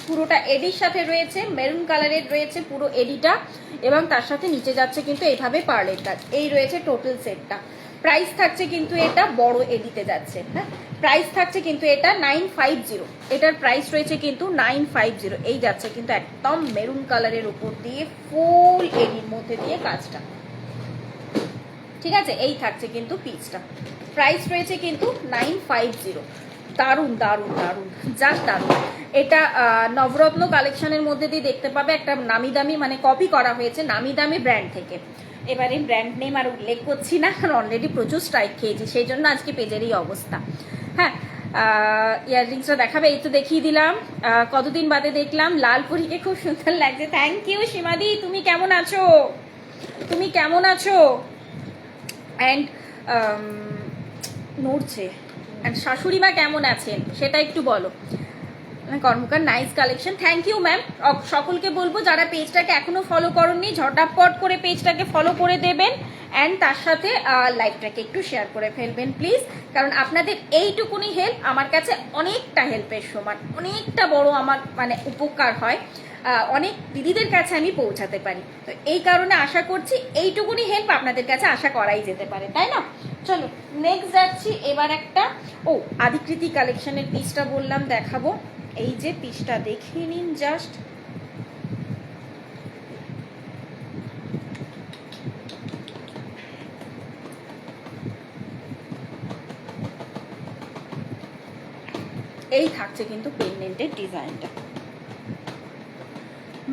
পুরোটা এডির সাথে রয়েছে, মেরুন কালারের রয়েছে পুরো এডিটা, এবং তার সাথে নিচে যাচ্ছে কিন্তু এইভাবে পার্লের কাজ। এই রয়েছে টোটাল সেটটা। প্রাইস থাকছে কিন্তু এটা বড় এডিতে যাচ্ছে। হ্যাঁ, প্রাইস থাকছে কিন্তু এটা 950, এটার প্রাইস রয়েছে কিন্তু 950। এই যাচ্ছে কিন্তু একদম মেরুন কালারের উপর দিয়ে ফুল এডির মধ্যে দিয়ে কাজটা, ঠিক আছে? এই থাকছে কিন্তু পিসটা, প্রাইস রয়েছে কিন্তু 950। দারুণ দারুণ দারুণ, জাস্ট দারুণ। এটা নবরত্ন কালেকশনের মধ্যে দিয়ে দেখতে পাবে, একটা নামি দামি মানে কপি করা হয়েছে নামি দামি ব্র্যান্ড থেকে। এবারে ব্র্যান্ড নেম আর উল্লেখ করছি না, কারণ অলরেডি প্রচুর স্ট্রাইক খেয়েছি, সেই জন্য আজকে পেজেরই অবস্থা। হ্যাঁ, ইয়াররিংসটা দেখাবে, এই তো দেখিয়ে দিলাম। কতদিন বাদে দেখলাম, লালপুরিকে খুব সুন্দর লাগছে, থ্যাংক ইউ সীমাদি। তুমি কেমন আছো, তুমি কেমন আছো? অ্যান্ড নড়ছে, অ্যান্ড শাশুড়ি মা কেমন আছেন সেটা একটু বলো। Karmakar nice collection, thank you ma'am. সকলকে বলবো যারা পেজটাকে এখনো ফলো করেননি, ঝটাপট করে পেজটাকে ফলো করে দেবেন, অ্যান্ড তার সাথে লাইভটাকে একটু শেয়ার করে ফেলবেন প্লিজ, কারণ আপনাদের এইটুকুনি হেল্প আমার কাছে অনেকটা হেল্পের সমান, অনেকটা বড় আমার মানে উপকার হয়, অনেক দিদিদের কাছে আমি পৌঁছাতে পারি। তো এই কারণে আশা করছি এইটুকুনি হেল্প আপনাদের কাছে আশা করাই যেতে পারে, তাই না? চলো নেক্সট যাচ্ছি এবার একটা, আদিকৃতি কালেকশনের পিসটা বললাম দেখাবো। এই যে পিসটা দেখিয়ে নিন জাস্ট, এই থাকছে কিন্তু পেন্ডেন্টের ডিজাইনটা,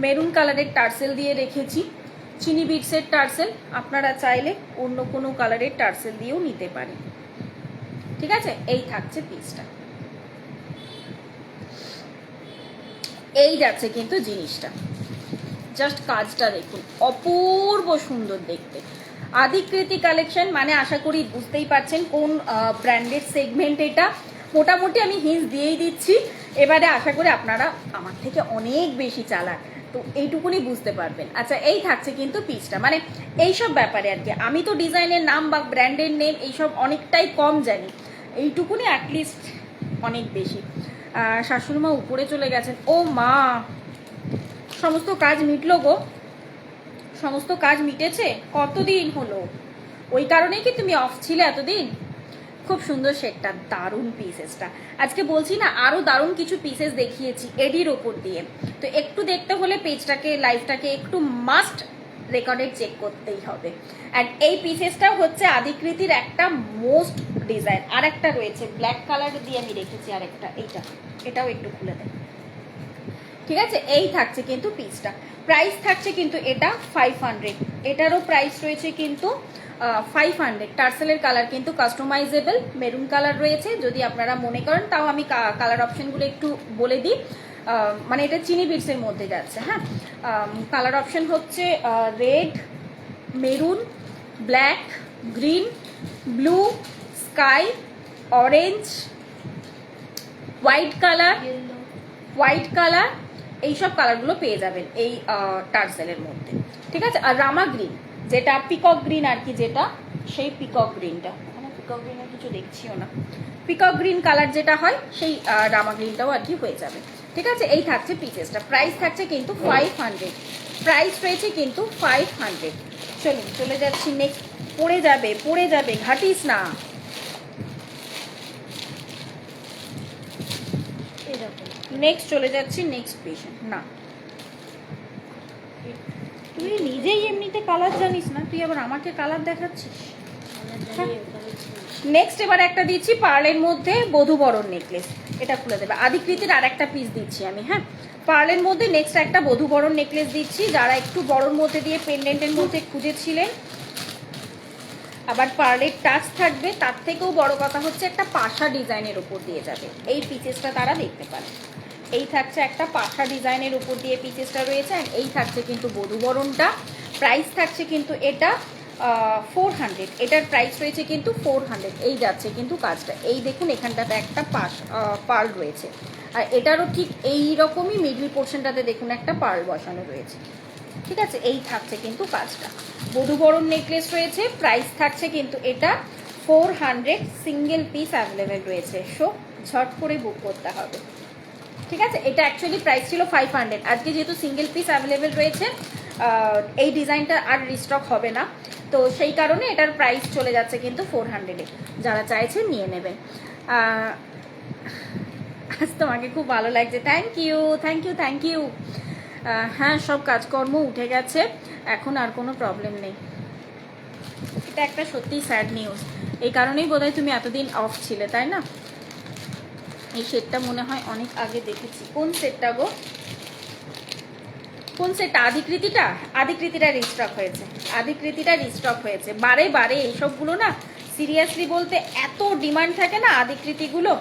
মেরুন কালারের টার্সেল দিয়ে রেখেছি, চিনি বিটসের টার্সেল, আপনারা চাইলে অন্য কোনো কালারের টার্সেল দিয়েও নিতে পারেন, ঠিক আছে? এই থাকছে পিসটা, এই যাচ্ছে কিন্তু জিনিসটা, জাস্ট কাজটা দেখুন, অপূর্ব সুন্দর দেখতে। আদিকৃতি কালেকশন মানে আশা করি বুঝতেই পারছেন কোন ব্র্যান্ডেড সেগমেন্ট এটা, মোটামুটি আমি হিন্স দিয়েই দিচ্ছি। এবারে আশা করি আপনারা আমার থেকে অনেক বেশি চালাক, তো এইটুকুনি বুঝতে পারবেন। আচ্ছা, এই থাকছে কিন্তু পিসটা, মানে এইসব ব্যাপারে আর কি আমি তো ডিজাইনের নাম বা ব্র্যান্ডের নেম এইসব অনেকটাই কম জানি, এইটুকুনি অ্যাটলিস্ট অনেক বেশি। শাশুড়িমা উপরে চলে গেছেন, ও মা, সমস্ত কাজ মিটলো গো, সমস্ত কাজ মিটেছে, কতদিন হলো? ওই কারণেই কি তুমি অফ ছিলে এতদিন? খুব সুন্দর সেটটা, দারুণ পিসেসটা। আজকে বলছি না আরো দারুণ কিছু পিসেস দেখিয়েছি এডির ওপর দিয়ে, তো একটু দেখতে হলে পেজটাকে লাইভটাকে একটু মাস্ট রেকর্ডেড চেক করতেই হবে। অ্যান্ড এই পিসেসটাও হচ্ছে আদিকৃতির একটা মোস্ট ডিজাইন, আর একটা রয়েছে ব্ল্যাক কালার দিয়ে আমি রেখেছি আরেকটা, এইটা, এটাও একটু খুলে দেয়, ঠিক আছে? এই থাকছে কিন্তু পিসটা, প্রাইস থাকছে কিন্তু এটা 500, এটারও প্রাইস রয়েছে কিন্তু 500। টার্সেলের কালার কিন্তু কাস্টমাইজেবল মেরুন কালার রয়েছে, যদি আপনারা মনে করেন, তাও আমি কালার অপশনগুলো একটু বলে দিই, মানে এটা চিনি বিটসের মধ্যে যাচ্ছে। হ্যাঁ, কালার অপশন হচ্ছে red, maroon, black, green, blue, sky, orange, white colour, white colour, এইসব কালারগুলো পেয়ে যাবেন এই টার্সেলের মধ্যে। ঠিক আছে, আর রামা গ্রিন যেটা পিকক গ্রিন আর কি, যেটা সেই পিকক গ্রিনটা, এখানে পিকক গ্রিনের কিছু দেখছিও না, পিকক গ্রিন কালার যেটা হয় সেই রামা গ্রিনটাও আর কি হয়ে যাবে। ঠিক আছে, এই থাকছে পিসেসটা, প্রাইস থাকছে কিন্তু 500, প্রাইস রয়েছে কিন্তু 500। চলুন চলে যাচ্ছি নেক্সট। পড়ে যাবে ঘাটিস না। এরকম নেক্সট চলে যাচ্ছি নেক্সট পেশেন্ট। না তুই নিজেই এমনিতে কালার জানিস না, তুই আবার আমাকে কালার দেখাচ্ছিস। আমরা জানি ওখানে ছিল। নেক্সট এবার একটা দিচ্ছি পার্লের মধ্যে বধূবরণ নেকলেস, এটা খুলে দেবে। আদিকৃতির আর একটা পিস দিচ্ছি আমি, হ্যাঁ পার্লের মধ্যে নেক্সট একটা বধূবরণ নেকলেস দিচ্ছি। যারা একটু বড়র মধ্যে দিয়ে পেন্ডেন্টের মধ্যে খুঁজেছিলেন, আবার পার্লের টাচ থাকবে, তার থেকেও বড় কথা হচ্ছে একটা পাশা ডিজাইনের উপর দিয়ে যাবে এই পিসেসটা, তারা দেখতে পারে। এই থাকছে একটা পাশা ডিজাইনের উপর দিয়ে পিসেসটা রয়েছে, আর এই থাকছে কিন্তু বধূবরণটা। প্রাইস থাকছে কিন্তু এটা 400, এটার প্রাইস রয়েছে কিন্তু 400। এই যাচ্ছে কিন্তু কাজটা, এই দেখুন এখানটাতে একটা পার্ল রয়েছে, আর এটারও ঠিক এই রকমই মিডল পোর্শনটাতে দেখুন একটা পার্ল বসানো রয়েছে। ঠিক আছে, এই থাকছে কিন্তু কাজটা। বধূবরণ নেকলেস রয়েছে, প্রাইস থাকছে কিন্তু এটা 400, সিঙ্গেল পিস অ্যাভেলেবেল রয়েছে, সো ঝট করে বুক করতে হবে। ঠিক আছে, এটা অ্যাকচুয়ালি প্রাইস ছিল 500, আজকে যেহেতু সিঙ্গেল পিস অ্যাভেলেবেল রয়েছে এই ডিজাইনটা আর রিস্টক হবে না, তো সেই কারণে এটার প্রাইস চলে যাচ্ছে কিন্তু 400-এ। যারা চাইছেন নিয়ে নেবেন। আজ তোমাকে খুব ভালো লাগছে, thank you thank you thank you. হ্যাঁ সব কাজকর্ম উঠে গেছে, এখন আর কোনো প্রবলেম নেই। এটা একটা সত্যিই স্যাড নিউজ, এই কারণেই বোধহয় তুমি এতদিন অফ ছিলে, তাই না? এই সেটটা মনে হয় অনেক আগে দেখেছি। কোন সেটটা গো? কোন সেটটা? আদিকৃতিটা রিস্টক হয়েছে, আদিকৃতিটা রিস্টক হয়েছে। বারে বারে এইসবগুলো না, সিরিয়াসলি বলতে এত ডিমান্ড থাকে না আদিকৃতিগুলো,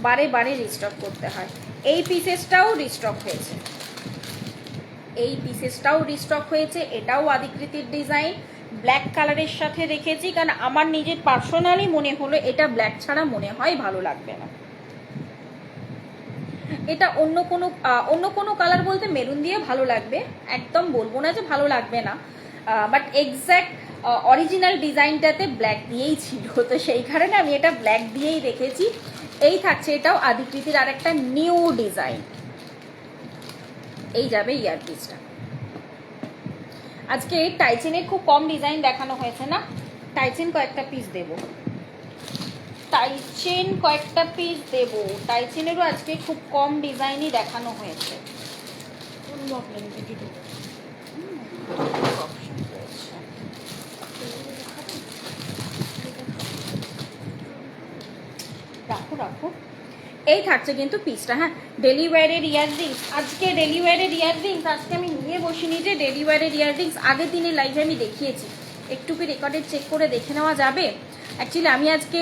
বারে বারে রিস্টক করতে হয়। এই পিসেসটাও রিস্টক হয়েছে, এই পিসেসটাও রিস্টক হয়েছে, এটাও আদিকৃতির ডিজাইন। ব্ল্যাক কালারের সাথে রেখেছি কারণ আমার নিজের পার্সোনালি মনে হলো এটা ব্ল্যাক ছাড়া মনে হয় ভালো লাগবে না। এটা অন্য কোনো কালার বলতে মেরুন দিয়ে ভালো লাগবে, একদম বলবো না যে ভালো লাগবে না, বাট এক্স্যাক্ট অরিজিনাল ডিজাইনটাতে ব্ল্যাক দিয়েই ছিল, তো সেই কারণে আমি এটা ব্ল্যাক দিয়েই রেখেছি। এই থাকছে এটাও আদিকৃতির আর একটা নিউ ডিজাইন। এই যাবে ইয়ারপিসটা। আজকে টাইচেনের খুব কম ডিজাইন দেখানো হয়েছে না, টাইচেন কয়েকটা পিস দেবো, টাইচেনেরও আজকে খুব কম ডিজাইনই দেখানো হয়েছে। কোন মডেল দেখি দেবো? রাখো রাখো। এই থাকছে কিন্তু পিসটা, হ্যাঁ ডেলি ওয়্যারের ইয়াররিংস। আজকে ডেলি ওয়্যারের ইয়াররিংস আজকে আমি নিয়ে বসিনি, যে ডেলি ওয়্যারের ইয়াররিংস আগের দিনের লাইভে আমি দেখিয়েছি, একটু কি রেকর্ডেড চেক করে দেখে নেওয়া যাবে? অ্যাকচুয়ালি আমি আজকে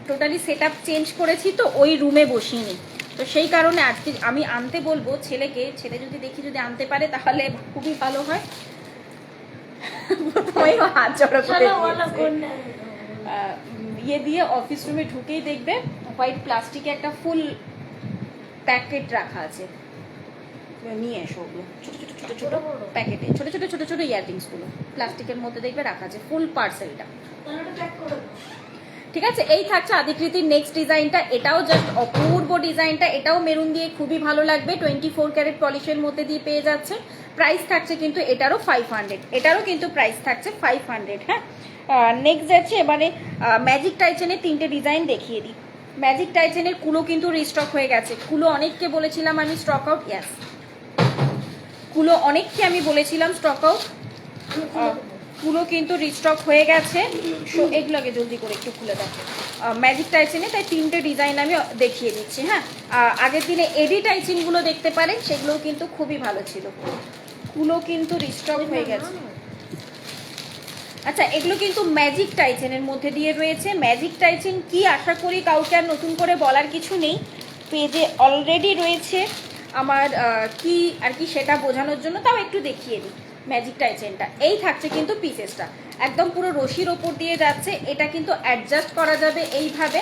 টোটালি সেট আপ চেঞ্জ করেছি, তো ওই রুমে বসিনি, তো সেই কারণে আজকে আমি আনতে বলবো ছেলেকে। ছেলে যদি দেখি যদি আনতে পারে তাহলে খুবই ভালো হয়। হাত জড়ো করে ইয়ে দিয়ে অফিস রুমে ঢুকেই দেখবে হোয়াইট প্লাস্টিকে একটা ফুল প্যাকেট রাখা আছে, নিয়ে এসো ওগুলো ছোট ছোট ছোট ছোট প্যাকেটে, ছোট ছোট ছোট ছোট ইয়াররিংসগুলো প্লাস্টিকের মধ্যে দেখবে রাখা আছে, ফুল পার্সেলটা। ঠিক আছে, এই থাকছে আদিকৃতির নেক্সট ডিজাইনটা, এটাও জাস্ট অপূর্ব ডিজাইনটা, এটাও মেরুন দিয়ে খুবই ভালো লাগবে। 24 ক্যারেট পলিশের মধ্যে দিয়ে পেয়ে যাচ্ছে। প্রাইস থাকছে কিন্তু এটারও 500, এটারও কিন্তু প্রাইস থাকছে 500। হ্যাঁ নেক্সট যাচ্ছে এবারে ম্যাজিক টাইচেনের তিনটে ডিজাইন দেখিয়ে দিই। ম্যাজিক টাইচেনের কুলো কিন্তু রিস্টক হয়ে গেছে, কুলো অনেককে বলেছিলাম আমি স্টক আউট, ইয়াস কুলো অনেককে আমি বলেছিলাম স্টক আউট, কুলো কিন্তু রিস্টক হয়ে গেছে। সো এগুলোকে জলদি করে একটু খুলে দেখো ম্যাজিক টাইচেনে, তাই তিনটে ডিজাইন আমি দেখিয়ে দিচ্ছি। হ্যাঁ আগের দিনে এডি টাইচিনগুলো দেখতে পারেন, সেগুলোও কিন্তু খুবই ভালো ছিল, কুলো কিন্তু রিস্টক হয়ে গেছে। আচ্ছা এগুলো কিন্তু ম্যাজিক টাইচেনের মধ্যে দিয়ে রয়েছে। ম্যাজিক টাইচেন কি আশা করি কাউকে আর নতুন করে বলার কিছু নেই, পেজে অলরেডি রয়েছে আমার কি আর কি সেটা বোঝানোর জন্য তাও একটু দেখিয়ে দিই ম্যাজিক টাইচেনটা। এই থাকছে কিন্তু পিসেসটা একদম পুরো রশির ওপর দিয়ে যাচ্ছে, এটা কিন্তু অ্যাডজাস্ট করা যাবে এইভাবে,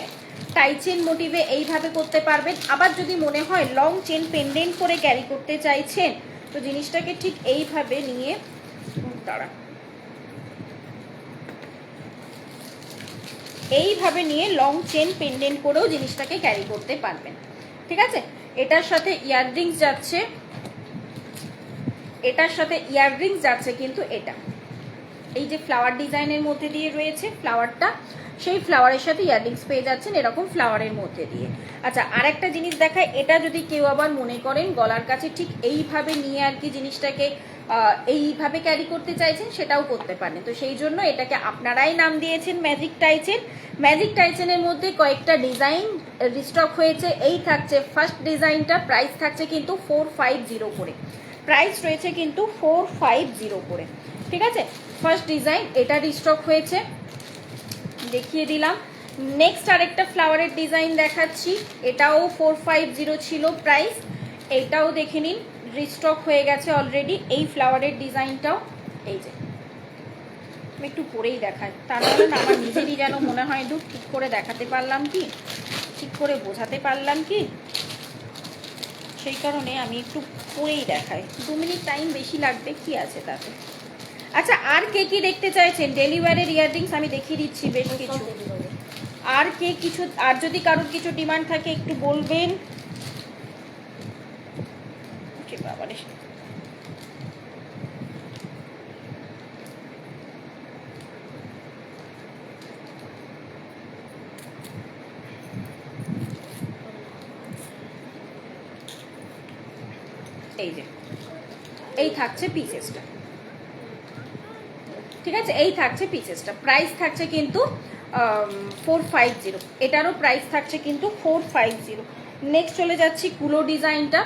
টাই চেন মোটিভে এইভাবে করতে পারবেন। আবার যদি মনে হয় লং চেন পেন্ডেন্ট করে ক্যারি করতে চাইছেন, তো জিনিসটাকে ঠিক এইভাবে নিয়ে দাঁড়া এইভাবে নিয়ে লং চেন পেন্ডেন্ট করেও জিনিসটাকে ক্যারি করতে পারবেন। ঠিক আছে, এটার সাথে ইয়াররিংস যাচ্ছে, এটার সাথে ইয়াররিংস যাচ্ছে কিন্তু এটা এই যে ফ্লাওয়ার ডিজাইনের মধ্যে দিয়ে রয়েছে ফ্লাওয়ারটা, সেই ফ্লাওয়ারের সাথে ইয়াররিংস পেয়ে যাচ্ছেন এরকম ফ্লাওয়ারের মধ্যে দিয়ে। আচ্ছা, আর একটা জিনিস দেখায়, এটা যদি কেউ আবার মনে করেন গলার কাছে ঠিক এইভাবে নিয়ে আর কি জিনিসটাকে এইভাবে ক্যারি করতে চাইছেন, সেটাও করতে পারেন। তো সেই জন্য এটাকে আপনারাই নাম দিয়েছেন ম্যাজিক টাইচেন। ম্যাজিক টাইচেনের মধ্যে কয়েকটা ডিজাইন রিস্টক হয়েছে। এই থাকছে ফার্স্ট ডিজাইনটা, প্রাইস থাকছে কিন্তু 450 করে, প্রাইস রয়েছে কিন্তু 450 করে। ঠিক আছে, ফার্স্ট ডিজাইন এটা রিস্টক হয়েছে, দেখিয়ে দিলাম। নেক্সট আরেকটা ফ্লাওয়ারের ডিজাইন দেখাচ্ছি, এটাও 450 ছিল প্রাইস, এটাও দেখে নিন রিস্টক হয়ে গেছে অলরেডি। এই ফ্লাওয়ারের ডিজাইনটাও এই যে আমি একটু পরেই দেখাই, তা নাহলে না আমার নিজেরই যেন মনে হয় দূর ঠিক করে দেখাতে পারলাম কি, ঠিক করে বোঝাতে পারলাম কি, সেই কারণে আমি একটু পরেই দেখাই। 2 মিনিট টাইম বেশি লাগবে, কি আছে তাতে। আচ্ছা, আর কে কি দেখতে চাইছেন? ডেলিভারের ইয়াররিংস আমি দেখিয়ে দিচ্ছি বেশ কিছু। আর কে কিছু, আর যদি কারোর কিছু ডিমান্ড থাকে একটু বলবেন। বাবারে, এই যে এই থাকছে পিসেসটা। ঠিক আছে, এই থাকছে পিসেসটা, প্রাইস থাকছে কিন্তু 450, এটারও প্রাইস থাকছে কিন্তু 450। নেক্সট চলে যাচ্ছি কুলো ডিজাইনটা,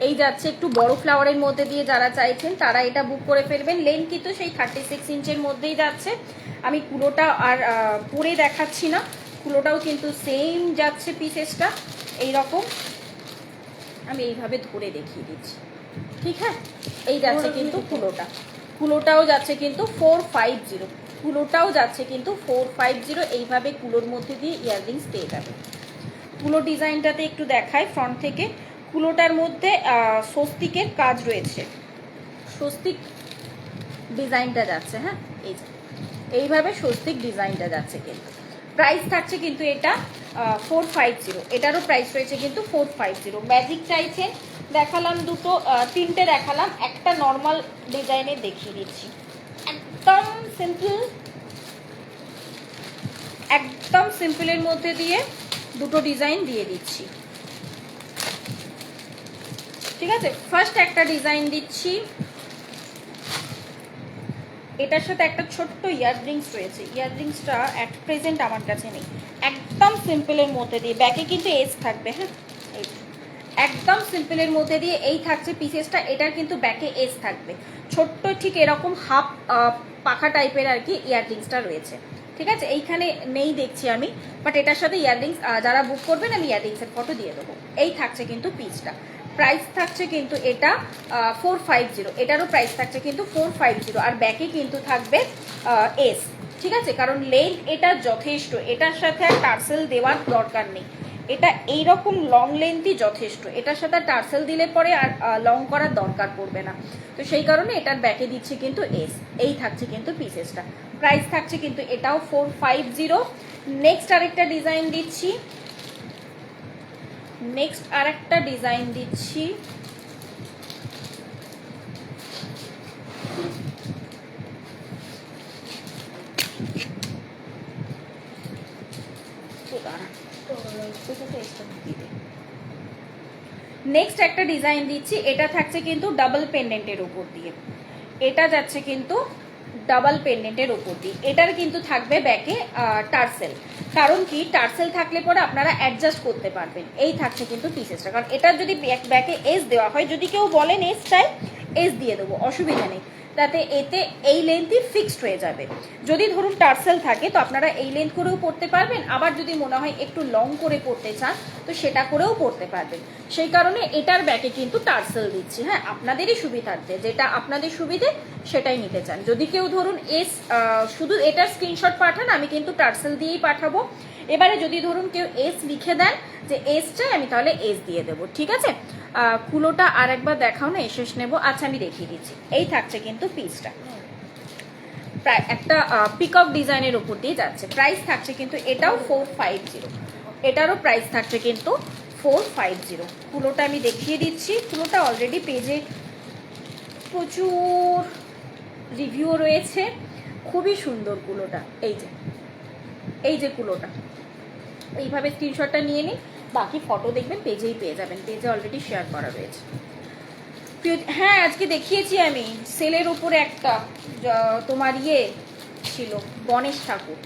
এই যাচ্ছে একটু বড় ফ্লাওয়ারের মধ্যে দিয়ে, যারা চাইছেন তারা এটা বুক করে ফেলবেন। লেন কিন্তু সেই 36 ইঞ্চের মধ্যেই যাচ্ছে। আমি কুলোটা আর পরে দেখাচ্ছি না, কুলোটাও কিন্তু সেম যাচ্ছে পিসেসটা এইরকম, আমি এইভাবে ধরে দেখিয়ে দিচ্ছি। ঠিক আছে, এই যাচ্ছে কিন্তু কুলোটা, কুলোটাও যাচ্ছে কিন্তু 450, কুলোটাও যাচ্ছে কিন্তু 450। এইভাবে কুলোর মধ্যে দিয়ে ইয়াররিংস পেয়ে যাবে। কুলো ডিজাইনটাতে একটু দেখায় ফ্রন্ট থেকে, কুলোটার মধ্যে স্বস্তিকের কাজ রয়েছে, স্বস্তিক ডিজাইনটা যাচ্ছে। হ্যাঁ, এই যে এইভাবে স্বস্তিক ডিজাইনটা যাচ্ছে কিন্তু। প্রাইস থাকছে কিন্তু এটা 450, এটারও প্রাইস রয়েছে কিন্তু 450। ম্যাজিক চাইছেন দেখালাম দুটো, তিনটে দেখালাম, একটা নর্মাল ডিজাইনে দেখিয়ে দিচ্ছি। একদম সিম্পল, একদম সিম্পলের মধ্যে দিয়ে দুটো ডিজাইন দিয়ে দিচ্ছি। ঠিক আছে, ফার্স্ট একটা ডিজাইন দিচ্ছি, এটার সাথে একটা ছোট্ট ইয়াররিংস রয়েছে, ইয়াররিংসটা অ্যাট প্রেজেন্ট আমার কাছে নেই। একদম সিম্পলের মধ্যে দিয়ে, ব্যাকে কিন্তু এজ থাকবে। হ্যাঁ, এই একদম সিম্পলের মধ্যে দিয়ে এই থাকছে পিসেসটা, এটার কিন্তু ব্যাকে এজ থাকবে ছোট্ট, ঠিক এরকম হাফ পাখা টাইপের আর কি ইয়াররিংসটা রয়েছে। ঠিক আছে, এইখানে নেই দেখছি আমি, বাট এটার সাথে ইয়াররিংস যারা বুক করবেন আমি ইয়াররিংসের ফটো দিয়ে দেবো। এই থাকছে কিন্তু পিসটা, প্রাইস থাকছে কিন্তু এটা 450, এটারও প্রাইস থাকছে কিন্তু 450। আর ব্যাকে কিন্তু থাকবে এস। ঠিক আছে, কারণ লেন্থ এটা যথেষ্ট, এটার সাথে আর টার্সেল দেওয়ার দরকার নেই, এটা এইরকম লং লেন্থই যথেষ্ট, এটার সাথে টার্সেল দিলে পরে আর লং করার দরকার পড়বে না। তো সেই কারণে এটার ব্যাকে দিচ্ছে কিন্তু এস। এই থাকছে কিন্তু পিসেসটা, প্রাইস থাকছে কিন্তু এটাও 450। নেক্সট আরেকটা ডিজাইন দিচ্ছি, নেক্সট আরেকটা ডিজাইন দিচ্ছি, নেক্সট একটা ডিজাইন দিচ্ছি, এটা থাকছে কিন্তু ডাবল পেন্ডেন্টের উপর দিয়ে, এটা যাচ্ছে কিন্তু ডাবল পেন্ডেন্টের উপর দিয়ে, এটার কিন্তু থাকবে ব্যাকে টার্সেল। কারণ কি, টার্সেল থাকলে পরে আপনারা অ্যাডজাস্ট করতে পারবেন। এই থাকছে কিন্তু পিসেসটা, কারণ এটার যদি ব্যাকে এস দেওয়া হয়, যদি কেউ বলেন এস চাই, এস দিয়ে দেবো, অসুবিধা নেই, তাতে এতে এই লেন্থই ফিক্সড হয়ে যাবে। যদি ধরুন টার্সেল থাকে তো আপনারা এই লেন্থ করেও পড়তে পারবেন, আবার যদি মনে হয় একটু লং করে পড়তে চান তো সেটা করেও পড়তে পারবেন। সেই কারণে এটার ব্যাকে কিন্তু টার্সেল দিচ্ছি। হ্যাঁ, আপনাদেরই সুবিধার্থে, যেটা আপনাদের সুবিধে সেটাই নিতে চান। যদি কেউ ধরুন এস শুধু এটার স্ক্রিনশট পাঠান, আমি কিন্তু টার্সেল দিয়েই পাঠাবো। এবারে যদি ধরুন কেউ এস লিখে দেন যে এস চাই, আমি তাহলে এস দিয়ে দেবো, ঠিক আছে। কুলোটা আর একবার দেখাও না, এসেস নেবো। আচ্ছা আমি দেখিয়ে দিচ্ছি। এই থাকছে কিন্তু পিসটা, প্রায় একটা পিকক ডিজাইনের উপর দিয়ে যাচ্ছে। প্রাইস থাকছে কিন্তু এটাও 450, এটারও প্রাইস থাকছে কিন্তু 450। কুলোটা আমি দেখিয়ে দিচ্ছি। কুলোটা অলরেডি পেজে প্রচুর রিভিউ রয়েছে, খুবই সুন্দর কুলোটা। এই যে কুলোটা, এইভাবে স্ক্রিনশটটা নিয়ে নিন, বাকি ফটো দেখবেন পেজেই পেয়ে যাবেন, পেজে অলরেডি শেয়ার করা রয়েছে। হ্যাঁ আজকে দেখিয়েছি আমি সেলের উপরে একটা তোমার ছিল গণেশ ঠাকুর,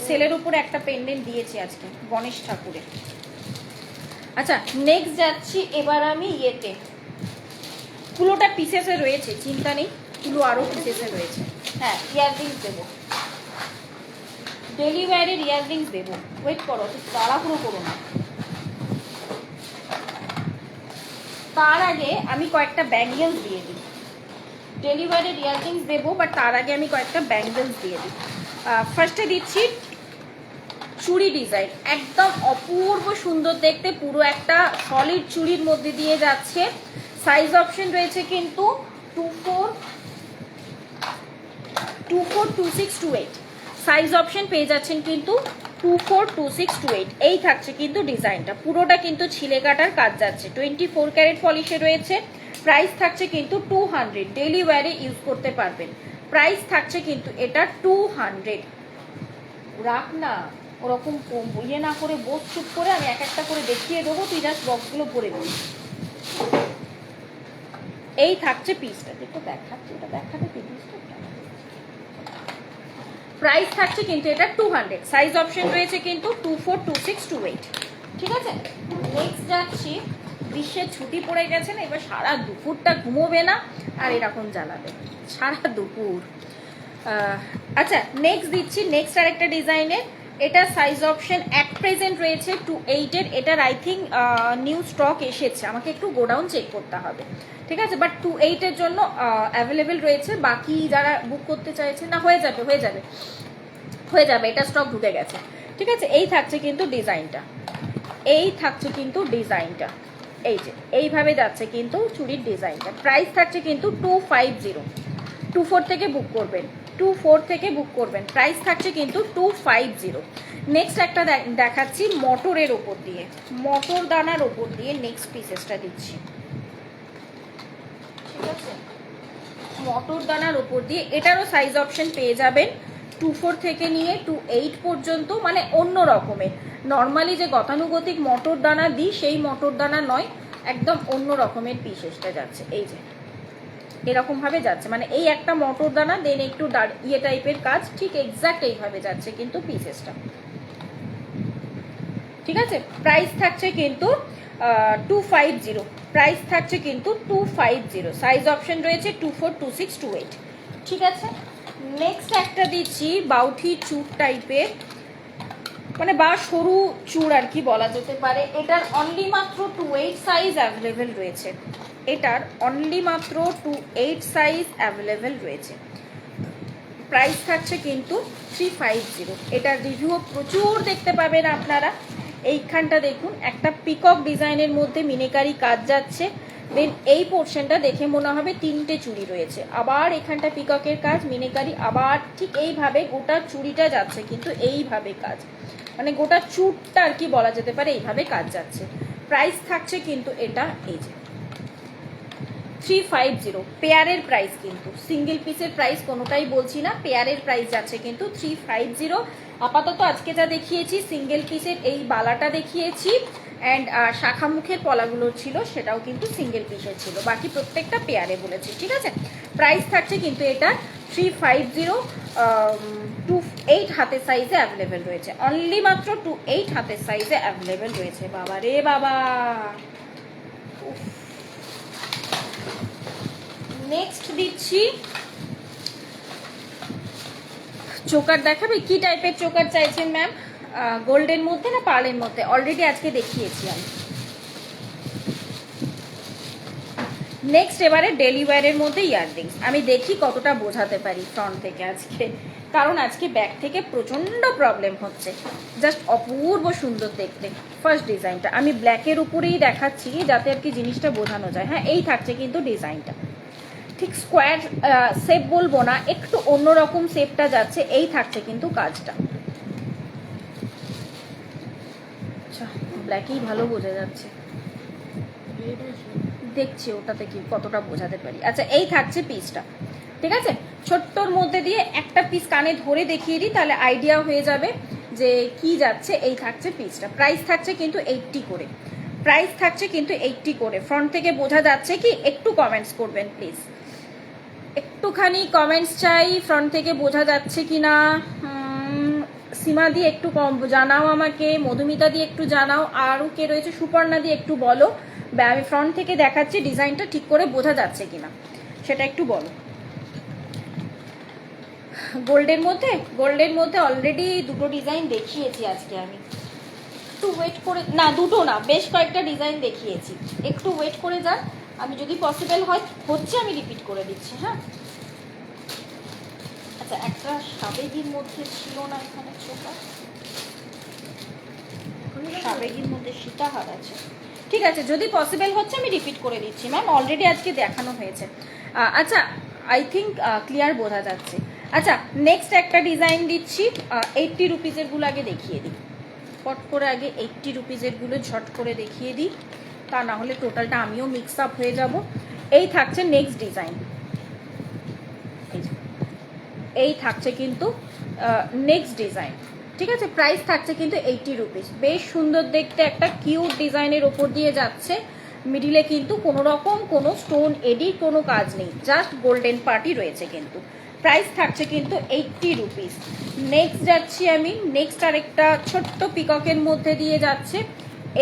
সেলের উপরে একটা পেন্ডেন্ট দিয়েছি আজকে গণেশ ঠাকুরের। আচ্ছা নেক্সট যাচ্ছি এবার আমি কুলোটা পিসেসে রয়েছে, চিন্তা নেই, কুলো আরও পিসেসে রয়েছে। হ্যাঁ ইয়াররিংস দেবো, ডেলি ওয়্যারের ইয়াররিংস দেবো, ওয়েট করো, তাড়াহুড়ো করো না। তার আগে আমি কয়েকটা ব্যাঙ্গেলস দিয়ে দিই। ডেলি ওয়্যারের ইয়াররিংস দেবো, বাট তার আগে আমি কয়েকটা ব্যাঙ্গেলস দিয়ে দিই। ফার্স্টে দিচ্ছি চুড়ি ডিজাইন, একদম অপূর্ব সুন্দর দেখতে, পুরো একটা সলিড চুড়ির মধ্যে দিয়ে যাচ্ছে। সাইজ অপশন রয়েছে কিন্তু 24, 24, 26, 28 সাইজ অপশন পেয়ে যাচ্ছেন কিন্তু 24, 26, 28। এই থাকছে কিন্তু ডিজাইনটা, পুরোটা কিন্তু ছিলে কাটার কাজ যাচ্ছে, 24 ক্যারেট পলিশে রয়েছে। প্রাইস থাকছে কিন্তু 200, ডেলি ওয়্যারে ইউজ করতে পারবেন। প্রাইস থাকছে কিন্তু এটা 200। রাখ না, ওরকম না করে বস, চুপ করে, আমি এক একটা করে দেখিয়ে দেবো, তুই জাস্ট বক্সগুলো ভরে দিবি। এই থাকছে পিসটা, দেখো দেখাচ্ছি, ওটা দেখাতে পিসটা। প্রাইস থাকছে কিন্তু এটা 200, সাইজ অপশন রয়েছে কিন্তু 24, 26, 28, ঠিক আছে। নেক্সট যাচ্ছি, গ্রীষ্মের ছুটি পড়ে গেছে না, এবার সারা দুপুরটা ঘুমোবে না আর এরকম জ্বালাবে সারা দুপুর। আচ্ছা নেক্সট দিচ্ছি, নেক্সট আরেকটা ডিজাইনের, এটা সাইজ অপশন অ্যাট প্রেজেন্ট রয়েছে 28-এর। এটার আই থিঙ্ক নিউ স্টক এসেছে, আমাকে একটু গোডাউন চেক করতে হবে, ঠিক আছে। বাট 28-এর জন্য অ্যাভেলেবেল রয়েছে, বাকি যারা বুক করতে চাইছে না, হয়ে যাবে, এটা স্টক ঢুকে গেছে, ঠিক আছে। এই থাকছে কিন্তু ডিজাইনটা, এই যে এইভাবে যাচ্ছে কিন্তু চুড়ির ডিজাইনটা। প্রাইস থাকছে কিন্তু 250, 24 থেকে বুক করবেন, 24 থেকে বুক করবেন। প্রাইস থাকছে কিন্তু 250। নেক্সট একটা দেখাচ্ছি মটরের ওপর দিয়ে, মটর দানার ওপর দিয়ে নেক্সট পিসেসটা দিচ্ছি, ঠিক আছে। মটর দানার ওপর দিয়ে, এটারও সাইজ অপশন পেয়ে যাবেন 24 থেকে নিয়ে 28 পর্যন্ত, মানে অন্য রকমের। নর্মালি যে গতানুগতিক মটর দানা দিই সেই মটর দানা নয়, একদম অন্য রকমের পিসেসটা যাচ্ছে। এই যে এরকম ভাবে যাচ্ছে, মানে এই একটা মটর দানা দেন একটু টাইপের কাজ, ঠিক এক্সাক্ট এইভাবে যাচ্ছে কিন্তু পিসেসটা, ঠিক আছে। প্রাইস থাকছে কিন্তু 250, প্রাইস থাকছে কিন্তু 250। সাইজ অপশন রয়েছে 24, 26, 28, ঠিক আছে। নেক্সট একটা দিচ্ছি বাউঠি চুর টাইপের, মানে বা সরু চুর আর কি বলা যেতে পারে। এটার অনলি মাত্র 28 সাইজ অ্যাভেলেবেল রয়েছে, এটার অনলি মাত্র 28 সাইজ অ্যাভেলেবেল রয়েছে। প্রাইস থাকছে কিন্তু 350। এটার রিভিউ প্রচুর দেখতে পাবেন আপনারা। এইখানটা দেখুন, একটা পিকক ডিজাইনের মধ্যে মিনেকারি কাজ যাচ্ছে, দেন এই পোর্শনটা দেখে মনে হবে 3টে চুড়ি রয়েছে, আবার এখানটা পিককের কাজ, মিনেকারি, আবার ঠিক এইভাবে গোটা চুড়িটা যাচ্ছে কিন্তু এইভাবে কাজ, মানে গোটা চুড়টা আর কি বলা যেতে পারে, এইভাবে কাজ যাচ্ছে। প্রাইস থাকছে কিন্তু এটা এই যে 350। পেয়ারের প্রাইস কিন্তু, সিঙ্গেল পিসের প্রাইস কোনোটাই বলছি না, পেয়ারের প্রাইস যাচ্ছে কিন্তু 350। আপাতত আজকে যা দেখিয়েছি সিঙ্গেল পিসের এই বালাটা দেখিয়েছি, অ্যান্ড শাখামুখের পলাগুলো ছিল সেটাও কিন্তু সিঙ্গেল পিসের ছিল, বাকি প্রত্যেকটা পেয়ারে বলেছি, ঠিক আছে। প্রাইস থাকছে কিন্তু এটা 350। 28 হাতের সাইজে অ্যাভেলেবেল রয়েছে, অনলি মাত্র 28 হাতের সাইজে অ্যাভেলেবেল রয়েছে। বাবা রে বাবা, নেক্সট দিচ্ছি চোকার। দেখাবে কি টাইপের চোকার চাইছেন ম্যাম? গোল্ডের মধ্যে না পার্লের মধ্যে? অলরেডি আজকে দেখিয়েছি আমি। নেক্সট এবারে ডেলি ওয়্যারের মধ্যে ইয়াররিংস। আমি দেখি কতটা বোঝাতে পারি ফ্রন্ট থেকে আজকে, কারণ আজকে ব্যাক থেকে প্রচণ্ড প্রবলেম হচ্ছে। জাস্ট অপূর্ব সুন্দর দেখতে। ফার্স্ট ডিজাইনটা আমি ব্ল্যাকের উপরেই দেখাচ্ছি যাতে আর কি জিনিসটা বোঝানো যায়। হ্যাঁ, এই থাকছে কিন্তু ডিজাইনটা, ঠিক স্কোয়ার শেপ বলবো না, একটু অন্যরকম শেপটা যাচ্ছে। এই থাকছে কিন্তু কাজটা। আচ্ছা, ব্ল্যাকেই ভালো বোঝা যাচ্ছে, দেখছি ওটাতে কি কতটা বোঝাতে পারি। আচ্ছা, এই থাকছে পিসটা, ঠিক আছে। ছোট্টর মধ্যে দিয়ে একটা পিস কানে ধরে দেখিয়ে দিই, তাহলে আইডিয়া হয়ে যাবে যে কি যাচ্ছে। এই থাকছে পিসটা। প্রাইস থাকছে কিন্তু 80 করে। প্রাইস থাকছে কিন্তু 80 করে। ফ্রন্ট থেকে বোঝা যাচ্ছে কি? একটু কমেন্টস করবেন প্লিজ, একটুখানি কমেন্টস চাই। ফ্রন্ট থেকে বোঝা যাচ্ছে কি না? সীমা দিয়ে একটু কম জানাও আমাকে, মধুমিতা দিয়ে একটু জানাও, আরও কে রয়েছে, সুপর্ণা দিয়ে একটু বলো। আমি ফ্রন্ট থেকে দেখাচ্ছি, ডিজাইনটা ঠিক করে বোঝা যাচ্ছে কিনা সেটা একটু বলো। গোল্ডের মধ্যে অলরেডি দুটো ডিজাইন দেখিয়েছি আজকে আমি। একটু ওয়েট করে, না দুটো না, বেশ কয়েকটা ডিজাইন দেখিয়েছি। একটু ওয়েট করে যান, আমি যদি পসিবল হচ্ছে আমি রিপিট করে দিচ্ছি। হ্যাঁ, আচ্ছা, একটা সাবেগির মধ্যে ছিল না এখানে, ছোটা সাবেগির মধ্যে সীতাহার আছে। ঠিক আছে, যদি পসিবল হচ্ছে আমি রিপিট করে দিচ্ছি ম্যাম, অলরেডি আজকে দেখানো হয়েছে। আচ্ছা, আই থিঙ্ক ক্লিয়ার বোঝা যাচ্ছে। আচ্ছা, নেক্সট একটা ডিজাইন দিচ্ছি। 80 রুপিজেরগুলো আগে দেখিয়ে দিই, পট করে আগে 80 রুপিজেরগুলো ঝট করে দেখিয়ে দিই, তা না হলে টোটালটা আমিও মিক্স আপ হয়ে যাব। এই থাকছে নেক্সট ডিজাইন, এই থাকছে কিন্তু নেক্সট ডিজাইন, ঠিক আছে। প্রাইস থাকছে কিন্তু 80 রুপিস। বেশ সুন্দর দেখতে একটা কিউট ডিজাইনের ওপর দিয়ে যাচ্ছে। মিডিলে কিন্তু কোনো রকম কোনো স্টোন এডির কোনো কাজ নেই, জাস্ট গোল্ডেন পার্টি রয়েছে কিন্তু। প্রাইস থাকছে কিন্তু 80 রুপিস। নেক্সট যাচ্ছি আমি, নেক্সট আরেকটা ছোট্ট পিককের মধ্যে দিয়ে যাচ্ছে।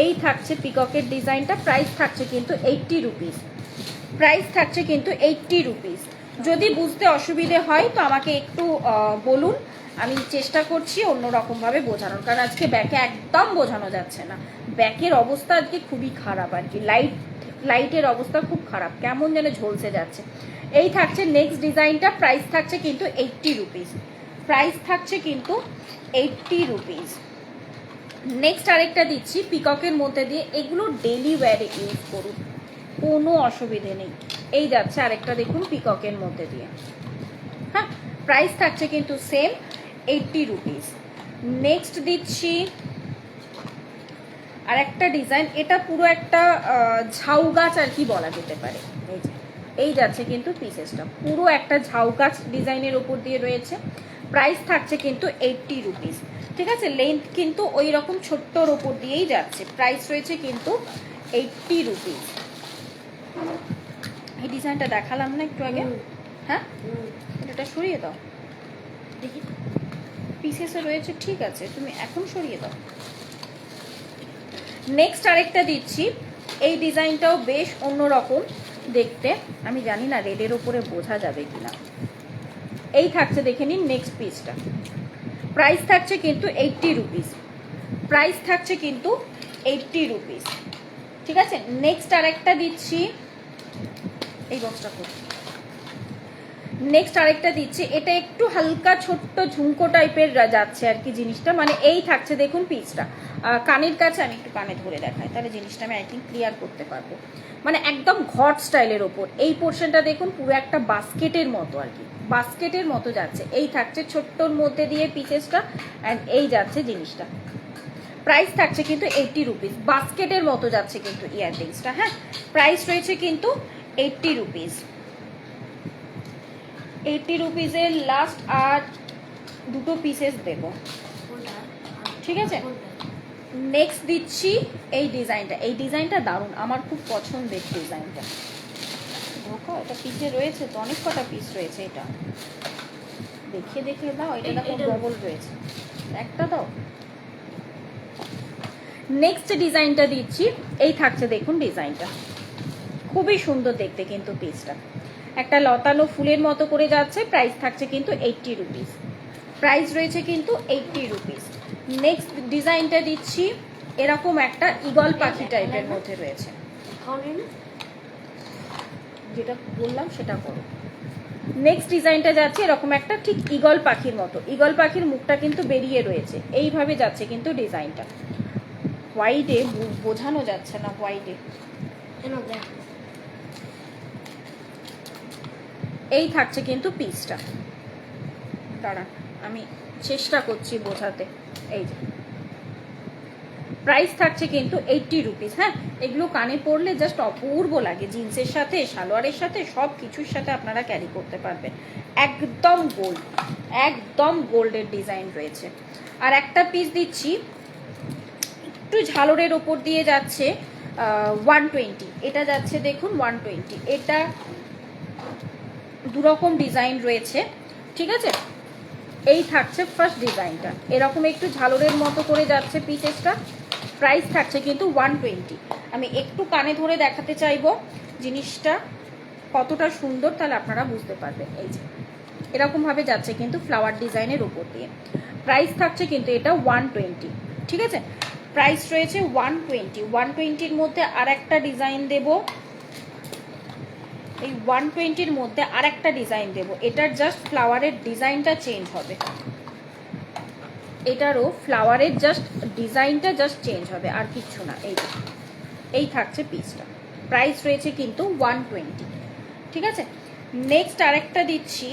এই থাকছে পিককের ডিজাইনটা। প্রাইস থাকছে কিন্তু 80 রুপিস। প্রাইস থাকছে কিন্তু 80 রুপিস। যদি বুঝতে অসুবিধে হয় তো আমাকে একটু বলুন, আমি চেষ্টা করছি অন্যরকমভাবে বোঝানোর, কারণ আজকে ব্যাকে একদম বোঝানো যাচ্ছে না। ব্যাকের অবস্থা আজকে খুবই খারাপ আর কি, লাইটের অবস্থা খুব খারাপ, কেমন যেন ঝলসে যাচ্ছে। এই থাকছে নেক্সট ডিজাইনটা। প্রাইস থাকছে কিন্তু 80 রুপিস। প্রাইস থাকছে কিন্তু 80 রুপিস। নেক্সট আরেকটা দিচ্ছি পিককের মধ্যে দিয়ে, এগুলো ডেলি ওয়্যারে ইউজ করুন, কোনো অসুবিধে নেই। এই যাচ্ছে আরেকটা, দেখুন পিককের মধ্যে দিয়ে। হ্যাঁ, প্রাইস থাকছে কিন্তু সেম 80 রুপিস। নেক্সট দিচ্ছি আর একটা ডিজাইন, এটা পুরো একটা ঝাউ গাছ আর কি বলা যেতে পারে। এই যে এই যাচ্ছে কিন্তু পিসেসটা, পুরো একটা ঝাউ গাছ ডিজাইনের ওপর দিয়ে রয়েছে। প্রাইস থাকছে কিন্তু 80 রুপিস, ঠিক আছে। লেন্থ কিন্তু ওই রকম ছোট্টর ওপর দিয়েই যাচ্ছে। প্রাইস রয়েছে কিন্তু 80 রুপিস। এই ডিজাইনটা দেখালাম না একটু আগে? হ্যাঁ, এটা সরিয়ে দাও দেখি, পিসেসে রয়েছে, ঠিক আছে, তুমি এখন সরিয়ে দাও। নেক্সট আরেকটা দিচ্ছি, এই ডিজাইনটাও বেশ অন্যরকম দেখতে। আমি জানি না রেডের ওপরে বোঝা যাবে কিনা। এই থাকছে, দেখে নিন নেক্সট পিসটা। প্রাইস থাকছে কিন্তু 80 রুপিস। প্রাইস থাকছে কিন্তু 80 রুপিস, ঠিক আছে। নেক্সট আরেকটা দিচ্ছি, এই বক্সটা করছি। নেক্সট আরেকটা দিচ্ছি, এটা একটু হালকা ছোট্ট ঝুমকো টাইপের যাচ্ছে আর কি জিনিসটা। মানে এই থাকছে, দেখুন পিসটা কানের কাছে, আমি একটু কানে ধরে দেখাই, তাহলে জিনিসটা আমি আই থিঙ্ক ক্লিয়ার করতে পারবো। মানে একদম ঘট স্টাইলের ওপর এই পোর্শনটা দেখুন, পুরো একটা বাস্কেটের মতো আর কি, বাস্কেটের মতো যাচ্ছে। এই থাকছে ছোট্টর মধ্যে দিয়ে পিসেসটা, অ্যান্ড এই যাচ্ছে জিনিসটা। প্রাইস থাকছে কিন্তু 80 রুপিস। বাস্কেটের মতো যাচ্ছে কিন্তু ইয়াররিংসটা। হ্যাঁ, প্রাইস রয়েছে কিন্তু 80 রুপিস। 80 রুপিসের লাস্ট আর দুটো পিসেস দেব, ঠিক আছে। নেক্সট দিচ্ছি এই ডিজাইনটা। এই ডিজাইনটা দারুণ, আমার খুব পছন্দের ডিজাইনটা। দেখো এটা পিসে রয়েছে তো, অনেক কটা পিস রয়েছে, এটা দেখে দেখে দাও। এটা দেখো ডবল রয়েছে, একটা দাও। নেক্সট ডিজাইনটা দিচ্ছি, এই থাকছে দেখুন ডিজাইনটা, খুবই সুন্দর দেখতে কিন্তু পিসটা, একটা লতানো ফুলের মতো করে যাচ্ছে। প্রাইস থাকছে কিন্তু 80 রুপিস। প্রাইস রয়েছে কিন্তু 80 রুপিস। নেক্সট ডিজাইনটা দিচ্ছি, এরকম একটা ঈগল পাখি টাইপের মধ্যে রয়েছে। যেটা বললাম সেটা করো। নেক্সট ডিজাইনটা যাচ্ছে এরকম একটা ঠিক ঈগল পাখির মতো, ঈগল পাখির মুখটা কিন্তু বেরিয়ে রয়েছে, এইভাবে যাচ্ছে কিন্তু ডিজাইনটা। হোয়াইটে বোঝানো যাচ্ছে না, হোয়াইটে কেন দেখ এই থাকছে কিন্তু পিসটা। দাঁড়া আমি চেষ্টা করছি বোঝাতে। এই যে প্রাইস থাকছে কিন্তু 80 রুপিস। হ্যাঁ, এগুলো কানে পরলে জাস্ট অপূর্ব লাগে, জিন্সের সাথে সালোয়ারের সাথে সব কিছুর সাথে আপনারা ক্যারি করতে পারবেন। একদম গোল্ড, একদম গোল্ডের ডিজাইন রয়েছে। আর একটা পিস দিচ্ছি একটু ঝালরের ওপর দিয়ে যাচ্ছে 120, এটা যাচ্ছে দেখুন 120। এটা দুরকম ডিজাইন রয়েছে, ঠিক আছে। এই থাকছে ফার্স্ট ডিজাইনটা, এরকম একটু ঝালরের মতো করে যাচ্ছে পিসেসটা। প্রাইস থাকছে কিন্তু 120। আমি একটু কানে ধরে দেখাতে চাইবো জিনিসটা কতটা সুন্দর, তাহলে আপনারা বুঝতে পারবেন। এই যে এরকমভাবে যাচ্ছে কিন্তু ফ্লাওয়ার ডিজাইনের উপর দিয়ে। প্রাইস থাকছে কিন্তু এটা 120, ঠিক আছে। প্রাইস রয়েছে 120। 120-র মধ্যে আর একটা ডিজাইন দেবো, এই 120-র মধ্যে আর একটা ডিজাইন দেবো। এটার জাস্ট ফ্লাওয়ারের ডিজাইনটা চেঞ্জ হবে, এটারও ফ্লাওয়ারের জাস্ট ডিজাইনটা জাস্ট চেঞ্জ হবে, আর কিচ্ছু না। এই থাকছে পিসটা। প্রাইস রয়েছে কিন্তু 120, ঠিক আছে। নেক্সট আরেকটা দিচ্ছি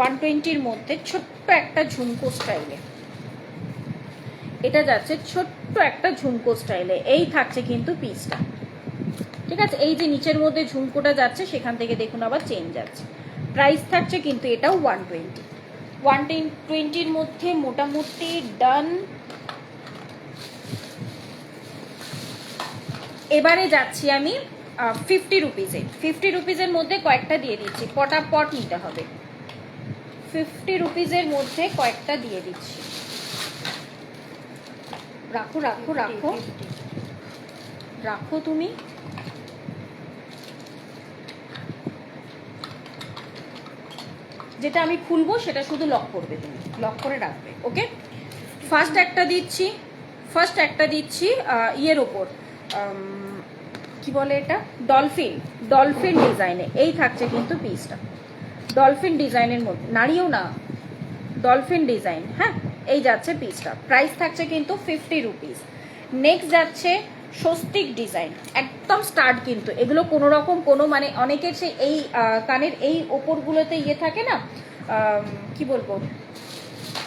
120-র মধ্যে ছোট্ট একটা ঝুমকো স্টাইলে, এটা যাচ্ছে ছোট্ট একটা ঝুমকো স্টাইলে। এই থাকছে কিন্তু পিসটা, ঠিক আছে। এই যে নিচের মধ্যে ঝুমকোটা যাচ্ছে সেখান থেকে দেখুন আবার চেঞ্জ যাচ্ছে। প্রাইস থাকছে কিন্তু এটাও 120। 120-র মধ্যে মোটামুটি ডান। এবারে যাচ্ছি আমি 50 রুপিসে। 50 রুপিসের মধ্যে কয়েকটা দিয়ে দিচ্ছি, পটাপট নিতে হবে। 50 রুপিসের মধ্যে কয়েকটা দিয়ে দিচ্ছি। রাখো রাখো রাখো রাখো তুমি। যেটা আমি খুলবো সেটা শুধু লক করবে, তুমি লক করে রাখবে, ওকে। ফার্স্ট একটা দিচ্ছি ইয়ের ওপর, কি বলে এটা, ডলফিন ডিজাইনে। এই থাকছে কিন্তু পিসটা ডলফিন ডিজাইনের মধ্যে, নাড়িও না, ডলফিন ডিজাইন। হ্যাঁ, এই যাচ্ছে পিসটা। প্রাইস থাকছে কিন্তু 50 রুপিস। নেক্সট যাচ্ছে স্বস্তিক ডিজাইন, একদম স্টার্ট কিন্তু এগুলো কোনো রকম কোনো মানে অনেকের সেই এই কানের এই ওপরগুলোতে ইয়ে থাকে না, কি বলবো,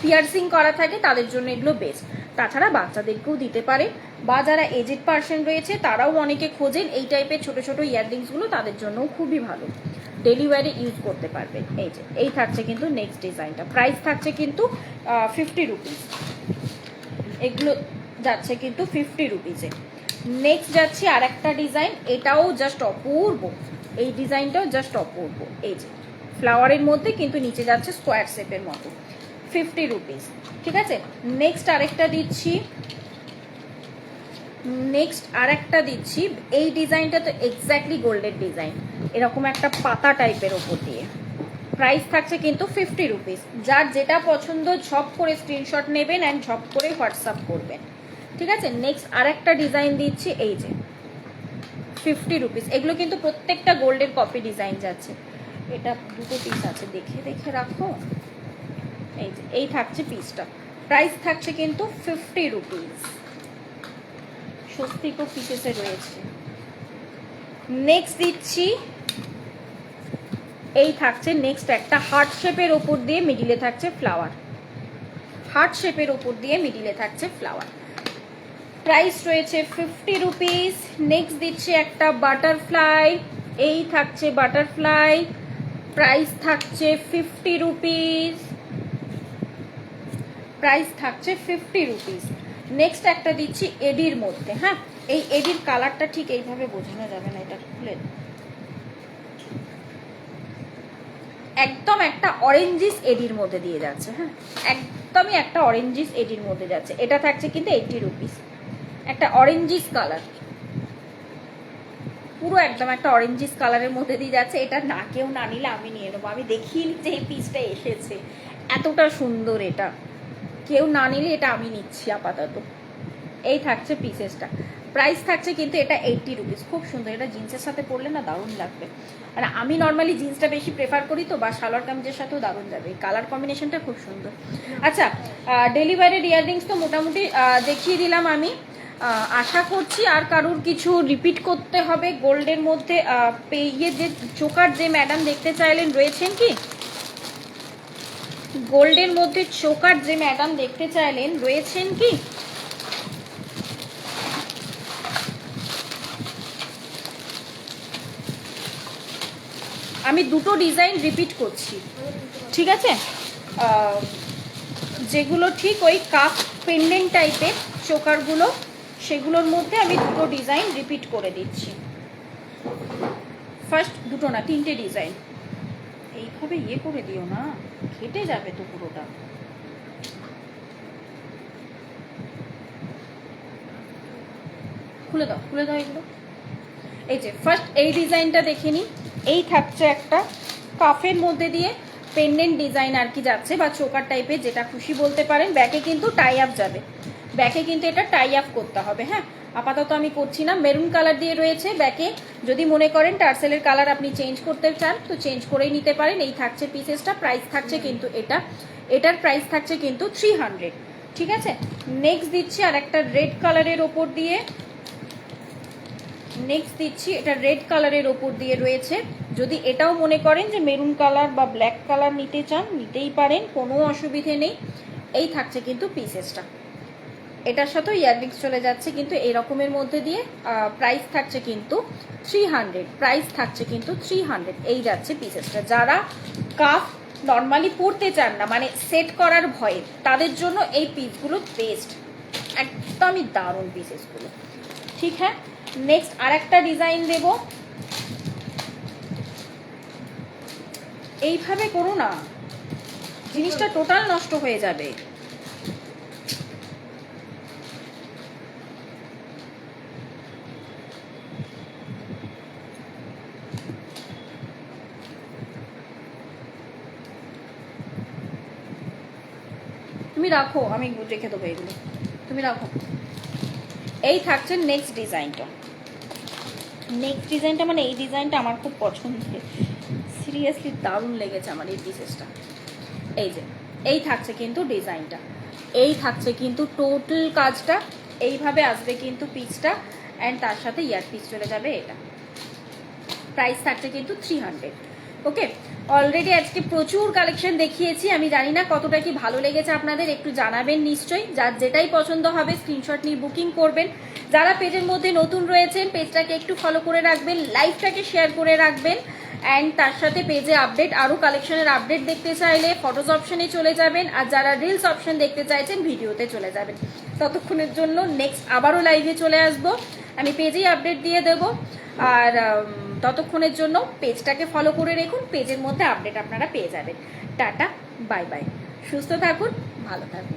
পিয়ার্সিং করা থাকে, তাদের জন্য এগুলো বেস্ট। তাছাড়া বাচ্চাদেরকেও দিতে পারে, বা যারা এজেড পার্সন রয়েছে তারাও অনেকে খোঁজেন এই টাইপের ছোট ছোট ইয়াররিংসগুলো, তাদের জন্যও খুবই ভালো, ডেলি ওয়্যারে ইউজ করতে পারবেন। এই যে এই থাকছে কিন্তু নেক্সট ডিজাইনটা। প্রাইস থাকছে কিন্তু 50 রুপিস। এগুলো যাচ্ছে কিন্তু 50 রুপিসে। নেক্সট যাচ্ছে আর একটা ডিজাইন, এটাও জাস্ট অপূর্ব, এই ডিজাইনটাও জাস্ট অপূর্ব। এই যে ফ্লাওয়ারের মধ্যে কিন্তু নিচে যাচ্ছে স্কোয়ার শেপের মতো, 50 রুপিস, ঠিক আছে। নেক্সট আরেকটা দিচ্ছি। এই ডিজাইনটা তো এক্স্যাক্টলি গোল্ডের ডিজাইন, এরকম একটা পাতা টাইপের ওপর দিয়ে। প্রাইস থাকছে কিন্তু 50 রুপিস। যার যেটা পছন্দ ঝপ করে স্ক্রিনশট নেবেন অ্যান্ড ঝপ করে হোয়াটসঅ্যাপ করবেন, ঠিক আছে। নেক্সট আরেকটা ডিজাইন দিচ্ছি, এই যে 50 রুপিস। এগুলো কিন্তু প্রত্যেকটা গোল্ডের কপি ডিজাইন যাচ্ছে। এটা দুটো পিস আছে, দেখে দেখে রাখো। এই যে এই থাকছে পিসটা। প্রাইস থাকছে কিন্তু 50 রুপিস। স্বস্তিকও পিসেসে রয়েছে। নেক্সট দিচ্ছি, এই থাকছে নেক্সট একটা হার্ট শেপের ওপর দিয়ে মিডিলে থাকছে ফ্লাওয়ার, হার্ট শেপের ওপর দিয়ে মিডিলে থাকছে ফ্লাওয়ার। প্রাইস রয়েছে 50 রুপিস। নেক্সট দিচ্ছে একটা বাটারফ্লাই, এই থাকছে বাটারফ্লাই। প্রাইস থাকছে 50 রুপিস। প্রাইস থাকছে 50 রুপিস। নেক্সট একটা দিচ্ছি এডির মধ্যে। হ্যাঁ, এই এডির কালারটা ঠিক এইভাবে বোঝানো যাবে না, এটা খুলে একদম একটা অরেঞ্জিস এডির মধ্যে দিয়ে যাচ্ছে। হ্যাঁ, একদমই একটা অরেঞ্জিস এডির মধ্যে যাচ্ছে। এটা থাকছে কিন্তু 80 রুপিস। একটা অরেঞ্জিস কালার, পুরো একদম একটা অরেঞ্জিস কালারের মধ্যে দিয়ে যাচ্ছে। এটা না কেউ না নিলে আমি নিয়ে নেবো, আমি দেখিয়ে নিচ্ছি এই পিসটা এসেছে, এতটা সুন্দর। এটা কেউ না নিলে এটা আমি নিচ্ছি আপাতত। এই থাকছে পিসেসটা। প্রাইস থাকছে কিন্তু এটা 80 রুপিস। খুব সুন্দর, এটা জিন্সের সাথে পরলে না দারুণ লাগবে। আর আমি নর্মালি জিন্সটা বেশি প্রেফার করি তো, বা সালোয়ার কামিজের সাথেও দারুণ যাবে, কালার কম্বিনেশনটা খুব সুন্দর। আচ্ছা, ডেলিভারির ইয়াররিংস তো মোটামুটি দেখিয়ে দিলাম আমি। আশা করছি আর কারুর কিছু রিপিট করতে হবে। গোল্ডের মধ্যে ইয়ে যে চোকার যে ম্যাডাম দেখতে চাইলেন রয়েছেন কি? গোল্ডের মধ্যে চোকার যে ম্যাডাম দেখতে চাইলেন রয়েছেন কি? আমি দুটো ডিজাইন রিপিট করছি, ঠিক আছে? যেগুলো ঠিক ওই কাপ পেন্ডেন্ট টাইপের চোকারগুলো, সেগুলোর মধ্যে আমি দুটো ডিজাইন রিপিট করে দিচ্ছি। ফার্স্ট দুটো না, তিনটে ডিজাইন। এইভাবে ইয়ে করে দিও না, ঘেটে যাবে তো পুরোটা। খুলে দাও, খুলে দাও এগুলো। এই যে ফার্স্ট এই ডিজাইনটা দেখে নিই। এই থাকছে একটা কাফের মধ্যে দিয়ে পেন্ডেন্ট ডিজাইন আর কি যাচ্ছে, বা চোকার টাইপের, যেটা খুশি বলতে পারেন। ব্যাকে কিন্তু টাই আপ যাবে, ব্যাকে কিন্তু এটা টাই আপ করতে হবে। হ্যাঁ, আপাতত আমি করছি না। মেরুন কালার দিয়ে রয়েছে ব্যাকে। যদি মনে করেন টার্সেলের কালার আপনি চেঞ্জ করতে চান তো চেঞ্জ করেই নিতে পারেন। এই থাকছে পিসেসটা। প্রাইস থাকছে কিন্তু এটার প্রাইস থাকছে কিন্তু 300, ঠিক আছে? নেক্সট দিচ্ছি আর একটা রেড কালারের ওপর দিয়ে। নেক্সট দিচ্ছি এটা রেড কালারের ওপর দিয়ে রয়েছে। যদি এটাও মনে করেন যে মেরুন কালার বা ব্ল্যাক কালার নিতে চান, নিতেই পারেন, কোনো অসুবিধে নেই। এই থাকছে কিন্তু পিসেসটা। এটার সাথেও ইয়াররিংস চলে যাচ্ছে কিন্তু এই রকমের মধ্যে দিয়ে। প্রাইস থাকছে কিন্তু 300, প্রাইস থাকছে কিন্তু 300। এই যাচ্ছে পিসেসটা। যারা কাফ নর্মালি পরতে চান না, মানে সেট করার ভয়ে, তাদের জন্য এই পিসগুলো বেস্ট, একদমই দারুণ পিসেসগুলো, ঠিক? হ্যাঁ, নেক্সট আর একটা ডিজাইন দেব। এইভাবে করো না, জিনিসটা টোটাল নষ্ট হয়ে যাবে। তুমি রাখো, আমি রেখে দেবো এগুলো, তুমি রাখো। এই থাকছে নেক্সট ডিজাইনটা। নেক্সট ডিজাইনটা মানে এই ডিজাইনটা আমার খুব পছন্দের, সিরিয়াসলি দারুণ লেগেছে আমার এই পিসেসটা। এই যে এই থাকছে কিন্তু ডিজাইনটা, এই থাকছে কিন্তু টোটাল কাজটা। এইভাবে আসবে কিন্তু পিসটা, অ্যান্ড তার সাথে ইয়ার পিস চলে যাবে এটা। প্রাইস থাকছে কিন্তু 300। ওকে, অলরেডি আজকে প্রচুর কালেকশন দেখিয়েছি। আমি জানি না কতটা কি ভালো লেগেছে আপনাদের, একটু জানাবেন নিশ্চয়ই। যার যেটাই পছন্দ হবে স্ক্রিনশট নিয়ে বুকিং করবেন। যারা পেজের মধ্যে নতুন রয়েছেন পেজটাকে একটু ফলো করে রাখবেন, লাইভটাকে শেয়ার করে রাখবেন, অ্যান্ড তার সাথে পেজে আপডেট, আরও কালেকশনের আপডেট দেখতে চাইলে ফটোজ অপশনে চলে যাবেন, আর যারা রিলস অপশন দেখতে চাইছেন ভিডিওতে চলে যাবেন। ততক্ষণের জন্য নেক্সট আবারও লাইভে চলে আসবো, আমি পেজেই আপডেট দিয়ে দেবো। আর ততক্ষণের জন্য পেজটাকে ফলো করে রাখুন, পেজের মধ্যে আপডেট আপনারা পেয়ে যাবেন। টাটা, বাই বাই, সুস্থ থাকুন, ভালো থাকুন।